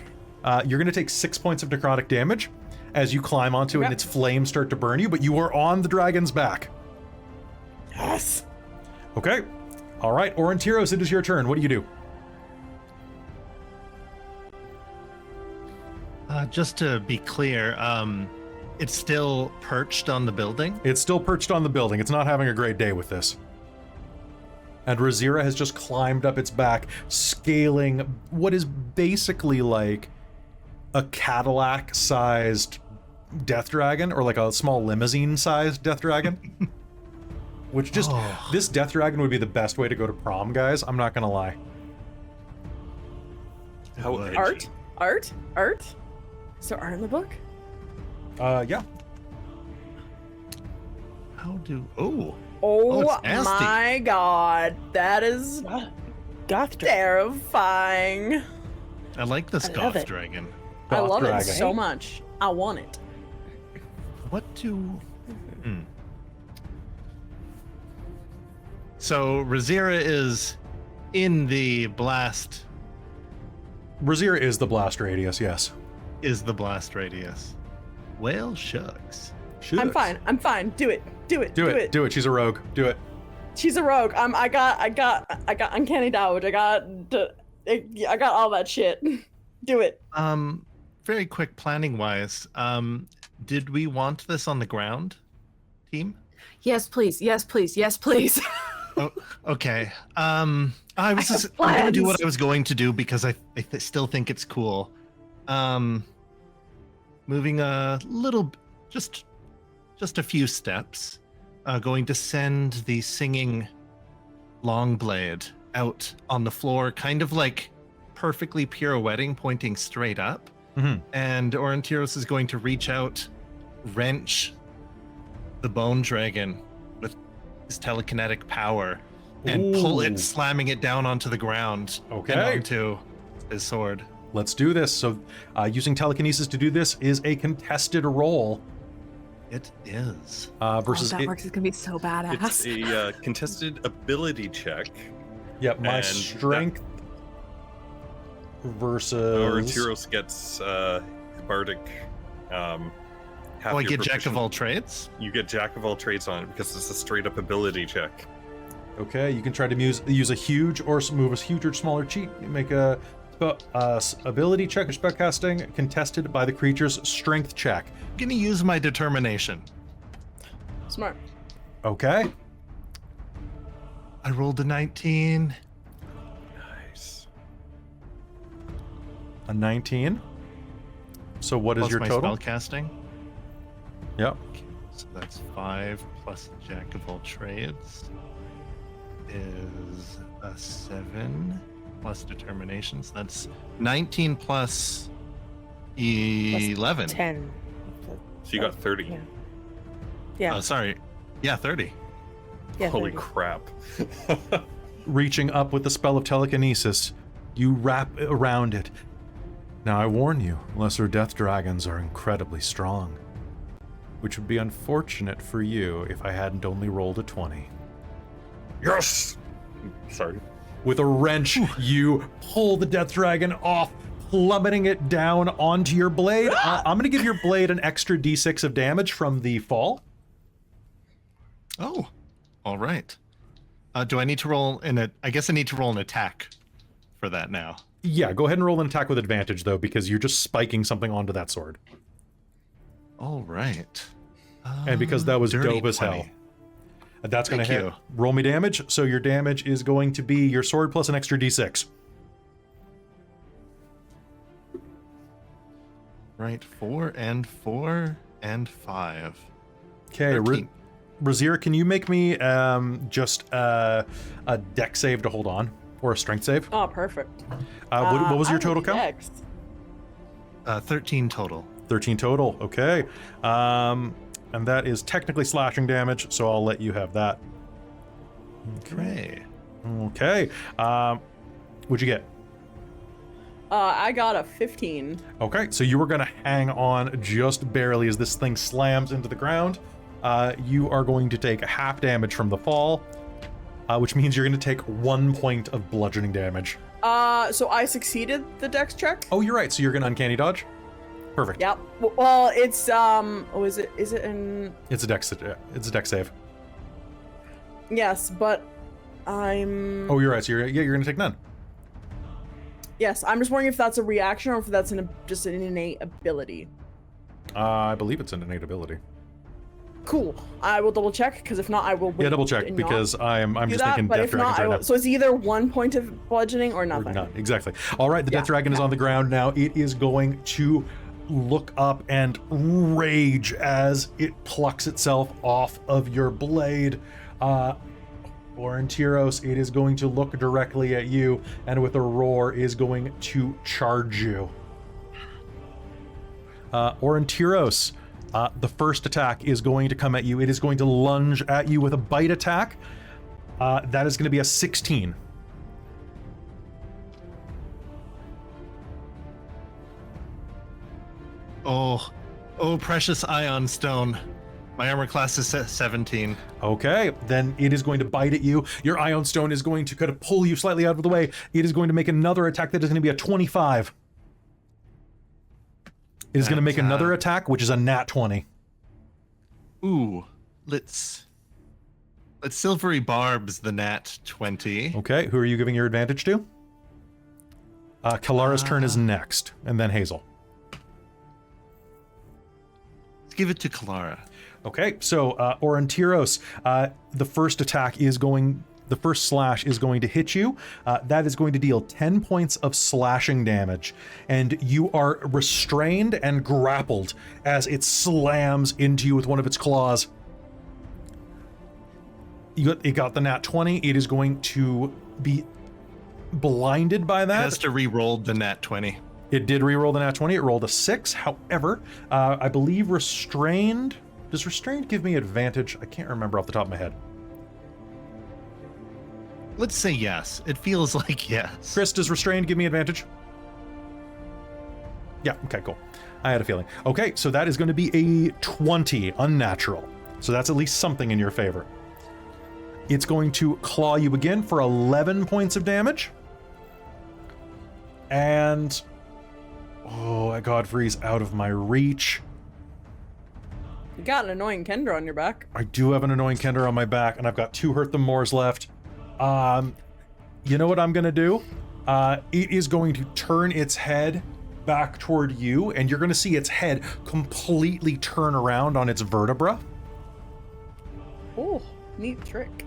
you're going to take 6 points of necrotic damage as you climb onto it and its flames start to burn you, but you are on the dragon's back. Yes. Okay. All right, Aurontiros, it is your turn. What do you do? Just to be clear, it's still perched on the building? It's still perched on the building. It's not having a great day with this. And Rizira has just climbed up its back, scaling what is basically like a Cadillac-sized death dragon, or like a small limousine-sized death dragon. Which just, this death dragon would be the best way to go to prom, guys. I'm not gonna lie. How Would. edgy. Art? Is there art in the book? Yeah. How do... Oh, Oh, it's nasty. my god. That is Goth dragon. terrifying. I like this I love goth it. dragon. I Goth love dragon. it so much. I want it. What do... So, Rizira is in the blast... Rizira is the blast radius, yes. Is the blast radius. Well, shucks. I'm fine. Do it. Do it. She's a rogue. Do it. She's a rogue. I got uncanny dodge. I got all that shit. Do it. Very quick planning wise, did we want this on the ground, team? Yes, please. Yes, please. Yes, please. Oh, okay. I'm gonna do what I was going to do because I still think it's cool. Moving a little, just a few steps. Going to send the singing Longblade out on the floor, kind of like perfectly pirouetting, pointing straight up. Mm-hmm. And Aurontiros is going to reach out, wrench the bone dragon with his telekinetic power, and pull Ooh. it, slamming it down onto the ground Okay. and onto his sword. Let's do this. So, using telekinesis to do this is a contested roll. It is. Versus that works. It's gonna be so badass. It's a contested ability check. Yep, my and strength versus. Aurontiros gets bardic. Oh, I get Jack of all trades? You get Jack of all trades on it because it's a straight up ability check. Okay, you can try to use a huge or move a huge or smaller cheat. You make a ability check or spellcasting contested by the creature's strength check. I'm gonna use my determination. Smart. Okay. I rolled a 19. Nice. A 19. So what is Plus your my total? spellcasting. Yep. So that's 5 plus Jack of all trades is a 7 plus determination. So that's 19 plus 11. 10. So you got 30. Yeah. Yeah. Oh, sorry. Yeah, 30. Yeah, Holy 30. crap. Reaching up with the spell of telekinesis, you wrap around it. Now I warn you, lesser death dragons are incredibly strong, which would be unfortunate for you if I hadn't only rolled a 20. Yes! Sorry. With a wrench, you pull the death dragon off, plummeting it down onto your blade. I'm going to give your blade an extra d6 of damage from the fall. Oh, all right. Do I need to roll I guess I need to roll an attack for that now. Yeah, go ahead and roll an attack with advantage, though, because you're just spiking something onto that sword. All right. And because that was Dirty dope as 20. hell. That's going to Thank hit. you. Roll me damage. So your damage is going to be your sword plus an extra d6. Right, 4 and 5. Okay, 13. Rizira, can you make me just a deck save to hold on? Or a strength save? Oh, perfect. What was I your will total do count? Dex. 13 total. 13 total, okay. And that is technically slashing damage, so I'll let you have that. Okay. Okay. What'd you get? I got a 15. Okay, so you were going to hang on just barely as this thing slams into the ground. You are going to take half damage from the fall, which means you're going to take 1 point of bludgeoning damage. So I succeeded the dex check? Oh, you're right. So you're going to uncanny dodge? Perfect. Yep. Well, it's, is it in... It's a dex save. Yes, but I'm... Oh, you're right. So you're going to take none. Yes, I'm just wondering if that's a reaction or if that's just an innate ability. I believe it's an innate ability. Cool. I will double check, because if not, I will wait. Yeah, double check, because I'm just thinking but Death if Dragons not, right now. so it's either 1 point of bludgeoning or nothing. Or none, exactly. All right, the Death Dragon is on the ground now. It is going to look up and rage as it plucks itself off of your blade. Aurontiros, it is going to look directly at you, and with a roar is going to charge you. Aurontiros, the first attack is going to come at you. It is going to lunge at you with a bite attack. That is going to be a 16. Oh, precious Ion Stone. My armor class is 17. Okay, then it is going to bite at you. Your Ion Stone is going to kind of pull you slightly out of the way. It is going to make another attack that is going to be a 25. It is going to make another attack, which is a nat 20. Ooh, let's Silvery Barbs the nat 20. Okay, who are you giving your advantage to? Kalara's turn is next, and then Hazeal. Let's give it to Kelara. Okay, so Aurontiros, the first slash is going to hit you. That is going to deal 10 points of slashing damage, and you are restrained and grappled as it slams into you with one of its claws. It got the nat 20. It is going to be blinded by that. It has to re-roll the nat 20. It did re-roll the nat 20. It rolled a 6. However, I believe restrained... Does restrained give me advantage? I can't remember off the top of my head. Let's say yes. It feels like yes. Chris, does restrained give me advantage? Yeah, okay, cool. I had a feeling. Okay, so that is going to be a 20, unnatural. So that's at least something in your favor. It's going to claw you again for 11 points of damage. And... oh, Godfrey's out of my reach. You got an annoying Kendra on your back. I do have an annoying Kender on my back, and I've got 2 Hurt Them Mores left. You know what I'm gonna do? It is going to turn its head back toward you, and you're gonna see its head completely turn around on its vertebra. Oh, neat trick.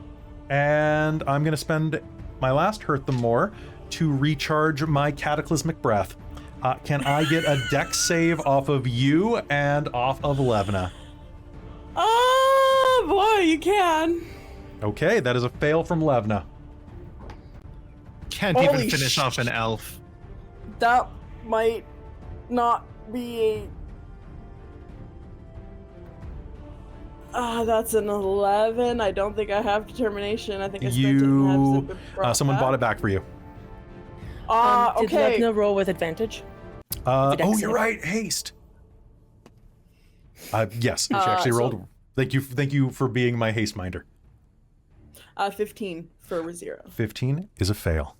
And I'm gonna spend my last Hurt Them More to recharge my Cataclysmic Breath. Can I get a dex save off of you and off of Levna? Oh boy, you can. Okay, that is a fail from Levna. Can't Holy even finish off an elf. That might not be a... that's an 11. I don't think I have determination. I think I spent it and have Someone bought it back for you. Did okay. Levna roll with advantage? Oh, dex you're save? right. Haste. Yes, she actually so- rolled. Thank you for being my haste minder. 15 for Rizira. 15 is a fail.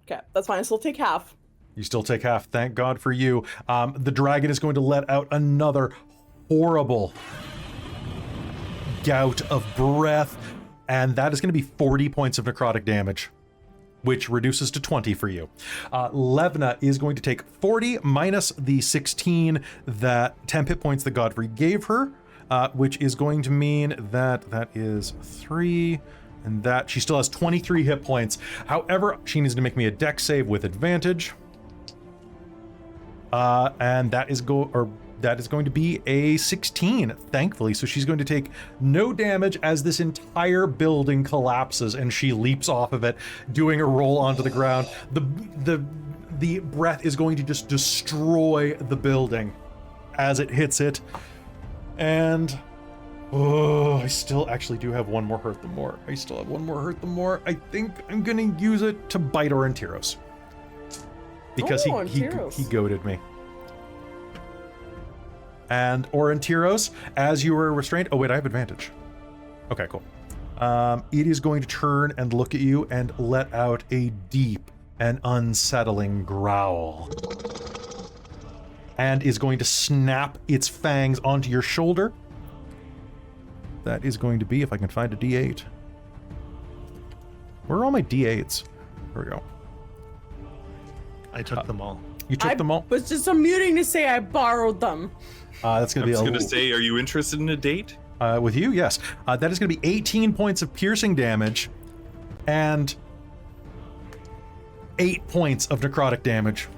Okay, that's fine. I still take half. You still take half. Thank God for you. The dragon is going to let out another horrible gout of breath, and that is going to be 40 points of necrotic damage, which reduces to 20 for you. Levna is going to take 40 minus the 16, that 10 hit points that Godfrey gave her, which is going to mean that that is 3, and that she still has 23 hit points. However, she needs to make me a dex save with advantage. And that is going to be a 16, thankfully. So she's going to take no damage as this entire building collapses and she leaps off of it, doing a roll onto the ground. The breath is going to just destroy the building as it hits it. And I still actually do have one more Hurt Them More. I still have one more Hurt Them More. I think I'm gonna use it to bite Aurontiros, because he goaded me. And Aurontiros, as you were restrained... oh wait, I have advantage. Okay, cool. It is going to turn and look at you and let out a deep and unsettling growl. And is going to snap its fangs onto your shoulder. That is going to be, if I can find a D8. Where are all my D8s? There we go. I took them all. You took them all? Was just unmuting to say I borrowed them. That's going I to was be going to say, are you interested in a date? with you, yes. That is going to be 18 points of piercing damage and 8 points of necrotic damage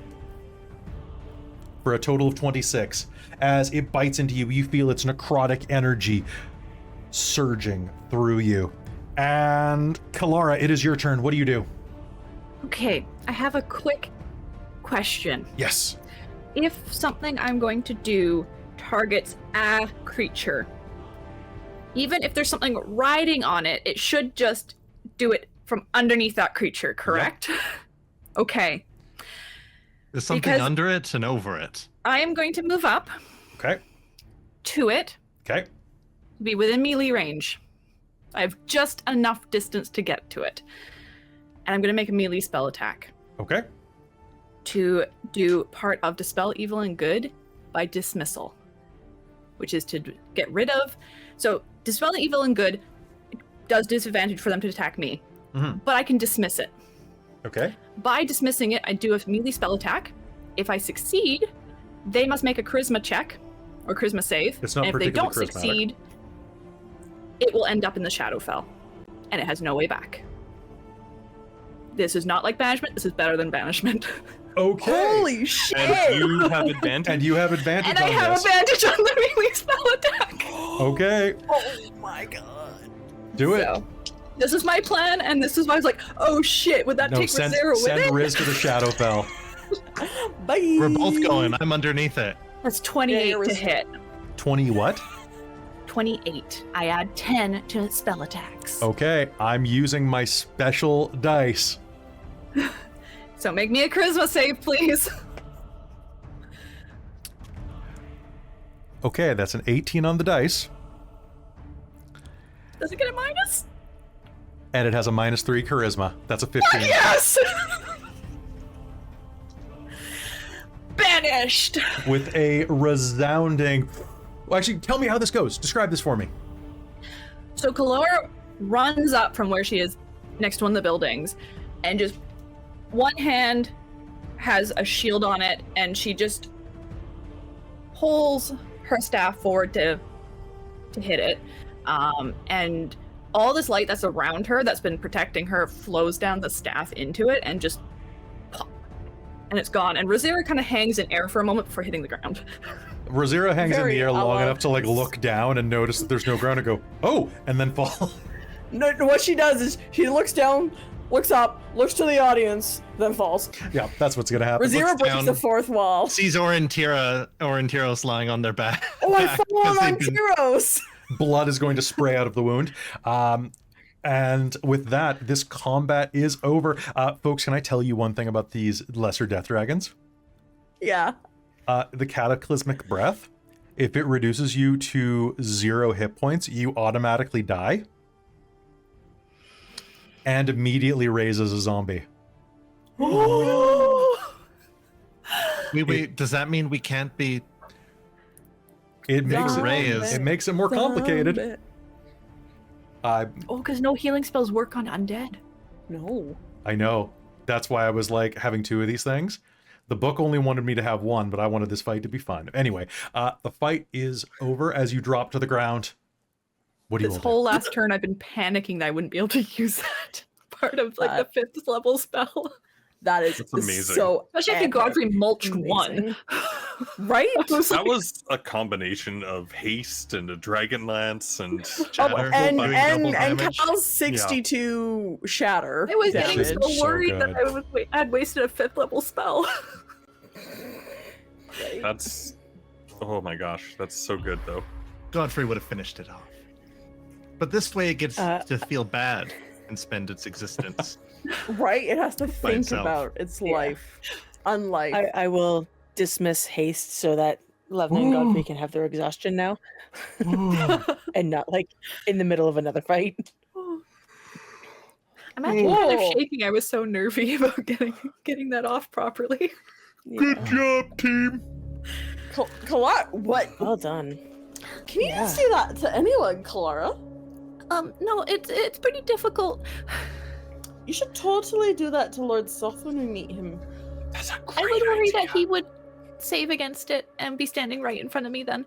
for a total of 26. As it bites into you, you feel its necrotic energy surging through you. And Kelara, it is your turn. What do you do? Okay, I have a quick question. Yes. If something I'm going to do targets a creature, even if there's something riding on it, it should just do it from underneath that creature, correct? Yep. Okay. There's something Because under it and over it. I am going to move up Okay. to it Okay. to be within melee range. I have just enough distance to get to it. And I'm going to make a melee spell attack Okay. to do part of Dispel Evil and Good by dismissal, which is to get rid of. So Dispel Evil and Good does disadvantage for them to attack me, but I can dismiss it. Okay. By dismissing it, I do a melee spell attack. If I succeed, they must make a charisma check or charisma save. It's not and if they particularly don't charismatic. succeed, it will end up in the Shadowfell, and it has no way back. This is not like banishment. This is better than banishment. Okay. Holy shit! And you have advantage. And you have advantage And on I have this. advantage on the melee spell attack. Okay. Oh my god. Do it. So, this is my plan, and this is why I was like, oh shit, would that No, take send Rizira with it? Riz to the Shadowfell. Bye. We're both going. I'm underneath it. That's 28 Yeah, to hit. 20 what? 28. I add 10 to spell attacks. Okay, I'm using my special dice. So make me a charisma save, please. Okay, that's an 18 on the dice, Does it get a minus? and it has a -3 charisma. That's a 15. Yes! Banished! With a resounding... Well, actually, tell me how this goes. Describe this for me. So Kelara runs up from where she is next to one of the buildings, and just one hand has a shield on it, and she just pulls her staff forward to hit it. And all this light that's around her, that's been protecting her, flows down the staff into it, and just pop, and it's gone. And Rizira kind of hangs in air for a moment before hitting the ground. Rizira hangs in Very the air long enough to like elegant. look down and notice that there's no ground and go, oh, and then fall. No, what she does is she looks down, looks up, looks to the audience, then falls. Yeah, that's what's gonna happen. Rizira breaks down. the fourth wall. Sees Aurontiros lying on their back. Oh, I fall on 'cause they've been- Aurontiros! Blood is going to spray out of the wound. And with that, this combat is over. Folks, can I tell you one thing about these lesser death dragons? Yeah. The cataclysmic breath, if it reduces you to 0 hit points, you automatically die and immediately raises a zombie. Wait, does that mean we can't be... It makes Ray it, is- it makes it more complicated. Zombie. Oh, because no healing spells work on undead. No. I know. That's why I was like having 2 of these things. The book only wanted me to have 1, but I wanted this fight to be fun. Anyway, the fight is over as you drop to the ground. What do you This want whole last turn, I've been panicking that I wouldn't be able to use that part of like the 5th level spell. That is That's amazing. so Especially after Godfrey mulched one. amazing. Right? That was a combination of haste and a Dragonlance and Shatter. and Doing and double and damage. Cal's 62 shatter. I was damage. getting so So worried good. that I had wasted a 5th level spell. that's oh my gosh, that's so good though. Godfrey would have finished it off. But this way it gets Uh, to feel bad and spend its existence. Right? It has to think itself. about its Yeah. life. Unlife. I will dismiss haste so that Levna and Godfrey can have their exhaustion now. And not like in the middle of another fight. I'm actually kind Whoa. of shaking. I was so nervy about getting that off properly. Good job, team. Kelara, what? Well done. Can you Yeah. just say that to anyone, Kelara? No, it's pretty difficult. You should totally do that to Lord Soth when we meet him. That's a I great would worry idea. that he would save against it and be standing right in front of me then.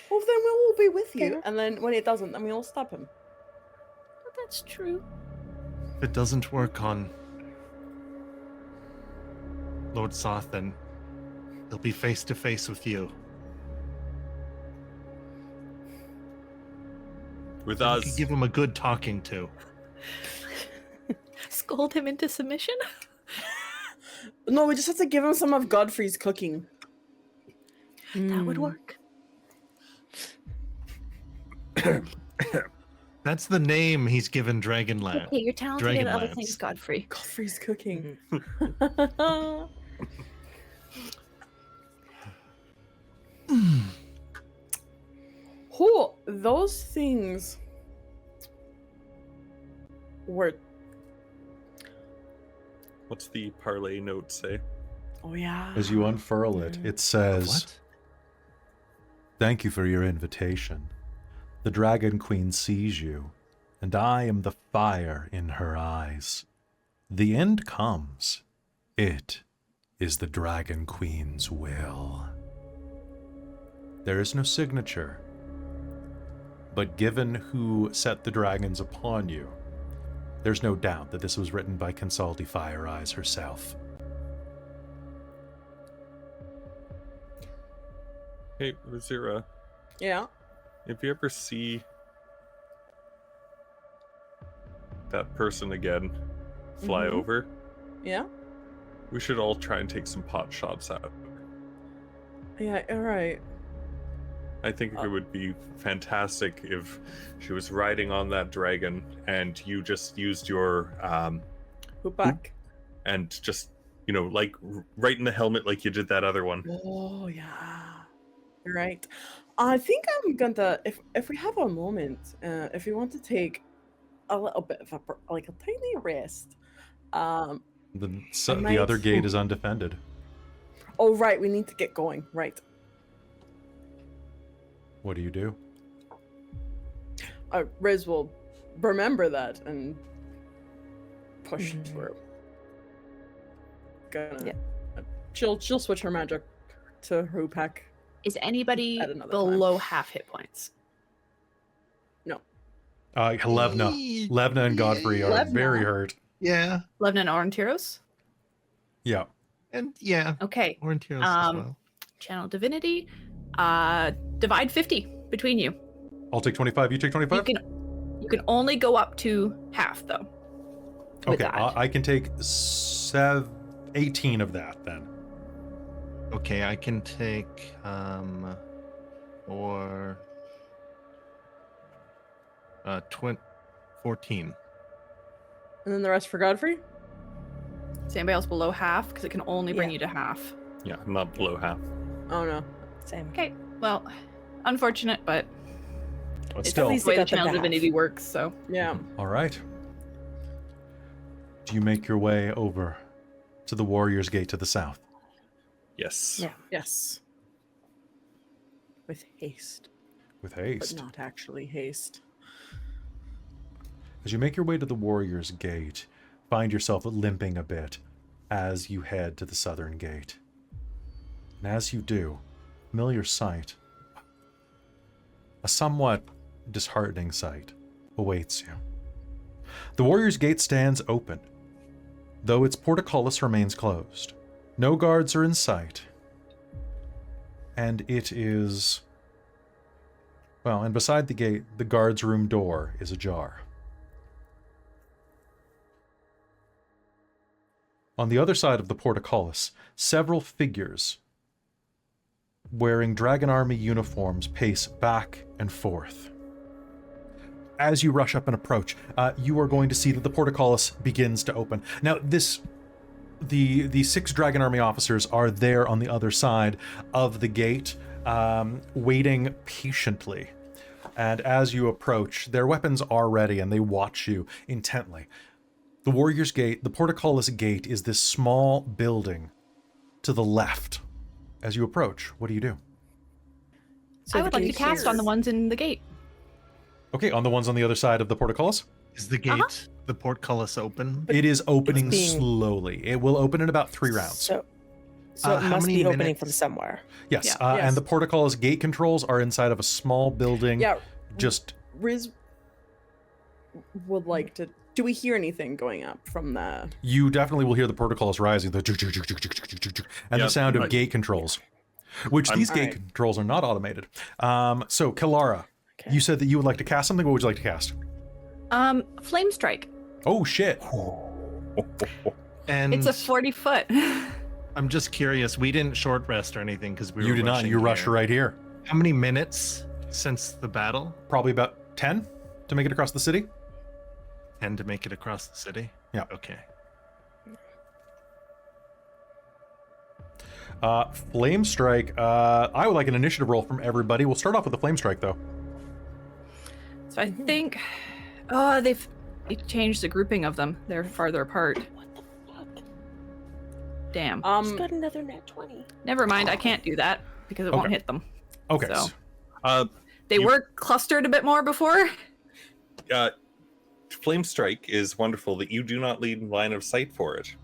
Well, then we will be with you. Fair. And then when it doesn't, then we will stop him. But that's true. If it doesn't work on Lord Soth, then he'll be face to face with you. With You could us. give him a good talking to. Scold him into submission? No, we just have to give him some of Godfrey's cooking. That would Mm. work. That's the name he's given Dragonlance. Okay, you're talented at other Dragonlance. things, Godfrey. Godfrey's cooking. Oh, those things were. What's the parlay note say? Oh yeah. As you unfurl it, it says, What? "Thank you for your invitation. The Dragon Queen sees you, and I am the fire in her eyes. The end comes. It is the Dragon Queen's will." There is no signature, but given who set the dragons upon you, there's no doubt that this was written by Consalti Fire Eyes herself. Hey, Rizira, Yeah. if you ever see that person again fly Mhm. over, Yeah. we should all try and take some pot shots at it. Yeah. All right. I think it would be fantastic if she was riding on that dragon and you just used your Hoop back. and just, you know, like right in the helmet like you did that other one. Oh yeah. You're right. I think I'm gonna if we have a moment, if you want to take a little bit of a tiny rest. The other gate is undefended. Oh right, we need to get going. Right. What do you do? Riz will remember that and push Mhm. through. Gonna Yeah. she'll switch her magic to Rupak. Is anybody At another below half hit points? Levna and Godfrey are Levna. very hurt. Yeah. Levna and Aurontiros? Yeah. And yeah. Okay. Aurontiros Um, as well. Channel Divinity. Divide 50 between you. I'll take 25. You take 25? You can only go up to half though. with Okay, that. I can take 18 of that then. Okay, I can take or 14. And then the rest for Godfrey? Is anybody else below half? Because it can only bring Yeah. you to half. Yeah, I'm not below half. Oh no. Same. Okay. Well, unfortunate, but But it's still. the least way they the got the channel half. divinity works. So Yeah. All right. Do you make your way over to the Warrior's Gate to the south? Yes. Yeah. Yes. With haste. With But haste. not actually haste. As you make your way to the Warrior's Gate, find yourself limping a bit as you head to the southern gate. And as you do, familiar sight, a somewhat disheartening sight, awaits you. The Warrior's Gate stands open, though its portcullis remains closed. No guards are in sight, and it is... Well, and beside the gate, the guard's room door is ajar. On the other side of the portcullis, several figures wearing Dragon Army uniforms pace back and forth. As you rush up and approach, you are going to see that the portcullis begins to open. Now, the 6 Dragon Army officers are there on the other side of the gate, waiting patiently. And as you approach, their weapons are ready and they watch you intently. The Warrior's Gate, the portcullis gate, is this small building to the left. As you approach, what do you do? So I the would like to gate cast on the is- ones in the gate. Okay, on the ones on the other side of the portcullis? Is the gate the portcullis open? It is opening being- slowly. It will open in about 3 rounds. So How it must many be opening minutes? from somewhere. Yes, Yeah. Yes. and the portcullis gate controls are inside of a small building. Yeah, Just Riz would like to. Do we hear anything going up from the? you definitely will hear the portcullis rising, and the Yep, sound of but- gate controls, which these gate Alright. controls are not automated. So Kelara, Okay. you said that you would like to cast something. What would you like to cast? Flame strike. Oh shit! And It's a 40-foot. I'm just curious. We didn't short rest or anything because we were You did not. rushing You rushed here. right here. How many minutes since the battle? Probably about 10 to make it across the city. 10 to make it across the city? Yeah. Okay. Flame strike. I would like an initiative roll from everybody. We'll start off with the flame strike though. So I think, they've changed the grouping of them. They're farther apart. What the fuck? Damn. Just got another nat 20. Never mind. I can't do that because it won't Okay. hit them. Okay. So. They You- were clustered a bit more before. Flame strike is wonderful that you do not lead in line of sight for it.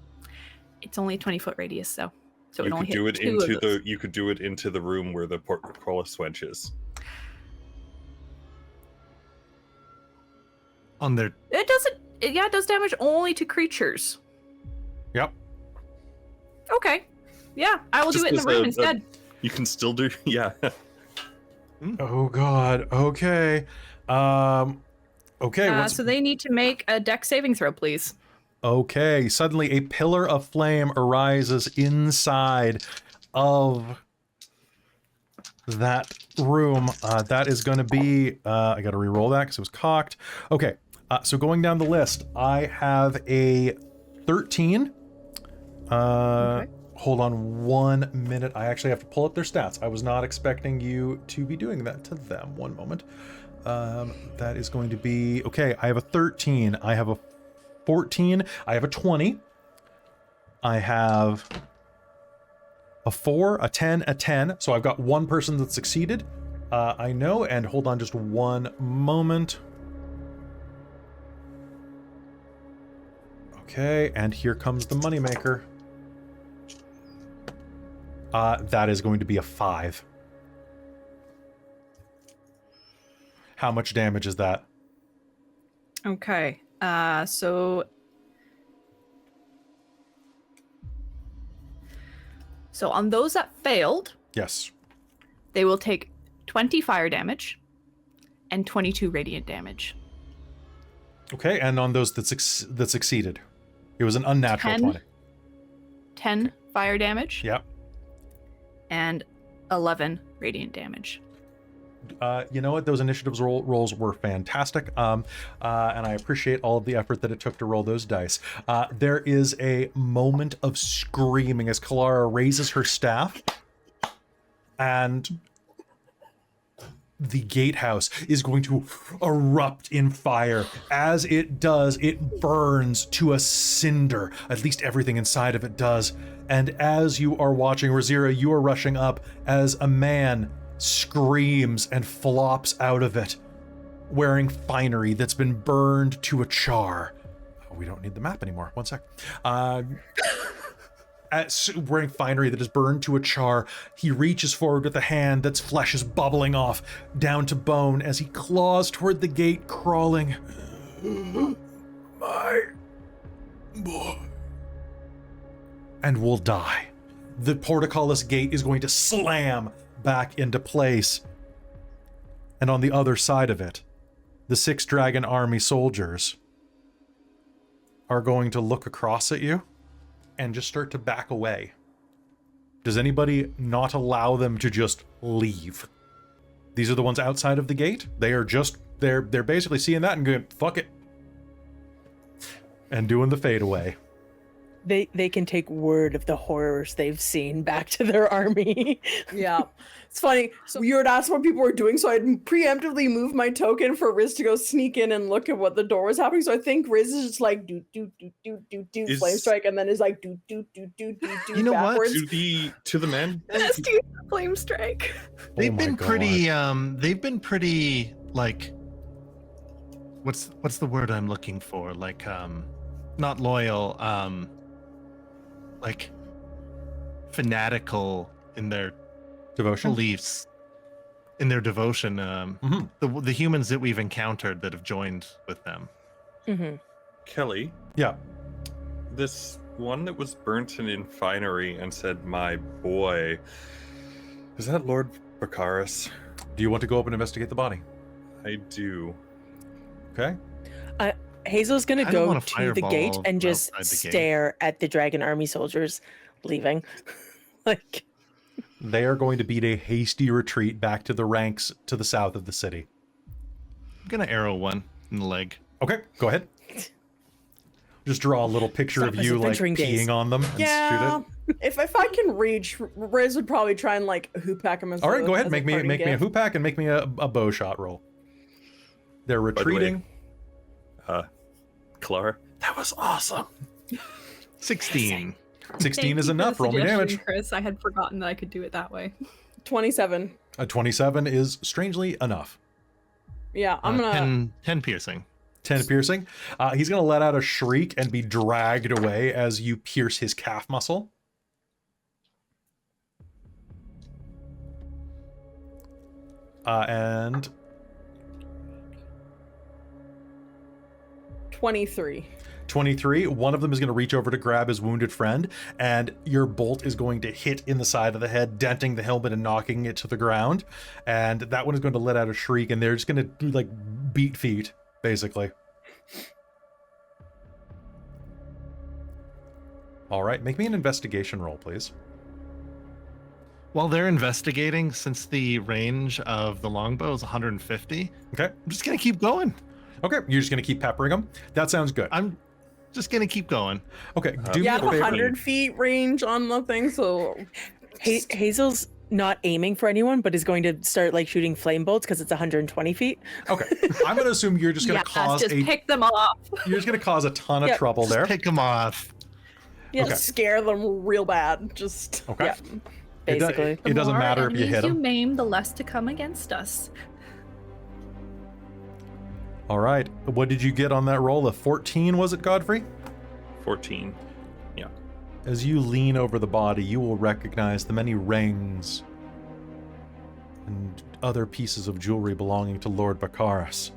It's only a 20-foot radius, though. So it You only could do hit it 2 of into those. you could do it into the room where the portcullis wench is. On their It doesn't. It does damage only to creatures. Yep. Okay. Yeah, I will do Just it in the as room a- instead. You can still do Oh god. Okay. Okay. once- So they need to make a dex saving throw, please. Okay. Suddenly, a pillar of flame arises inside of that room. That is going to be. I got to re-roll that because it was cocked. Okay. So going down the list, I have a 13. Okay. Hold on 1 minute. I actually have to pull up their stats. I was not expecting you to be doing that to them. 1 moment. That is going to be okay. I have a 13. I have a 14. I have a 20. I have a 4, a 10, a 10. So I've got one person that succeeded. I know. And hold on just 1 moment. Okay, and here comes the moneymaker. That is going to be a 5. How much damage is that? Okay. So on those that failed, Yes. they will take 20 fire damage and 22 radiant damage. Okay, and on those that succeeded, it was an unnatural 10. 20. 10 fire damage Yep. and 11 radiant damage. You know what? Those initiatives rolls were fantastic, and I appreciate all of the effort that it took to roll those dice. There is a moment of screaming as Kelara raises her staff, and the gatehouse is going to erupt in fire. As it does, it burns to a cinder. At least everything inside of it does. And as you are watching, Rizira, you are rushing up as a man screams and flops out of it, wearing finery that's been burned to a char. Oh, we don't need the map anymore. 1 sec. Wearing finery that is burned to a char, he reaches forward with a hand that's flesh is bubbling off down to bone as he claws toward the gate, crawling. My boy. And will die. The portcullis gate is going to slam back into place. And on the other side of it, the 6 dragon army soldiers are going to look across at you and just start to back away. Does anybody not allow them to just leave? These are the ones outside of the gate. They are just, they're basically seeing that and going, fuck it. And doing the fade away. They can take word of the horrors they've seen back to their army. Yeah. It's funny. So you had asked what people were doing, so I'd preemptively moved my token for Riz to go sneak in and look at what the door was happening. So I think Riz is just like do flame strike, and then is like do You know what? backwards. to the men. Let's do flame strike. They've Oh my been God. pretty like what's the word I'm looking for? Like not loyal, like fanatical in their Devotion. beliefs, in their devotion. The humans that we've encountered that have joined with them. Mm-hmm. Kelly, Yeah. this one that was burnt in finery and said, "My boy," is that Lord Baccharis? Do you want to go up and investigate the body? I do. Okay. Hazel's gonna I don't go want a to the gate fireball and just outside the gate. stare at the dragon army soldiers leaving. Like, They are going to beat a hasty retreat back to the ranks to the south of the city. I'm gonna arrow one in the leg. Okay, go ahead. Just draw a little picture Stop of his you like adventuring days. peeing on them and Yeah. shoot it. If I can reach, Riz would probably try and like hoop pack him as All right, a- go ahead. as Make me parting a gift. hoop pack and make me a bow shot roll. They're the way, retreating. Kelara, that was awesome. 16. 16 Thank is you for enough. the Roll me suggestion, damage. Chris. I had forgotten that I could do it that way. 27. A 27 is strangely enough. Yeah, I'm gonna. 10 piercing. 10 piercing. He's going to let out a shriek and be dragged away as you pierce his calf muscle. And 23. 23, one of them is going to reach over to grab his wounded friend, and your bolt is going to hit in the side of the head, denting the helmet and knocking it to the ground. And that one is going to let out a shriek, and they're just going to like beat feet, basically. All right, make me an investigation roll, please. While they're investigating, since the range of the longbow is 150, Okay. I'm just gonna keep going. Okay, you're just going to keep peppering them. That sounds good. I'm just gonna keep going. Okay, do Yeah, me the a favor. 100 feet range on the thing, so. Hazel's not aiming for anyone, but is going to start like shooting flame bolts because it's 120 feet. Okay, I'm going to assume you're just going Yeah, to cause just a pick them off. you're just going to cause a ton of Yep, trouble there. Pick them off. Yeah, Okay. scare them real bad. Just. Okay. Yeah. It do- Basically. it doesn't The more matter if you enemies hit them. maim, the less to come against us. All right. What did you get on that roll? A 14, was it, Godfrey? 14. Yeah. As you lean over the body, you will recognize the many rings and other pieces of jewelry belonging to Lord Baccharis.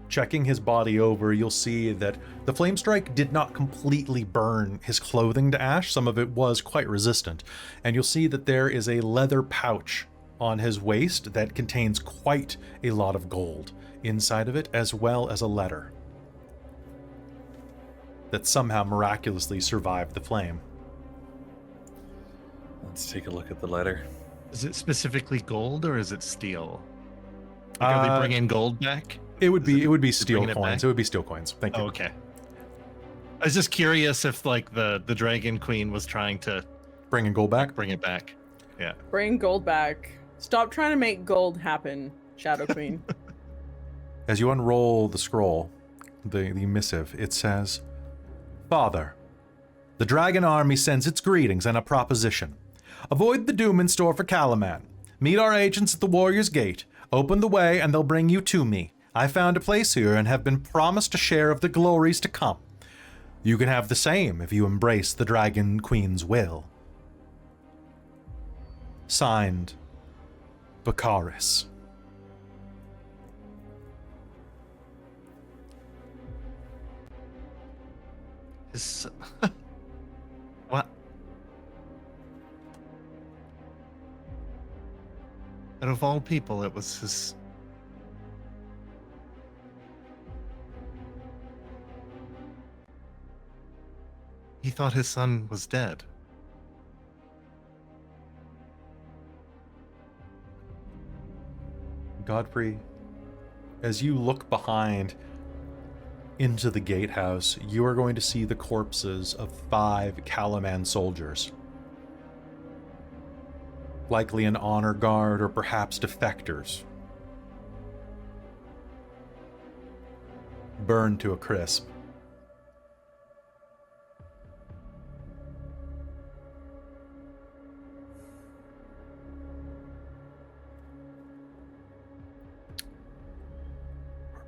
Checking his body over, you'll see that the flame strike did not completely burn his clothing to ash. Some of it was quite resistant. And you'll see that there is a leather pouch on his waist that contains quite a lot of gold inside of it, as well as a letter that somehow miraculously survived the flame. Let's take a look at the letter. Is it specifically gold or is it steel? Like, are they bringing gold back? It would be They're steel bringing it coins. back? It would be steel coins. Thank you. Oh, okay. I was just curious if like the Dragon Queen was trying to Bringing gold back. bring it back. Yeah. Bring gold back. Stop trying to make gold happen, Shadow Queen. As you unroll the scroll, the missive, it says, Father, the dragon army sends its greetings and a proposition. Avoid the doom in store for Kalaman. Meet our agents at the Warrior's Gate. Open the way and they'll bring you to me. I found a place here and have been promised a share of the glories to come. You can have the same if you embrace the Dragon Queen's will. Signed, Baccharis. His... What? Out of all people, it was his... He thought his son was dead. Godfrey, as you look behind into the gatehouse, you are going to see the corpses of 5 Kalaman soldiers. Likely an honor guard or perhaps defectors. Burned to a crisp.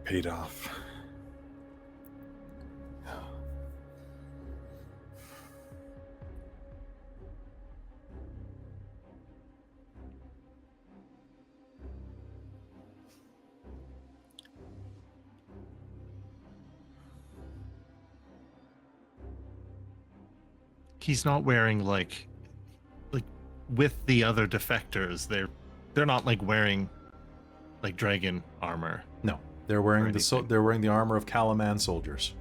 paid off. He's not wearing like with the other defectors. They're not like wearing like dragon armor. No, they're wearing Or anything. they're wearing the armor of Kalaman soldiers.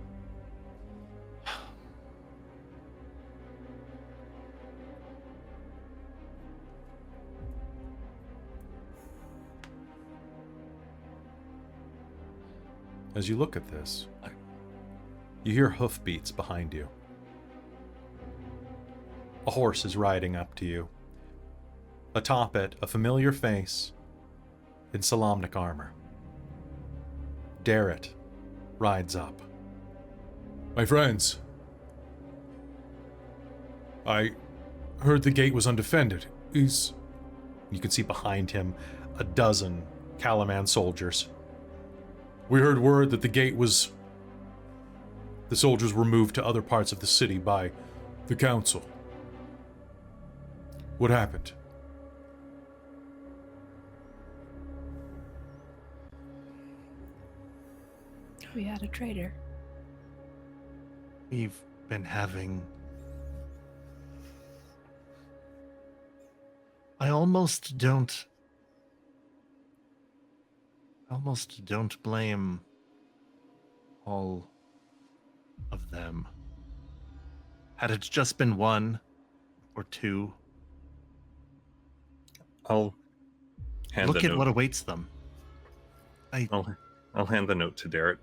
As you look at this, you hear hoofbeats behind you. A horse is riding up to you. Atop it, a familiar face in Solamnic armor. Darrett rides up. My friends, I heard the gate was undefended. You can see behind him a dozen Kalaman soldiers. We heard word that the soldiers were moved to other parts of the city by the council. What happened? We had a traitor. We've been having. I almost don't blame all of them. Had it just been one or two, I'll hand look the at note. what awaits them. I'll hand the note to Darrett.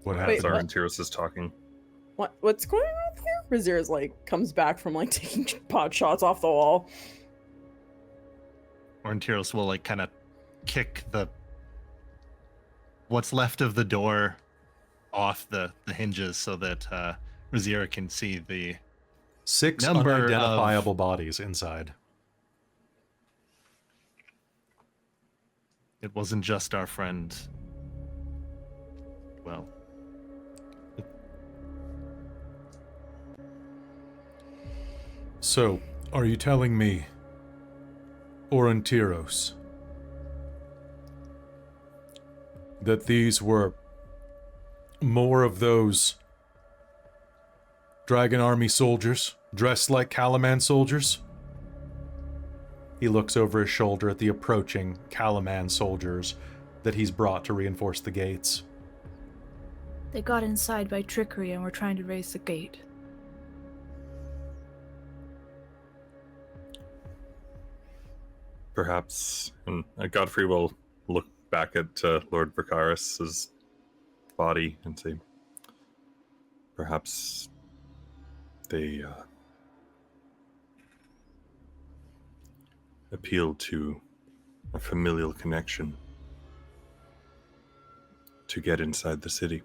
What Wait, happened? what? Aurontiros is talking. What's going on here? Rizira's like comes back from like taking pot shots off the wall. Aurontiros will like kind of kick what's left of the door off the hinges so that Rizira can see the 6 number of- unidentifiable bodies inside. It wasn't just our friend. Well, So, are you telling me, Aurontiros, that these were more of those Dragon Army soldiers, dressed like Kalaman soldiers? He looks over his shoulder at the approaching Kalaman soldiers that he's brought to reinforce the gates. They got inside by trickery and were trying to raise the gate. Perhaps, and Godfrey will look back at Lord Vicaris's body and say, perhaps they appeal to a familial connection to get inside the city.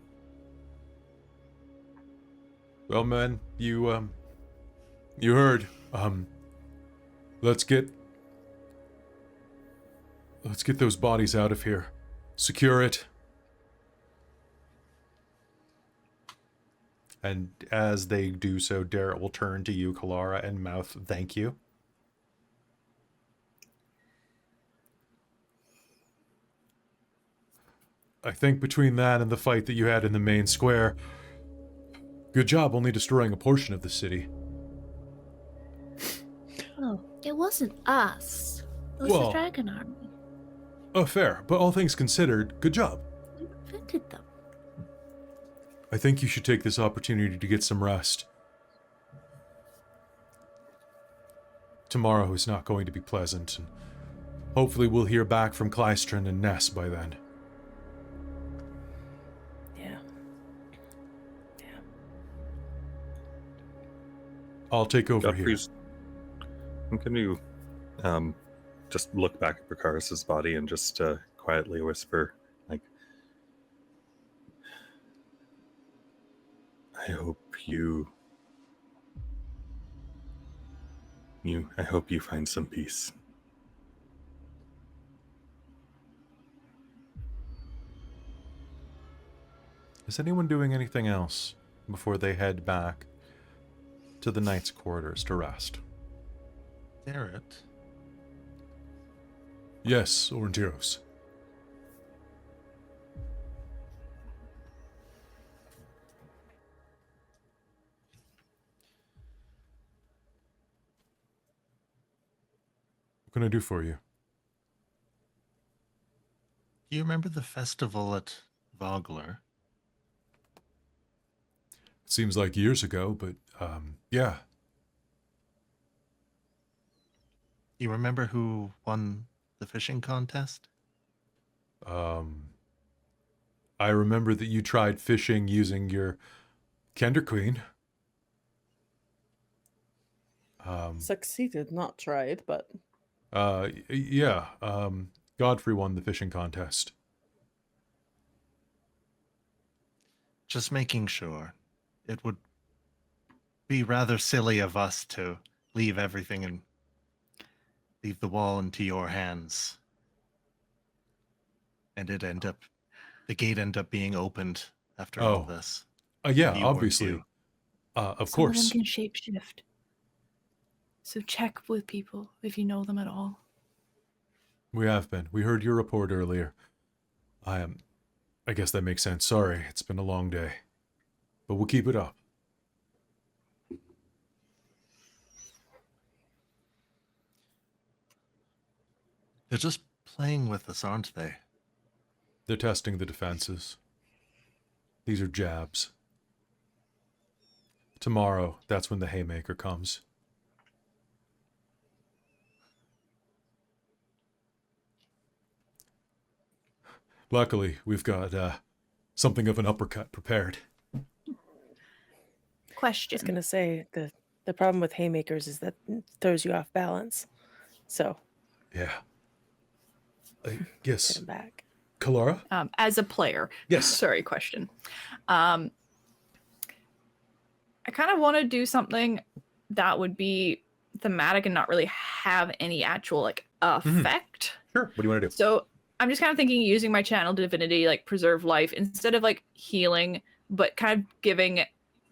Well, man, you heard. Let's get those bodies out of here. Secure it. And as they do so, Darrett will turn to you, Kelara, and mouth thank you. I think between that and the fight that you had in the main square, good job only destroying a portion of the city. Oh, it wasn't us. It was Well- the Dragon Army. Oh, fair, but all things considered, good job. We prevented them. I think you should take this opportunity to get some rest. Tomorrow is not going to be pleasant, and hopefully we'll hear back from Kleistron and Ness by then. Yeah. I'll take over Godfrey's, I'm going to just look back at Vicaris's body and just quietly whisper, like, I hope I hope you find some peace. Is anyone doing anything else before they head back to the knight's quarters to rest? Garrett. Yes, Aurontiros. What can I do for you? Do you remember the festival at Vogler? It seems like years ago, but yeah. You remember who won the fishing contest? I remember that you tried fishing using your Kender Queen. Succeeded, not tried, but Yeah. Godfrey won the fishing contest. Just making sure. It would be rather silly of us to leave everything and leave the wall into your hands. And the gate end up being opened after all this. Yeah, You weren't obviously. you. Of Some of course. them can shapeshift. So check with people if you know them at all. We have been. We heard your report earlier. I guess that makes sense. Sorry, it's been a long day. But we'll keep it up. They're just playing with us, aren't they? They're testing the defenses. These are jabs. Tomorrow, that's when the haymaker comes. Luckily, we've got something of an uppercut prepared. I was gonna say the problem with haymakers is that it throws you off balance. So Yeah. I get guess. him back. Kelara? As a player. Yes. Sorry, question. I kind of want to do something that would be thematic and not really have any actual like effect. Sure. What do you want to do? So I'm just kind of thinking using my channel divinity, like preserve life, instead of like healing, but kind of giving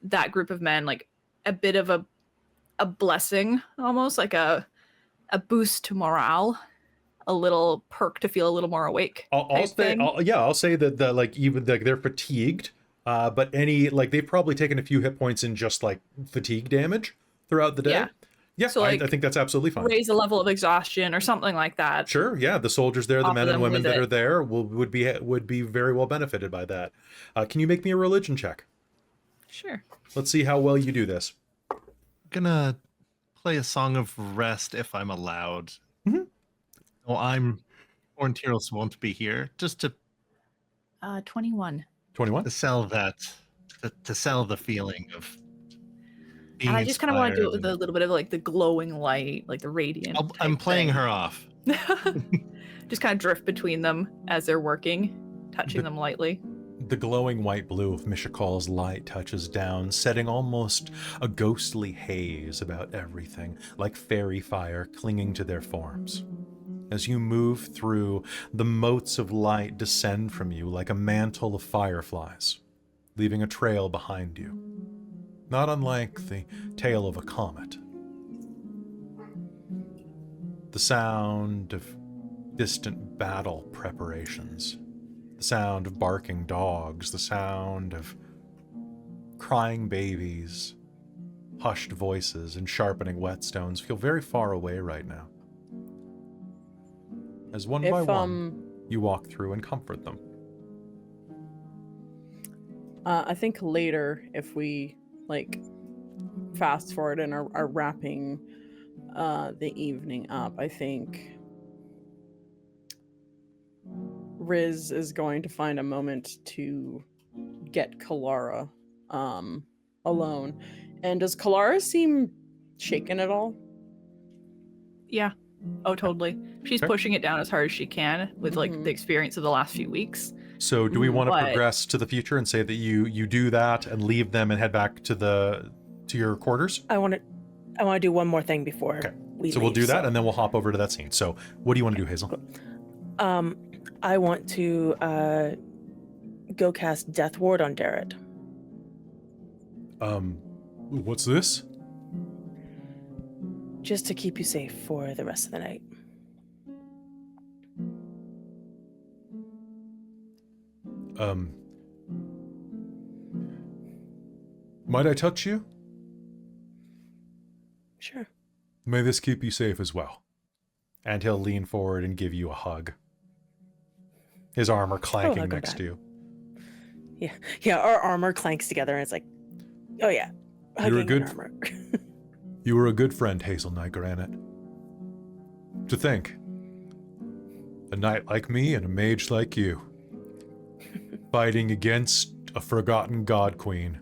that group of men like a bit of a blessing, almost like a boost to morale, a little perk to feel a little more awake. I'll say that like even like they're fatigued, but they've probably taken a few hit points in just like fatigue damage throughout the day. Yeah. Yeah, So, I like, think that's absolutely fine. Raise the level of exhaustion or something like that. Sure, yeah, the soldiers there, the Offer men and them women with that it. are there would be very well benefited by that. Can you make me a religion check? Sure. Let's see how well you do this. I'm gonna play a song of rest if I'm allowed. Mhm. Oh, Aurontiros won't be here. Just to 21. 21. sell that, to sell the feeling of being And I just kind of want to do it inspired with a little bit of like the glowing light, like the radiant. I'm type playing thing. her off. Just kind of drift between them as they're working, touching them lightly. The glowing white blue of Mishakal's light touches down, setting almost a ghostly haze about everything, like fairy fire clinging to their forms. As you move through, the motes of light descend from you like a mantle of fireflies, leaving a trail behind you, not unlike the tail of a comet. The sound of distant battle preparations, the sound of barking dogs, the sound of crying babies, hushed voices, and sharpening whetstones feel very far away right now. As one by one, you walk through and comfort them. I think later, if we like fast forward and are wrapping the evening up, I think Riz is going to find a moment to get Kelara alone. And does Kelara seem shaken at all? Yeah. Oh, totally. She's Okay. pushing it down as hard as she can with like Mhm. the experience of the last few weeks. So do we want to But- progress to the future and say that you do that and leave them and head back to your quarters? I want to do one more thing before Okay. we So we'll leave, do that and then we'll hop over to that scene. So what do you want to do, Hazeal? I want to go cast Death Ward on Darrett. What's this? Just to keep you safe for the rest of the night. Might I touch you? Sure. May this keep you safe as well. And he'll lean forward and give you a hug. His armor clanking hug him next back. to you. Yeah, our armor clanks together and it's like, oh yeah, You're a hugging good- and armor. You were a good friend, Hazeal Nightgranite. To think, a knight like me and a mage like you, fighting against a forgotten god queen.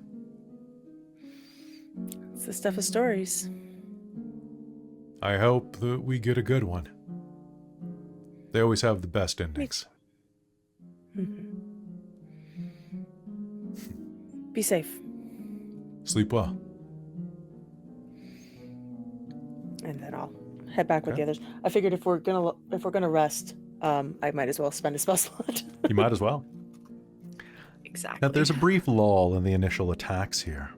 It's the stuff of stories. I hope that we get a good one. They always have the best endings. Mhm. Be safe. Sleep well. And then I'll head back with Okay. the others. I figured if we're gonna rest, I might as well spend a spell slot. You might as well. Exactly. Now, there's a brief lull in the initial attacks here,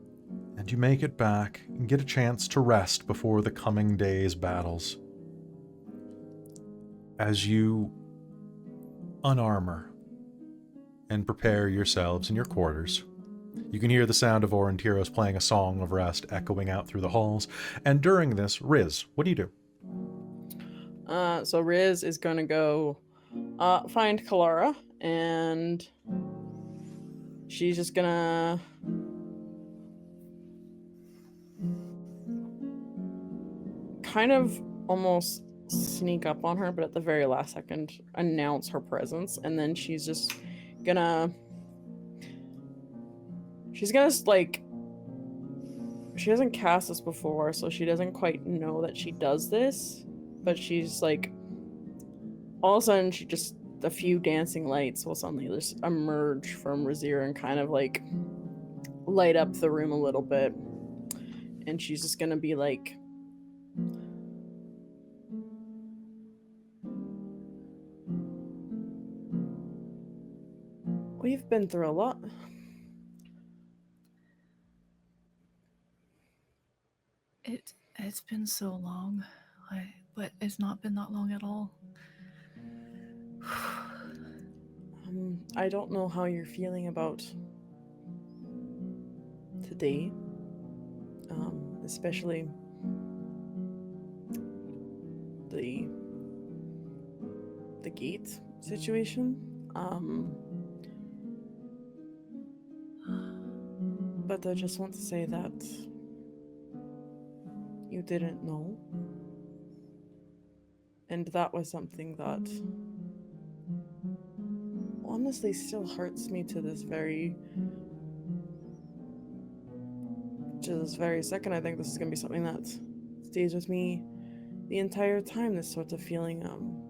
and you make it back and get a chance to rest before the coming day's battles. As you unarmor and prepare yourselves in your quarters, you can hear the sound of Aurontiros playing a song of rest echoing out through the halls, and during this, Riz, what do you do? So Riz is gonna go find Kelara, and she's just gonna kind of almost sneak up on her, but at the very last second announce her presence, and then she's just gonna like, she hasn't cast this before, so she doesn't quite know that she does this, but she's like, all of a sudden she just, a few dancing lights will suddenly just emerge from Rizira and kind of like light up the room a little bit, and she's just gonna be like, we've been through a lot. It's been so long, but it's not been that long at all. I don't know how you're feeling about today, especially the gate situation. But I just want to say that you didn't know, and that was something that honestly still hurts me to this very second. I think this is gonna be something that stays with me the entire time, this sort of feeling.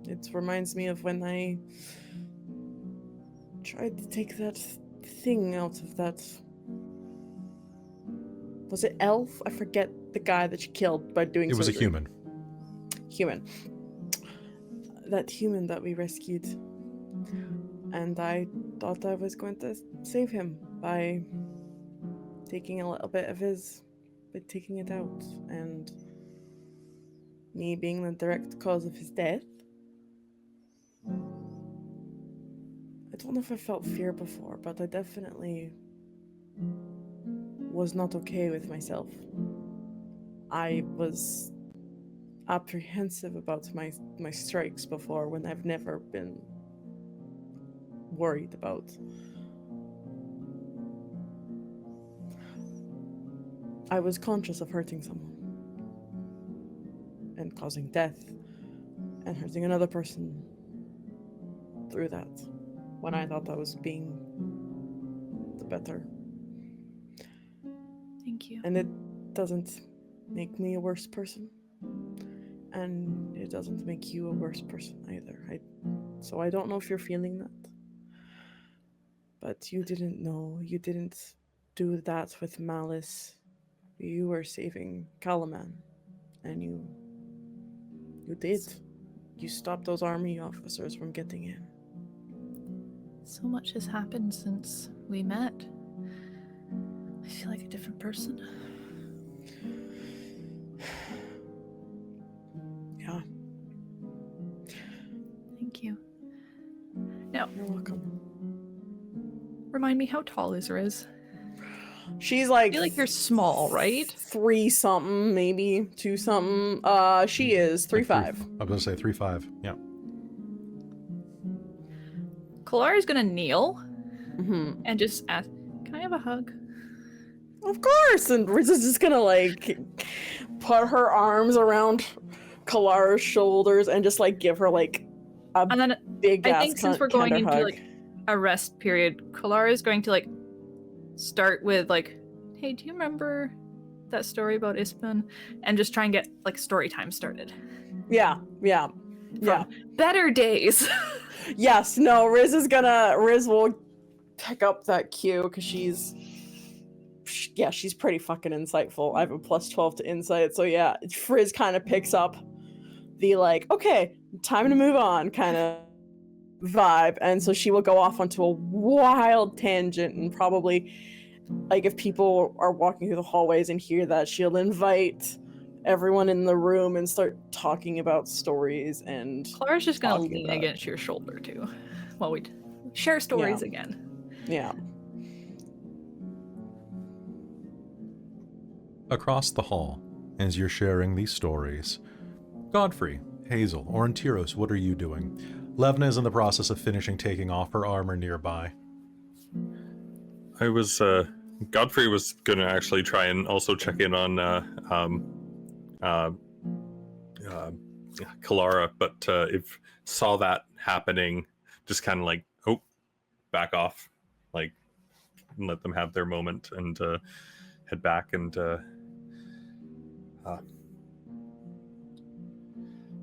It reminds me of when I tried to take that thing out of that, was it elf? I forget the guy that you killed by doing It was a surgery. human. That human that we rescued, and I thought I was going to save him by taking a little bit of his, by taking it out, and me being the direct cause of his death. I don't know if I felt fear before, but I definitely was not okay with myself. I was apprehensive about my strikes before, when I've never been worried about. I was conscious of hurting someone and causing death and hurting another person through that, when I thought I was being the better. Thank you. And it doesn't make me a worse person, and it doesn't make you a worse person either. So I don't know if you're feeling that, but you didn't know. You didn't do that with malice. You were saving Kalaman, and you did. You stopped those army officers from getting in. So much has happened since we met. I feel like a different person. Yeah, Thank you. Now, you're welcome. remind me, how tall is Riz? She's I like feel like you're small, right? 3 something, maybe 2 something. She is 3'5". I was gonna say 3'5". Yeah. Kalara's gonna kneel Mm-hmm. and just ask, "Can I have a hug?" Of course, and Riz is just gonna like put her arms around Kalara's shoulders and just like give her like a And then big I ass think since we're going tender into hug. like a rest period, Kalara is going to like start with like, "Hey, do you remember that story about Ispan?" And just try and get like story time started. Yeah. Better days. Yes, no, Riz will pick up that cue because she's pretty fucking insightful. I have a +12 to insight, so yeah, Riz kind of picks up the like, okay, time to move on kind of vibe, and so she will go off onto a wild tangent and probably like if people are walking through the hallways and hear that, she'll invite everyone in the room and start talking about stories and Kalara's just gonna talking lean about- against your shoulder too, while we share stories again. yeah. Across the hall, as you're sharing these stories, Godfrey, Hazeal, Aurontiros, what are you doing? Levna is in the process of finishing taking off her armor nearby. I was Godfrey was gonna actually try and also check in on Kelara, but if saw that happening, just kind of like, oh, back off, like let them have their moment and head back and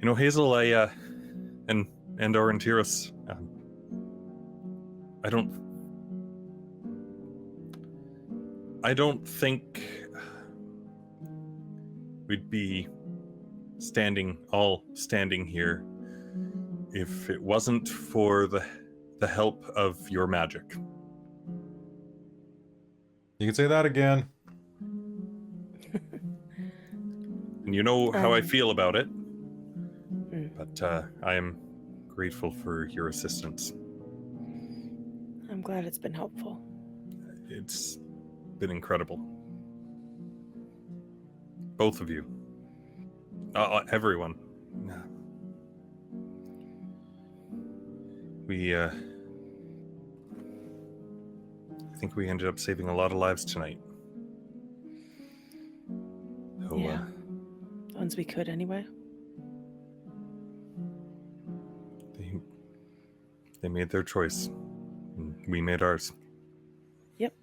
Hazeal, and Aurontiros, I don't think we'd be standing here if it wasn't for the help of your magic. You can say that again. And you know how I feel about it, Mm. but I am grateful for your assistance. I'm glad it's been helpful. It's been incredible. Both of you. Everyone. I think we ended up saving a lot of lives tonight. So, Yeah. Ones we could anyway. they made their choice. And we made ours. Yep.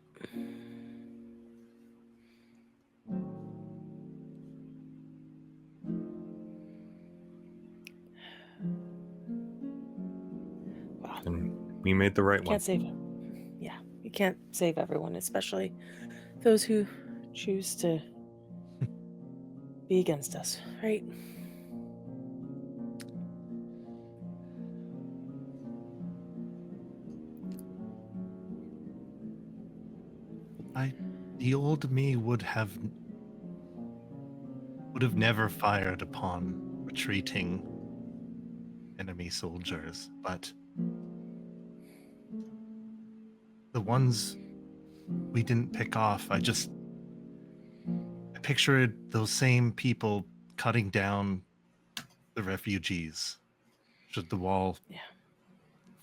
Wow. And we made the right one. Can't save it. Yeah, you can't save everyone, especially those who choose to be against us, right? The old me would have never fired upon retreating enemy soldiers, but the ones we didn't pick off, I pictured those same people cutting down the refugees should the wall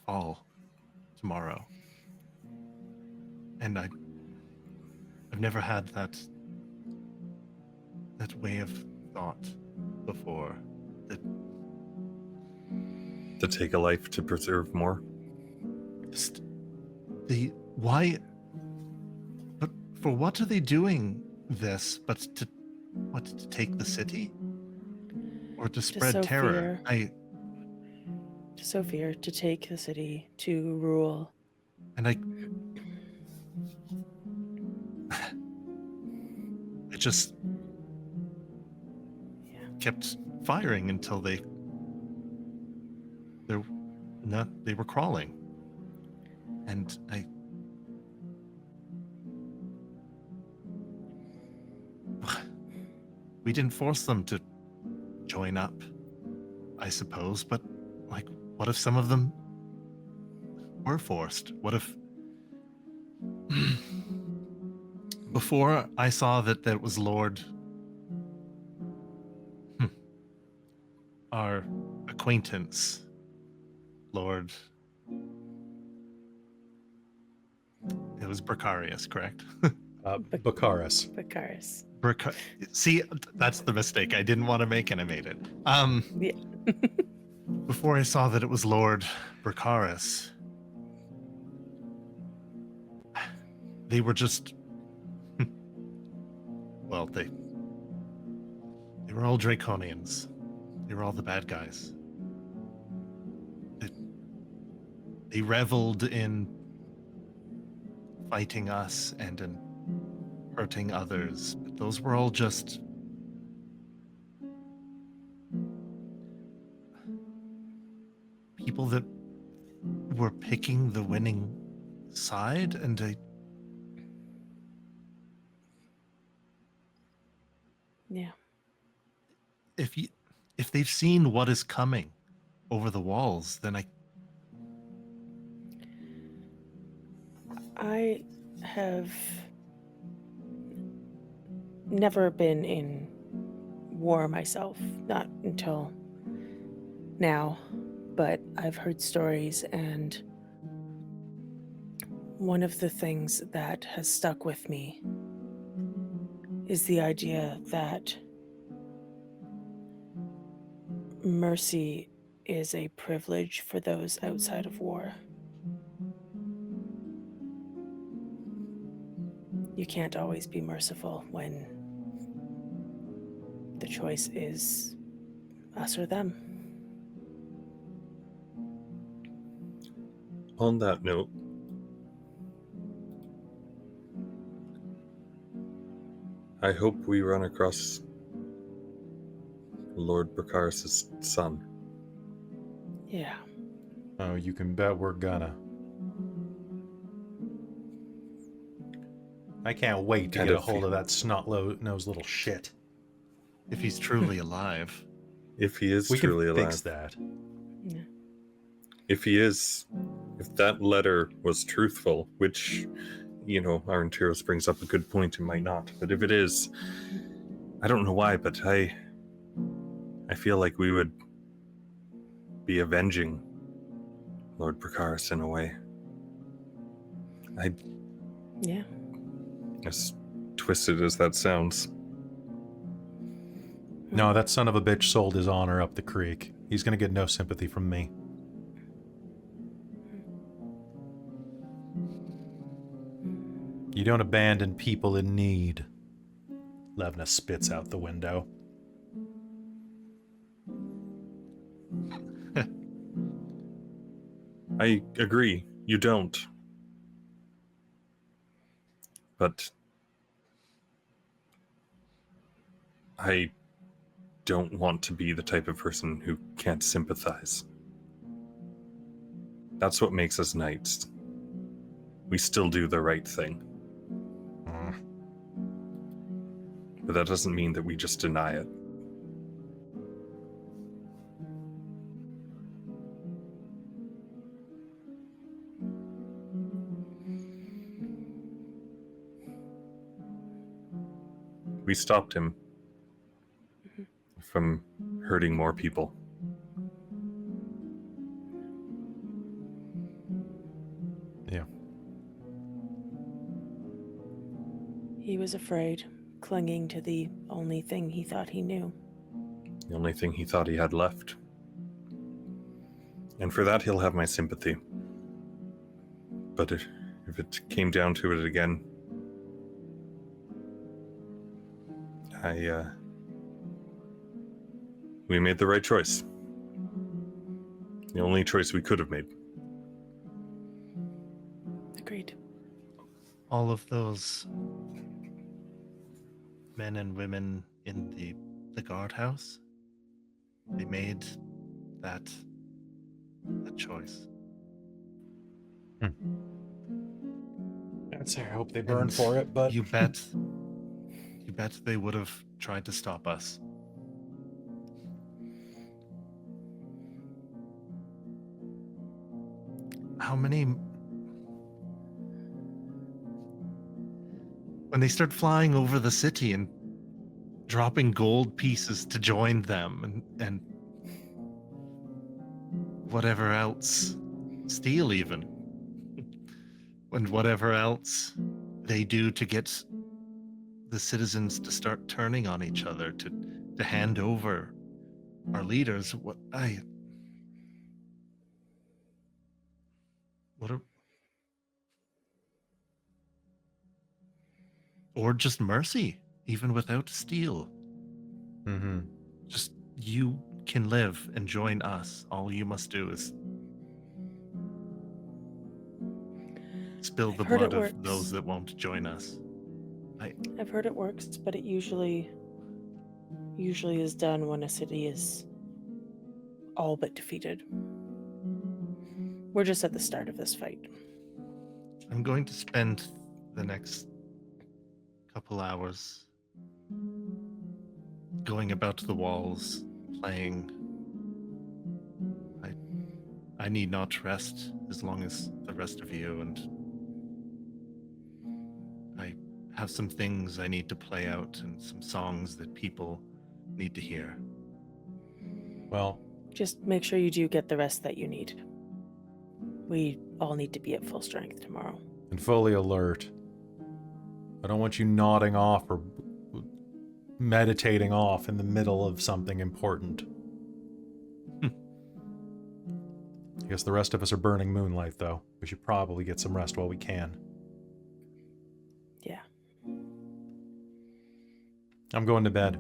fall tomorrow. And I've never had that way of thought before. To take a life to preserve more. Why? But for what are they doing this? But to take the city, or to spread sow terror? fear. To sow fear, to take the city, to rule. And I just kept firing until they were crawling. And we didn't force them to join up, I suppose, but like, what if some of them were forced? What if before I saw that was Lord, our acquaintance, Lord, it was Bracarius, correct? Bakaris. Bakaris. See, that's the mistake I didn't want to make, and I made it. Yeah. Before I saw that it was Lord Bracarius, they were just, well, they were all Draconians. They were all the bad guys. They reveled in fighting us and in hurting others, but those were all just people that were picking the winning side, and Yeah. if they've seen what is coming over the walls, then I have never been in war myself, not until now, but I've heard stories, and one of the things that has stuck with me is the idea that mercy is a privilege for those outside of war. You can't always be merciful when the choice is us or them. On that note, I hope we run across Lord Bracarius' son. Yeah. Oh, you can bet we're gonna. I can't wait to Kind get a of hold of that snot-nosed little shit. if he's truly alive. If he is We truly can alive. fix that. Yeah. If he is, if that letter was truthful, which, Aurontiros brings up a good point, it might not. But if it is, I don't know why, but I feel like we would be avenging Lord Bracarius in a way. Yeah. As twisted as that sounds. No, that son of a bitch sold his honor up the creek. He's gonna get no sympathy from me. You don't abandon people in need. Levna spits out the window. I agree, you don't. But I don't want to be the type of person who can't sympathize. That's what makes us knights. We still do the right thing. But that doesn't mean that we just deny it. We stopped him from hurting more people. Yeah. He was afraid, clinging to the only thing he thought he knew. The only thing he thought he had left. And for that, he'll have my sympathy. But if it came down to it again, we made the right choice. The only choice we could have made. Agreed. All of those men and women in the guardhouse, they made that choice. can't say I hope they burn And for it, but you bet they would have tried to stop us. How many? When they start flying over the city and dropping gold pieces to join them, and whatever else, steel even, and whatever else they do to get the citizens to start turning on each other, to hand over our leaders. What or just mercy, even without steel. mm-hmm. Just, you can live and join us. All you must do is spill the I've heard it blood of works. those that won't join us. I've heard it works, but it usually is done when a city is all but defeated. We're just at the start of this fight. I'm going to spend the next couple hours going about the walls, playing. I need not rest as long as the rest of you, and I have some things I need to play out and some songs that people need to hear. Well, Just make sure you do get the rest that you need. We all need to be at full strength tomorrow. and fully alert. I don't want you nodding off or meditating off in the middle of something important. I guess the rest of us are burning moonlight, though. We should probably get some rest while we can. Yeah. I'm going to bed.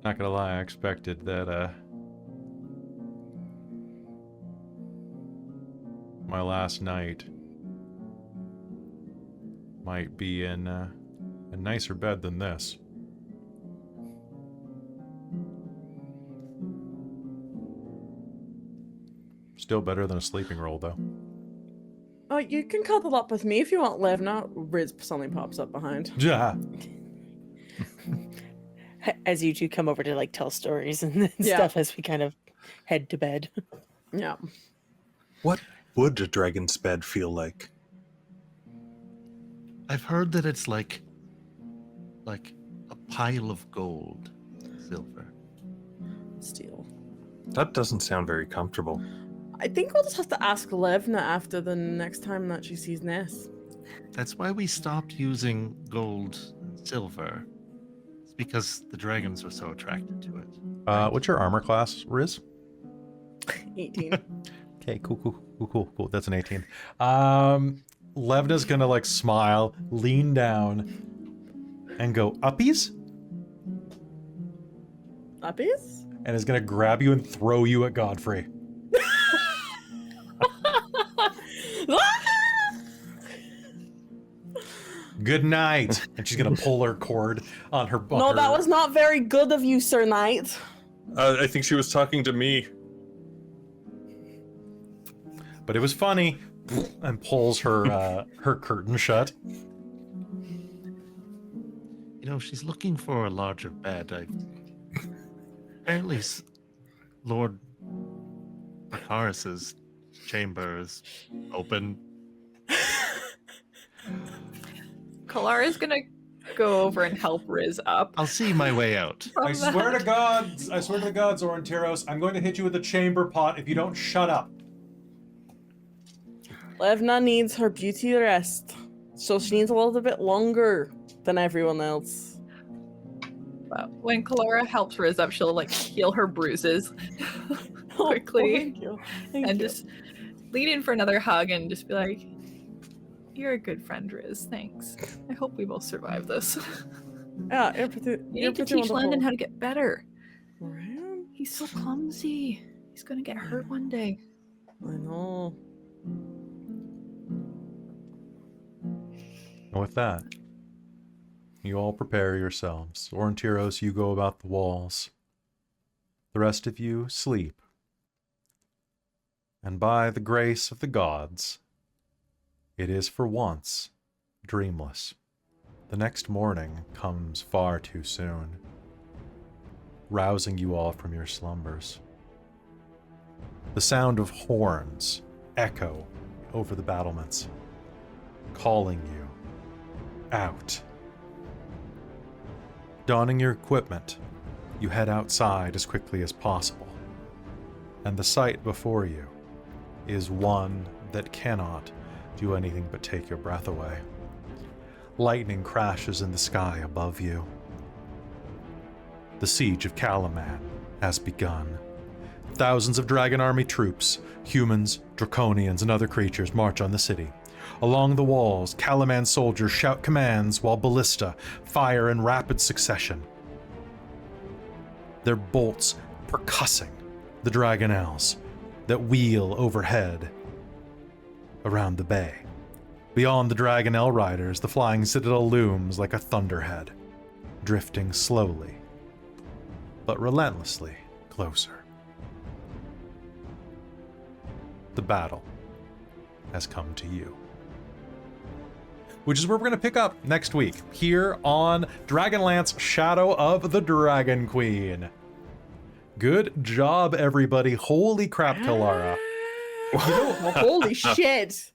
Not gonna lie, I expected that, my last night might be in a nicer bed than this. Still better than a sleeping roll, though. Oh, you can cuddle up with me if you want, Levna. Riz suddenly pops up behind. Yeah. As you two come over to like tell stories and stuff as we kind of head to bed. Yeah. What would a dragon's bed feel like? I've heard that it's like a pile of gold, silver. Steel. That doesn't sound very comfortable. I think we'll just have to ask Levna after the next time that she sees Ness. That's why we stopped using gold and silver. It's because the dragons were so attracted to it. What's your armor class, Riz? 18. Okay, cool. That's an 18. Levna's gonna like smile, lean down, and go, uppies? Uppies? And is gonna grab you and throw you at Godfrey. Good night. And she's gonna pull her cord on her. No, that was not very good of you, Sir Knight. I think she was talking to me. But it was funny. And pulls her her curtain shut. You know, she's looking for a larger bed. Apparently, Lord Arcaris's chamber is open. Kalara's gonna go over and help Riz up. I'll see my way out. I swear to God, Aurontiros, I'm going to hit you with a chamber pot if you don't shut up. Levna needs her beauty rest, so she needs a little bit longer than everyone else. But when Kalara helps Riz up, she'll like heal her bruises quickly. Thank you. Thank And you. just lean in for another hug and just be like, "You're a good friend, Riz. Thanks. I hope we both survive this." Yeah, You need to teach Landon how to get better. Right? He's so clumsy. He's gonna get hurt one day. I know. And with that, you all prepare yourselves. Aurontiros, you go about the walls. The rest of you sleep. And by the grace of the gods, it is for once dreamless. The next morning comes far too soon, rousing you all from your slumbers. The sound of horns echo over the battlements, calling you out. Donning your equipment, you head outside as quickly as possible, and the sight before you is one that cannot do anything but take your breath away. Lightning crashes in the sky above you. The siege of Kalaman has begun. Thousands of Dragon Army troops, humans, draconians, and other creatures march on the city. Along the walls, Kalaman soldiers shout commands while ballista fire in rapid succession. Their bolts percussing the dragonelles that wheel overhead around the bay. Beyond the Dragonelle riders, the flying citadel looms like a thunderhead, drifting slowly, but relentlessly closer. The battle has come to you. Which is where we're going to pick up next week, here on Dragonlance Shadow of the Dragon Queen. Good job, everybody. Holy crap, Kelara. Holy shit.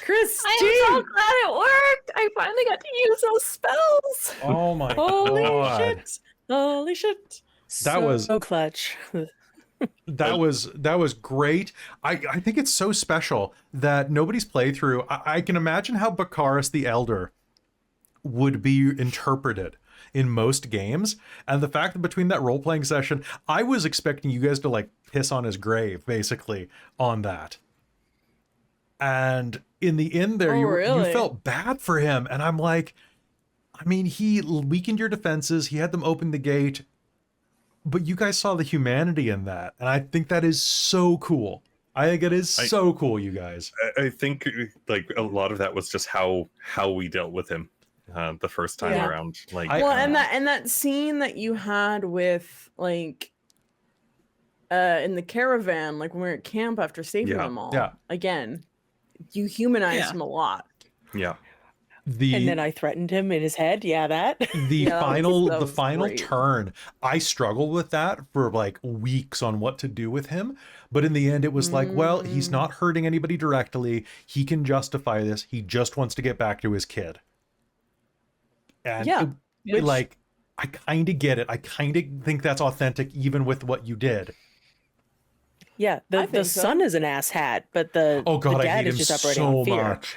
Christine! I am so glad it worked! I finally got to use those spells! Oh my Holy god. shit! Holy shit! That was so clutch. That was great. I think it's so special that nobody's playthrough. I can imagine how Bakaris the Elder would be interpreted in most games, and the fact that between that role-playing session, I was expecting you guys to like piss on his grave, basically, on that. And in the end there, you felt bad for him, and I'm like, I mean, he weakened your defenses, he had them open the gate, but you guys saw the humanity in that, and I think that is so cool. I think it is so cool, you guys. I think like a lot of that was just how we dealt with him the first time around. Like, and that scene that you had with like in the caravan, like when we were at camp after saving them all. Yeah. Again, you humanized him a lot. Yeah. And then I threatened him in his head. Yeah, that. The final great. turn, I struggled with that for like weeks on what to do with him. But in the end, it was like, well, he's not hurting anybody directly. He can justify this. He just wants to get back to his kid. And like, I kind of get it. I kind of think that's authentic, even with what you did. Yeah, the son is an asshat, but the dad is just operating on fear. Much.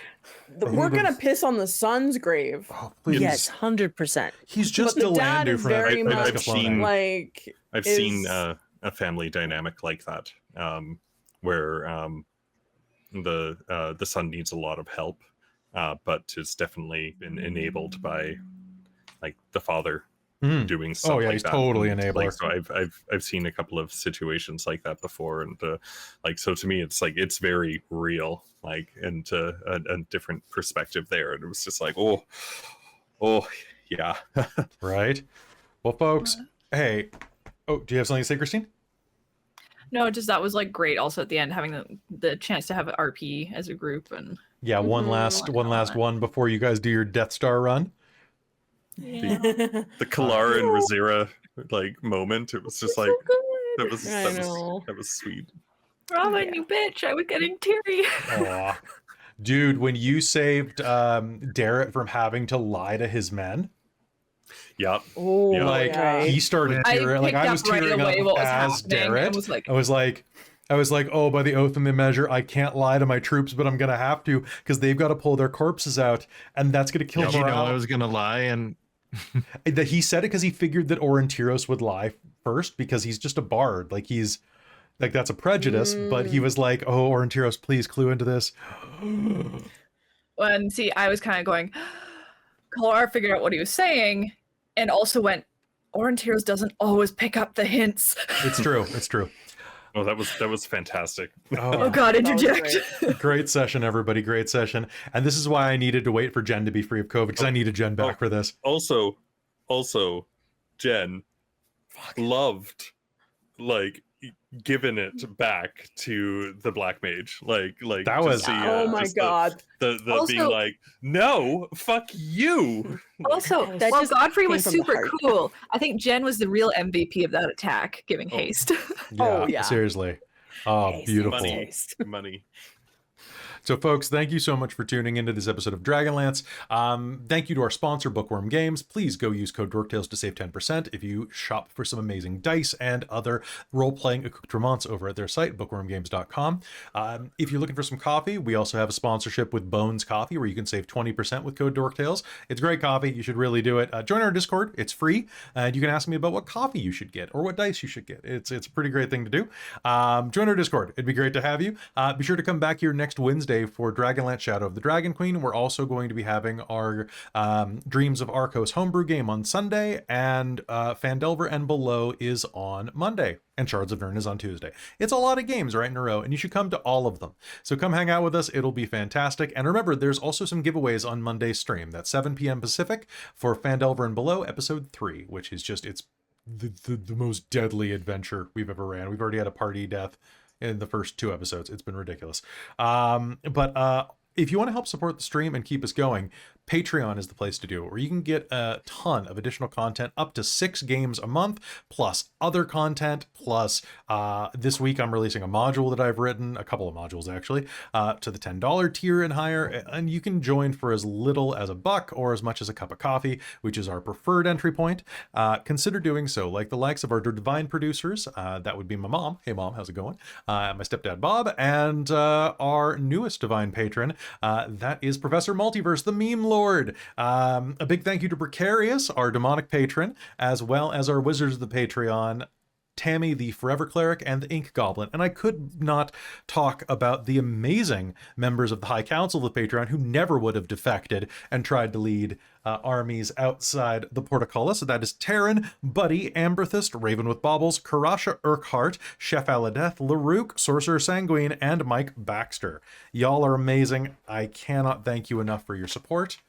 We're gonna piss on the son's grave. Oh, please. Yes, 100%. He's just but the dad is from very much I've seen a family dynamic like that, where the son needs a lot of help, but it's definitely been enabled by like the father doing stuff. Oh yeah, like he's that. totally and, enabler. Like, so I've seen a couple of situations like that before, and like, so to me, it's like it's very real, like, and a different perspective there, and it was just like, oh yeah. Right. Well, folks, hey, do you have something to say, Christine? No, just that was like great. Also at the end, having the chance to have an RP as a group, and one last one before you guys do your Death Star run. Yeah. The Kelara and Rizira like moment, it was just so like good. that was sweet. Robin, you bitch! I was getting teary. Aw. Dude, when you saved Darrett from having to lie to his men. Yep. Oh, like he started tearing. Like I was tearing up as Darrett. I was like, oh, by the oath and the measure, I can't lie to my troops, but I'm gonna have to because they've got to pull their corpses out, and that's gonna kill morale. You know I was gonna lie, and that he said it because he figured that Aurontiros would lie first because he's just a bard. Like he's like that's a prejudice, but he was like, oh, Aurontiros, please clue into this. And see, I was kind of going. Kelara figured out what he was saying, and also went, Aurontiros doesn't always pick up the hints. It's true. It's true. Oh, that was fantastic. Oh God, That was interject. great. Great session, everybody. Great session. And this is why I needed to wait for Jen to be free of COVID, because I needed Jen back for this. Also, Jen loved like giving it back to the black mage. Like That to was- see, Oh my just god. the being Also- like, no, fuck you. Also, That while just Godfrey came was from the super heart. cool, I think Jen was the real MVP of that attack, giving Oh. haste. Oh, yeah. Seriously. Oh, Taste, beautiful. taste. Money. So, folks, thank you so much for tuning into this episode of Dragonlance. Thank you to our sponsor, Bookwyrm Games. Please go use code DorkTales to save 10% if you shop for some amazing dice and other role-playing accoutrements over at their site, bookwyrmgames.com. If you're looking for some coffee, we also have a sponsorship with Bones Coffee, where you can save 20% with code DorkTales. It's great coffee. You should really do it. Join our Discord. It's free, and you can ask me about what coffee you should get or what dice you should get. It's a pretty great thing to do. Join our Discord. It'd be great to have you. Be sure to come back here next Wednesday for Dragonlance Shadow of the Dragon Queen. We're also going to be having our Dreams of Arcos homebrew game on Sunday, and Phandelver and Below is on Monday, and Shards of Nirn is on Tuesday. It's a lot of games right in a row, and you should come to all of them. So come hang out with us. It'll be fantastic. And remember, there's also some giveaways on Monday's stream. That's 7 p.m. Pacific for Phandelver and Below Episode 3, which is just, it's the most deadly adventure we've ever ran. We've already had a party death in the first 2 episodes. It's been ridiculous. But if you want to help support the stream and keep us going, Patreon is the place to do it, where you can get a ton of additional content, up to 6 games a month, plus other content, plus this week I'm releasing a module that I've written, a couple of modules actually, to the $10 tier and higher, and you can join for as little as $1 or as much as a cup of coffee, which is our preferred entry point. Consider doing so, like the likes of our divine producers, that would be my mom. Hey mom, how's it going? My stepdad Bob, and our newest divine patron, that is Professor Multiverse, the meme lord. A big thank you to Precarious, our demonic patron, as well as our wizards of the Patreon, Tammy the Forever Cleric, and the Ink Goblin. And I could not talk about the amazing members of the High Council of the Patreon who never would have defected and tried to lead armies outside the portcullis. So that is Terran, Buddy, Amberthist, Raven with Baubles, Karasha Urquhart, Chef Aladeth, Larouk, Sorcerer Sanguine, and Mike Baxter. Y'all are amazing. I cannot thank you enough for your support.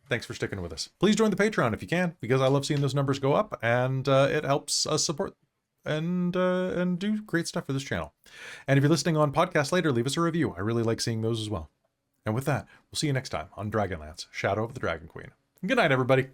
Thanks for sticking with us. Please join the Patreon if you can, because I love seeing those numbers go up, and it helps us support and do great stuff for this channel. And if you're listening on podcast later, leave us a review. I really like seeing those as well. And with that, we'll see you next time on Dragonlance, Shadow of the Dragon Queen. Good night, everybody.